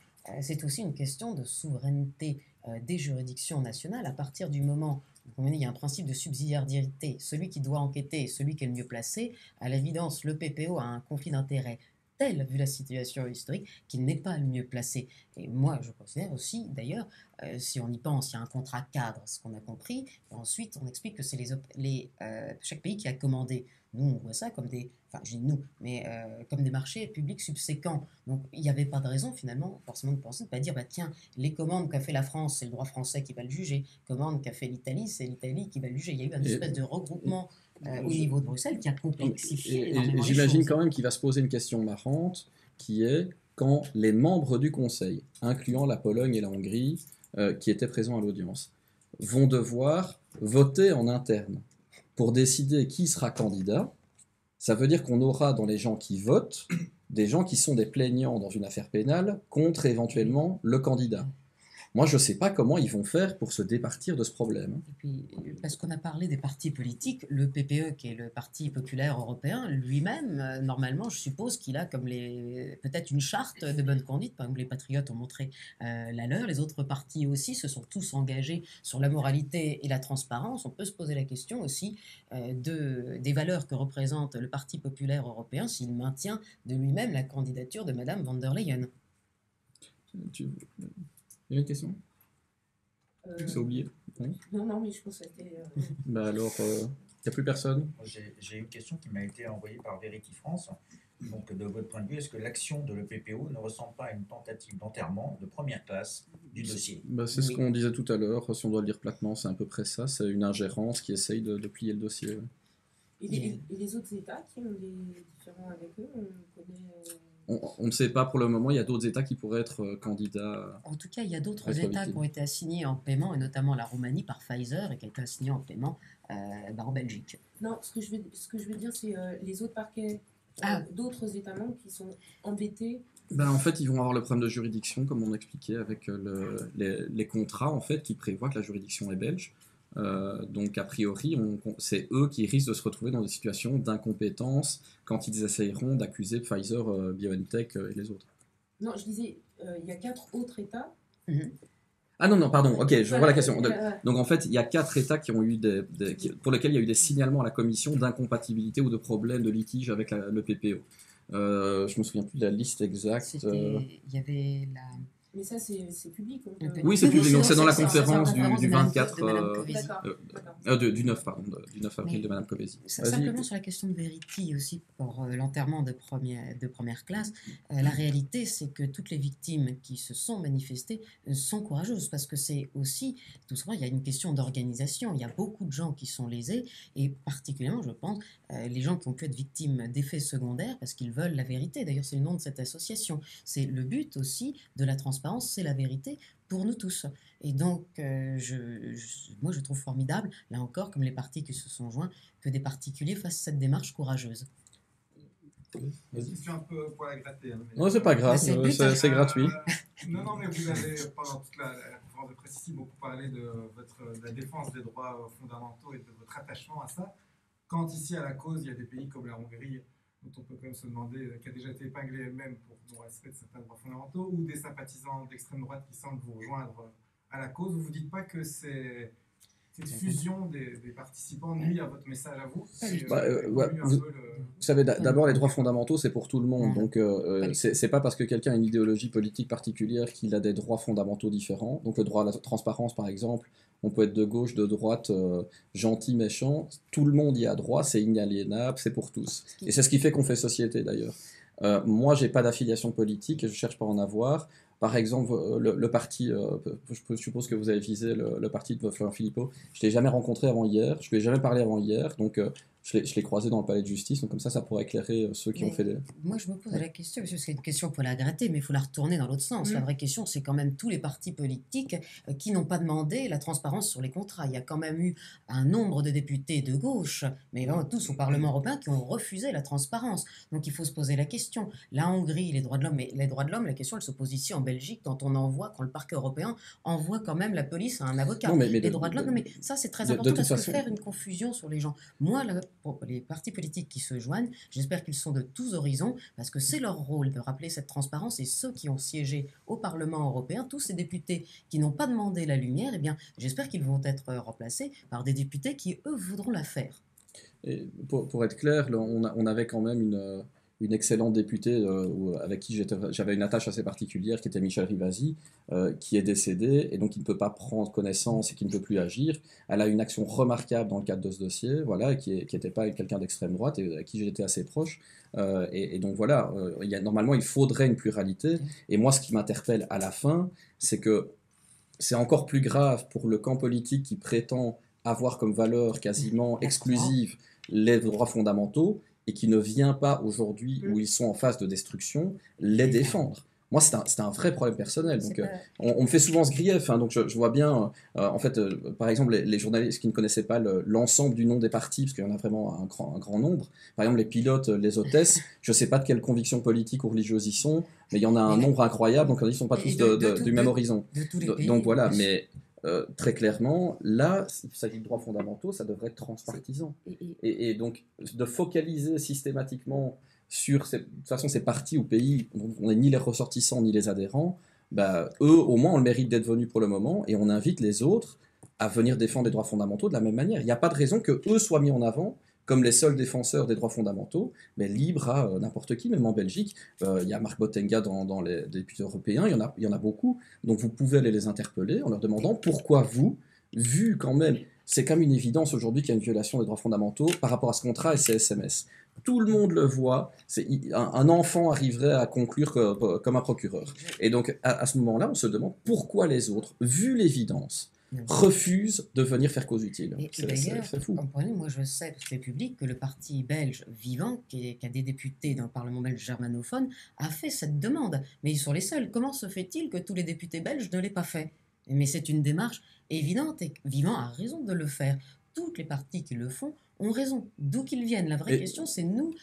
c'est aussi une question de souveraineté des juridictions nationales. À partir du moment où il y a un principe de subsidiarité, celui qui doit enquêter est celui qui est le mieux placé, à l'évidence, le PPO a un conflit d'intérêts tel, vu la situation historique, qu'il n'est pas le mieux placé. Et moi, je considère aussi, d'ailleurs, si on y pense, il y a un contrat cadre, ce qu'on a compris, et ensuite on explique que c'est chaque pays qui a commandé. Nous, on voit ça comme comme des marchés publics subséquents. Donc, il n'y avait pas de raison, finalement, forcément, de penser, de ne pas dire, tiens, les commandes qu'a fait la France, c'est le droit français qui va le juger. Commandes qu'a fait l'Italie, c'est l'Italie qui va le juger. Il y a eu une espèce de regroupement au niveau de Bruxelles qui a complexifié énormément les choses. J'imagine quand même qu'il va se poser une question marrante, qui est quand les membres du Conseil, incluant la Pologne et la Hongrie, qui étaient présents à l'audience, vont devoir voter en interne pour décider qui sera candidat. Ça veut dire qu'on aura dans les gens qui votent des gens qui sont des plaignants dans une affaire pénale contre éventuellement le candidat. Moi, je ne sais pas comment ils vont faire pour se départir de ce problème. Et puis, parce qu'on a parlé des partis politiques, le PPE, qui est le Parti populaire européen, lui-même, normalement, je suppose qu'il a comme peut-être une charte de bonne conduite. Par exemple, les Patriotes ont montré la leur. Les autres partis aussi se sont tous engagés sur la moralité et la transparence. On peut se poser la question aussi des valeurs que représente le Parti populaire européen s'il maintient de lui-même la candidature de Madame von der Leyen. Il y a une question C'est oublié Non, mais je pense que c'était... alors, il n'y a plus personne. J'ai une question qui m'a été envoyée par Verity France. Donc, de votre point de vue, est-ce que l'action de l'EPPO ne ressemble pas à une tentative d'enterrement de première classe du dossier? C'est ce qu'on disait tout à l'heure, si on doit le dire platement, c'est à peu près ça. C'est une ingérence qui essaye de plier le dossier. Et les autres États qui ont des différends avec eux, on connaît... On ne sait pas pour le moment, il y a d'autres États qui pourraient être candidats. En tout cas, il y a d'autres États qui ont été assignés en paiement, et notamment la Roumanie par Pfizer, et qui a été assignée en paiement en Belgique. Non, ce que je veux dire, c'est les autres parquets d'autres États membres qui sont embêtés. En fait, ils vont avoir le problème de juridiction, comme on expliquait, avec les contrats en fait, qui prévoient que la juridiction est belge. Donc a priori, c'est eux qui risquent de se retrouver dans des situations d'incompétence quand ils essayeront d'accuser Pfizer, BioNTech et les autres. Non, je disais, il y a 4 autres États. Ah non, pardon, ok, je vois la question. Donc en fait, il y a 4 États qui ont eu pour lesquels il y a eu des signalements à la Commission d'incompatibilité ou de problèmes de litige avec le PPO. Je me souviens plus de la liste exacte. Il y avait Mais ça, c'est public. Oui, c'est public, donc c'est dans la conférence du de 24, de Madame Covesi. du 9, pardon, du 9 avril de Madame Covesi. Simplement sur la question de Verity aussi, pour l'enterrement de première classe, la réalité, c'est que toutes les victimes qui se sont manifestées sont courageuses, parce que c'est aussi, tout simplement, il y a une question d'organisation. Il y a beaucoup de gens qui sont lésés, et particulièrement, je pense, les gens qui ont pu être victimes d'effets secondaires, parce qu'ils veulent la vérité. D'ailleurs, c'est le nom de cette association. C'est le but aussi de la transparence, c'est la vérité pour nous tous. Et donc, moi, je trouve formidable, là encore, comme les partis qui se sont joints, que des particuliers fassent cette démarche courageuse. Une question un peu pour la gratter. Non, c'est pas grave, c'est gratuit. Non, mais vous avez, pendant toute la conférence de presse ici, beaucoup parlé de la défense des droits fondamentaux et de votre attachement à ça. Quand ici, à la cause, il y a des pays comme la Hongrie, dont on peut quand même se demander, qui a déjà été épinglée elle-même pour non-respect de certains droits fondamentaux, ou des sympathisants d'extrême droite qui semblent vous rejoindre à la cause, vous ne vous dites pas que cette fusion des participants nuit à votre message à vous? Vous savez, d'abord, les droits fondamentaux, c'est pour tout le monde. Donc, c'est pas parce que quelqu'un a une idéologie politique particulière qu'il a des droits fondamentaux différents. Donc, le droit à la transparence, par exemple, on peut être de gauche, de droite, gentil, méchant. Tout le monde y a droit, c'est inaliénable, c'est pour tous. Et c'est ce qui fait qu'on fait société, d'ailleurs. Moi, j'ai pas d'affiliation politique et je cherche pas à en avoir. Par exemple, le parti, je suppose que vous avez visé le parti de Florian Philippot, je ne l'ai jamais rencontré avant hier, je ne lui ai jamais parlé avant hier, donc je l'ai croisé dans le palais de justice, donc comme ça pourrait éclairer ceux qui ont fait des... Moi, je me pose la question, parce que c'est une question pour la gratter, mais il faut la retourner dans l'autre sens. La vraie question, c'est quand même tous les partis politiques qui n'ont pas demandé la transparence sur les contrats. Il y a quand même eu un nombre de députés de gauche, mais vraiment tous au Parlement européen, qui ont refusé la transparence. Donc il faut se poser la question. La Hongrie, les droits de l'homme, mais les droits de l'homme, la question, elle se pose ici en Belgique, quand le parquet européen envoie quand même la police à un avocat. Non, mais les droits de l'homme, mais ça c'est très important, parce que façon... faire une confusion sur les gens. Moi, pour les partis politiques qui se joignent, j'espère qu'ils sont de tous horizons, parce que c'est leur rôle de rappeler cette transparence, et ceux qui ont siégé au Parlement européen, tous ces députés qui n'ont pas demandé la lumière, eh bien, j'espère qu'ils vont être remplacés par des députés qui, eux, voudront la faire. Et pour être clair, on avait quand même une excellente députée avec qui j'avais une attache assez particulière, qui était Michel Rivasi, qui est décédée et donc qui ne peut pas prendre connaissance et qui ne peut plus agir. Elle a une action remarquable dans le cadre de ce dossier, voilà, qui n'était pas quelqu'un d'extrême droite et à qui j'étais assez proche. Et donc voilà, normalement il faudrait une pluralité. Et moi, ce qui m'interpelle à la fin, c'est que c'est encore plus grave pour le camp politique qui prétend avoir comme valeur quasiment exclusive les droits fondamentaux, et qui ne vient pas aujourd'hui où ils sont en phase de destruction les défendre. Moi, c'est un vrai problème personnel. Donc, on me fait souvent ce grief. Hein, donc, je vois bien, en fait, par exemple, les journalistes qui ne connaissaient pas l'ensemble du nom des partis, parce qu'il y en a vraiment un grand nombre. Par exemple, les pilotes, les hôtesses, je ne sais pas de quelle conviction politique ou religieuse ils sont, mais il y en a un nombre incroyable, donc ils ne sont pas tous du même horizon. Donc voilà, mais... très clairement, là, s'il s'agit de droits fondamentaux, ça devrait être transpartisan. Et donc, de focaliser systématiquement sur, de toute façon, ces partis ou pays dont on n'est ni les ressortissants ni les adhérents, bah, eux, au moins, ont le mérite d'être venus pour le moment, et on invite les autres à venir défendre les droits fondamentaux de la même manière. Il n'y a pas de raison qu'eux soient mis en avant comme les seuls défenseurs des droits fondamentaux, mais libre à n'importe qui, même en Belgique. Il y a Marc Bottenga dans les députés européens, il y en a beaucoup, donc vous pouvez aller les interpeller en leur demandant pourquoi vous, vu quand même, c'est comme une évidence aujourd'hui qu'il y a une violation des droits fondamentaux par rapport à ce contrat et ces SMS. Tout le monde le voit, un enfant arriverait à conclure comme un procureur. Et donc à ce moment-là, on se demande pourquoi les autres, vu l'évidence, refusent de venir faire cause utile. Et d'ailleurs, comprenez, moi je sais, c'est public, que le parti belge Vivant, qui a des députés dans le Parlement belge germanophone, a fait cette demande. Mais ils sont les seuls. Comment se fait-il que tous les députés belges ne l'aient pas fait? Mais c'est une démarche évidente, et Vivant a raison de le faire. Toutes les partis qui le font ont raison, d'où qu'ils viennent. La vraie question, c'est nous,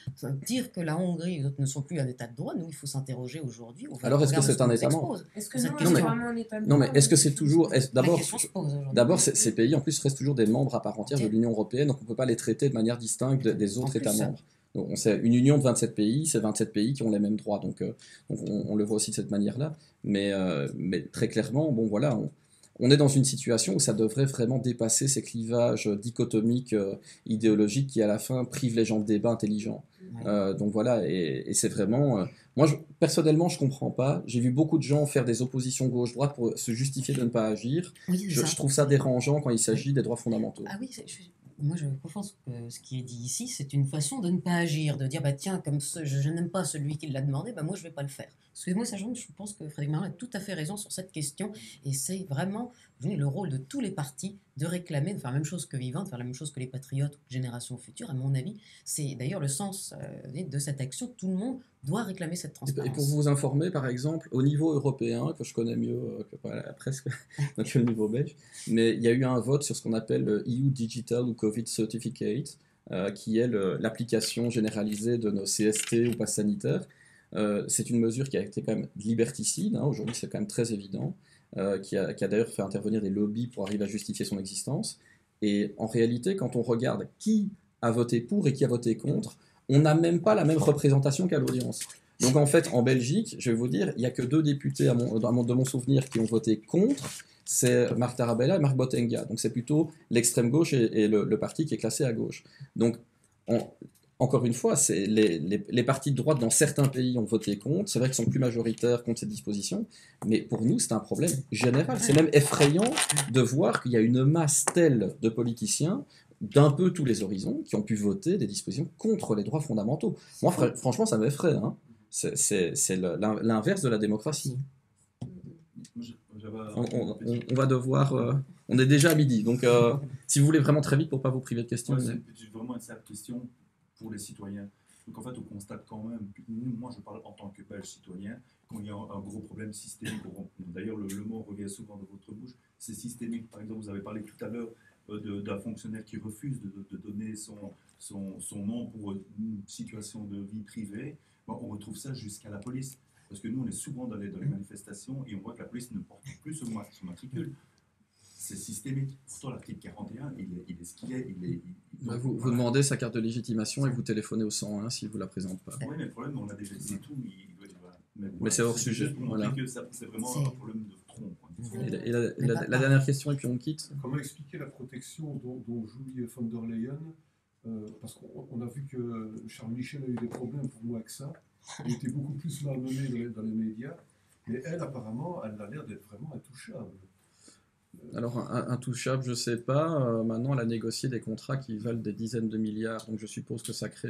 dire que la Hongrie et les autres ne sont plus un état de droit. Nous, il faut s'interroger aujourd'hui. Alors, est-ce que c'est un état membre? Est-ce que c'est vraiment un état de droit? Non, mais est-ce que c'est toujours... D'abord, ces pays, en plus, restent toujours des membres à part entière de l'Union européenne, donc on ne peut pas les traiter de manière distincte des autres États membres. Donc, c'est une union de 27 pays, c'est 27 pays qui ont les mêmes droits, donc on le voit aussi de cette manière-là. Mais très clairement, bon, voilà... on est dans une situation où ça devrait vraiment dépasser ces clivages dichotomiques idéologiques qui, à la fin, privent les gens de débats intelligents. Donc voilà, et c'est vraiment... moi, personnellement, je comprends pas. J'ai vu beaucoup de gens faire des oppositions gauche-droite pour se justifier de ne pas agir. Oui, Je trouve ça dérangeant quand il s'agit des droits fondamentaux. Ah oui, moi je pense que ce qui est dit ici, c'est une façon de ne pas agir, de dire bah tiens, comme je n'aime pas celui qui l'a demandé, bah moi je vais pas le faire. Excusez-moi, sachant que je pense que Frédéric Marlin a tout à fait raison sur cette question, et c'est vraiment le rôle de tous les partis de réclamer, de faire la même chose que Vivant, de faire la même chose que les Patriotes ou Génération Future, à mon avis. C'est d'ailleurs le sens de cette action. Tout le monde doit réclamer cette transparence. Et pour vous informer, par exemple, au niveau européen, que je connais mieux que presque donc le niveau belge, mais il y a eu un vote sur ce qu'on appelle le EU Digital ou Covid Certificate, qui est l'application généralisée de nos CST ou passes sanitaires. C'est une mesure qui a été quand même liberticide, hein, aujourd'hui c'est quand même très évident, qui a d'ailleurs fait intervenir des lobbies pour arriver à justifier son existence. Et en réalité, quand on regarde qui a voté pour et qui a voté contre, on n'a même pas la même représentation qu'à l'audience. Donc en fait, en Belgique, je vais vous dire, il n'y a que 2 députés de mon souvenir qui ont voté contre, c'est Marc Tarabella et Marc Bottenga. Donc c'est plutôt l'extrême gauche et le parti qui est classé à gauche. Donc encore une fois, les partis de droite dans certains pays ont voté contre. C'est vrai qu'ils sont plus majoritaires contre ces dispositions, mais pour nous, c'est un problème général. C'est même effrayant de voir qu'il y a une masse telle de politiciens d'un peu tous les horizons qui ont pu voter des dispositions contre les droits fondamentaux. Moi, franchement, ça m'effraie. Hein. C'est l'inverse de la démocratie. On va devoir... on est déjà à midi, donc si vous voulez vraiment très vite pour ne pas vous priver de questions. Ouais, c'est vraiment une simple question pour les citoyens. Donc en fait, on constate quand même, moi je parle en tant que Belge citoyen, quand il y a un gros problème systémique, d'ailleurs le mot revient souvent de votre bouche, c'est systémique. Par exemple, vous avez parlé tout à l'heure d'un fonctionnaire qui refuse de donner son nom pour une situation de vie privée. Bon, on retrouve ça jusqu'à la police. Parce que nous, on est souvent dans les manifestations et on voit que la police ne porte plus son matricule. C'est systémique. Pourtant, l'article 41, il est ce qu'il est. Vous demandez sa carte de légitimation et vous téléphonez au 101 s'il ne vous la présente pas. Oui, mais le problème, on l'a déjà dit tout. Mais c'est hors sujet. Voilà. C'est vraiment un problème de tronc. Et la dernière question, et puis on quitte. Comment expliquer la protection dont jouit von der Leyen parce qu'on a vu que Charles Michel a eu des problèmes pour moi avec ça. Il était beaucoup plus malmené dans les médias. Mais elle, apparemment, elle a l'air d'être vraiment intouchable. Alors, intouchable, je ne sais pas. Maintenant, elle a négocié des contrats qui valent des dizaines de milliards. Donc, je suppose que ça crée,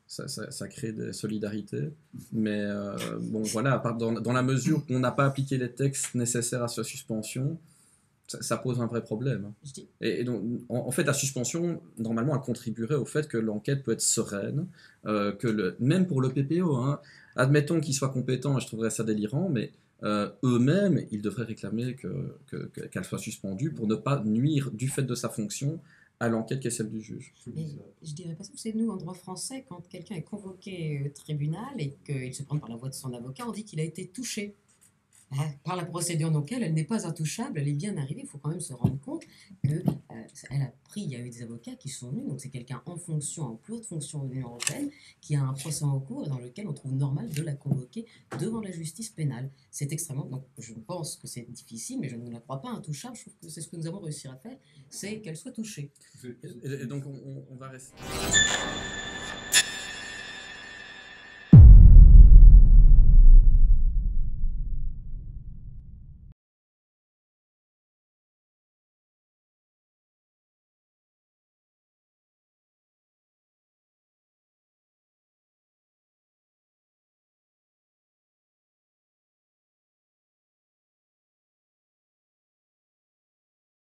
ça crée des solidarités. Mais bon, voilà, dans la mesure où on n'a pas appliqué les textes nécessaires à sa suspension, ça pose un vrai problème. Et donc, en fait, la suspension, normalement, elle contribuerait au fait que l'enquête peut être sereine, même pour le PPO, hein, admettons qu'ils soient compétents, et je trouverais ça délirant, mais eux-mêmes, ils devraient réclamer qu'elle soit suspendue pour ne pas nuire, du fait de sa fonction, à l'enquête qui est celle du juge. Mais je dirais pas ça, c'est nous, en droit français, quand quelqu'un est convoqué au tribunal et qu'il se prend par la voix de son avocat, on dit qu'il a été touché par la procédure, donc elle n'est pas intouchable, elle est bien arrivée. Il faut quand même se rendre compte qu'elle a pris, il y a eu des avocats qui sont venus, donc c'est quelqu'un en fonction, en plus haute fonction de l'Union européenne, qui a un procès en cours et dans lequel on trouve normal de la convoquer devant la justice pénale. C'est extrêmement, donc je pense que c'est difficile, mais je ne la crois pas intouchable. Je trouve que c'est ce que nous avons réussi à faire, c'est qu'elle soit touchée. Et donc on va rester...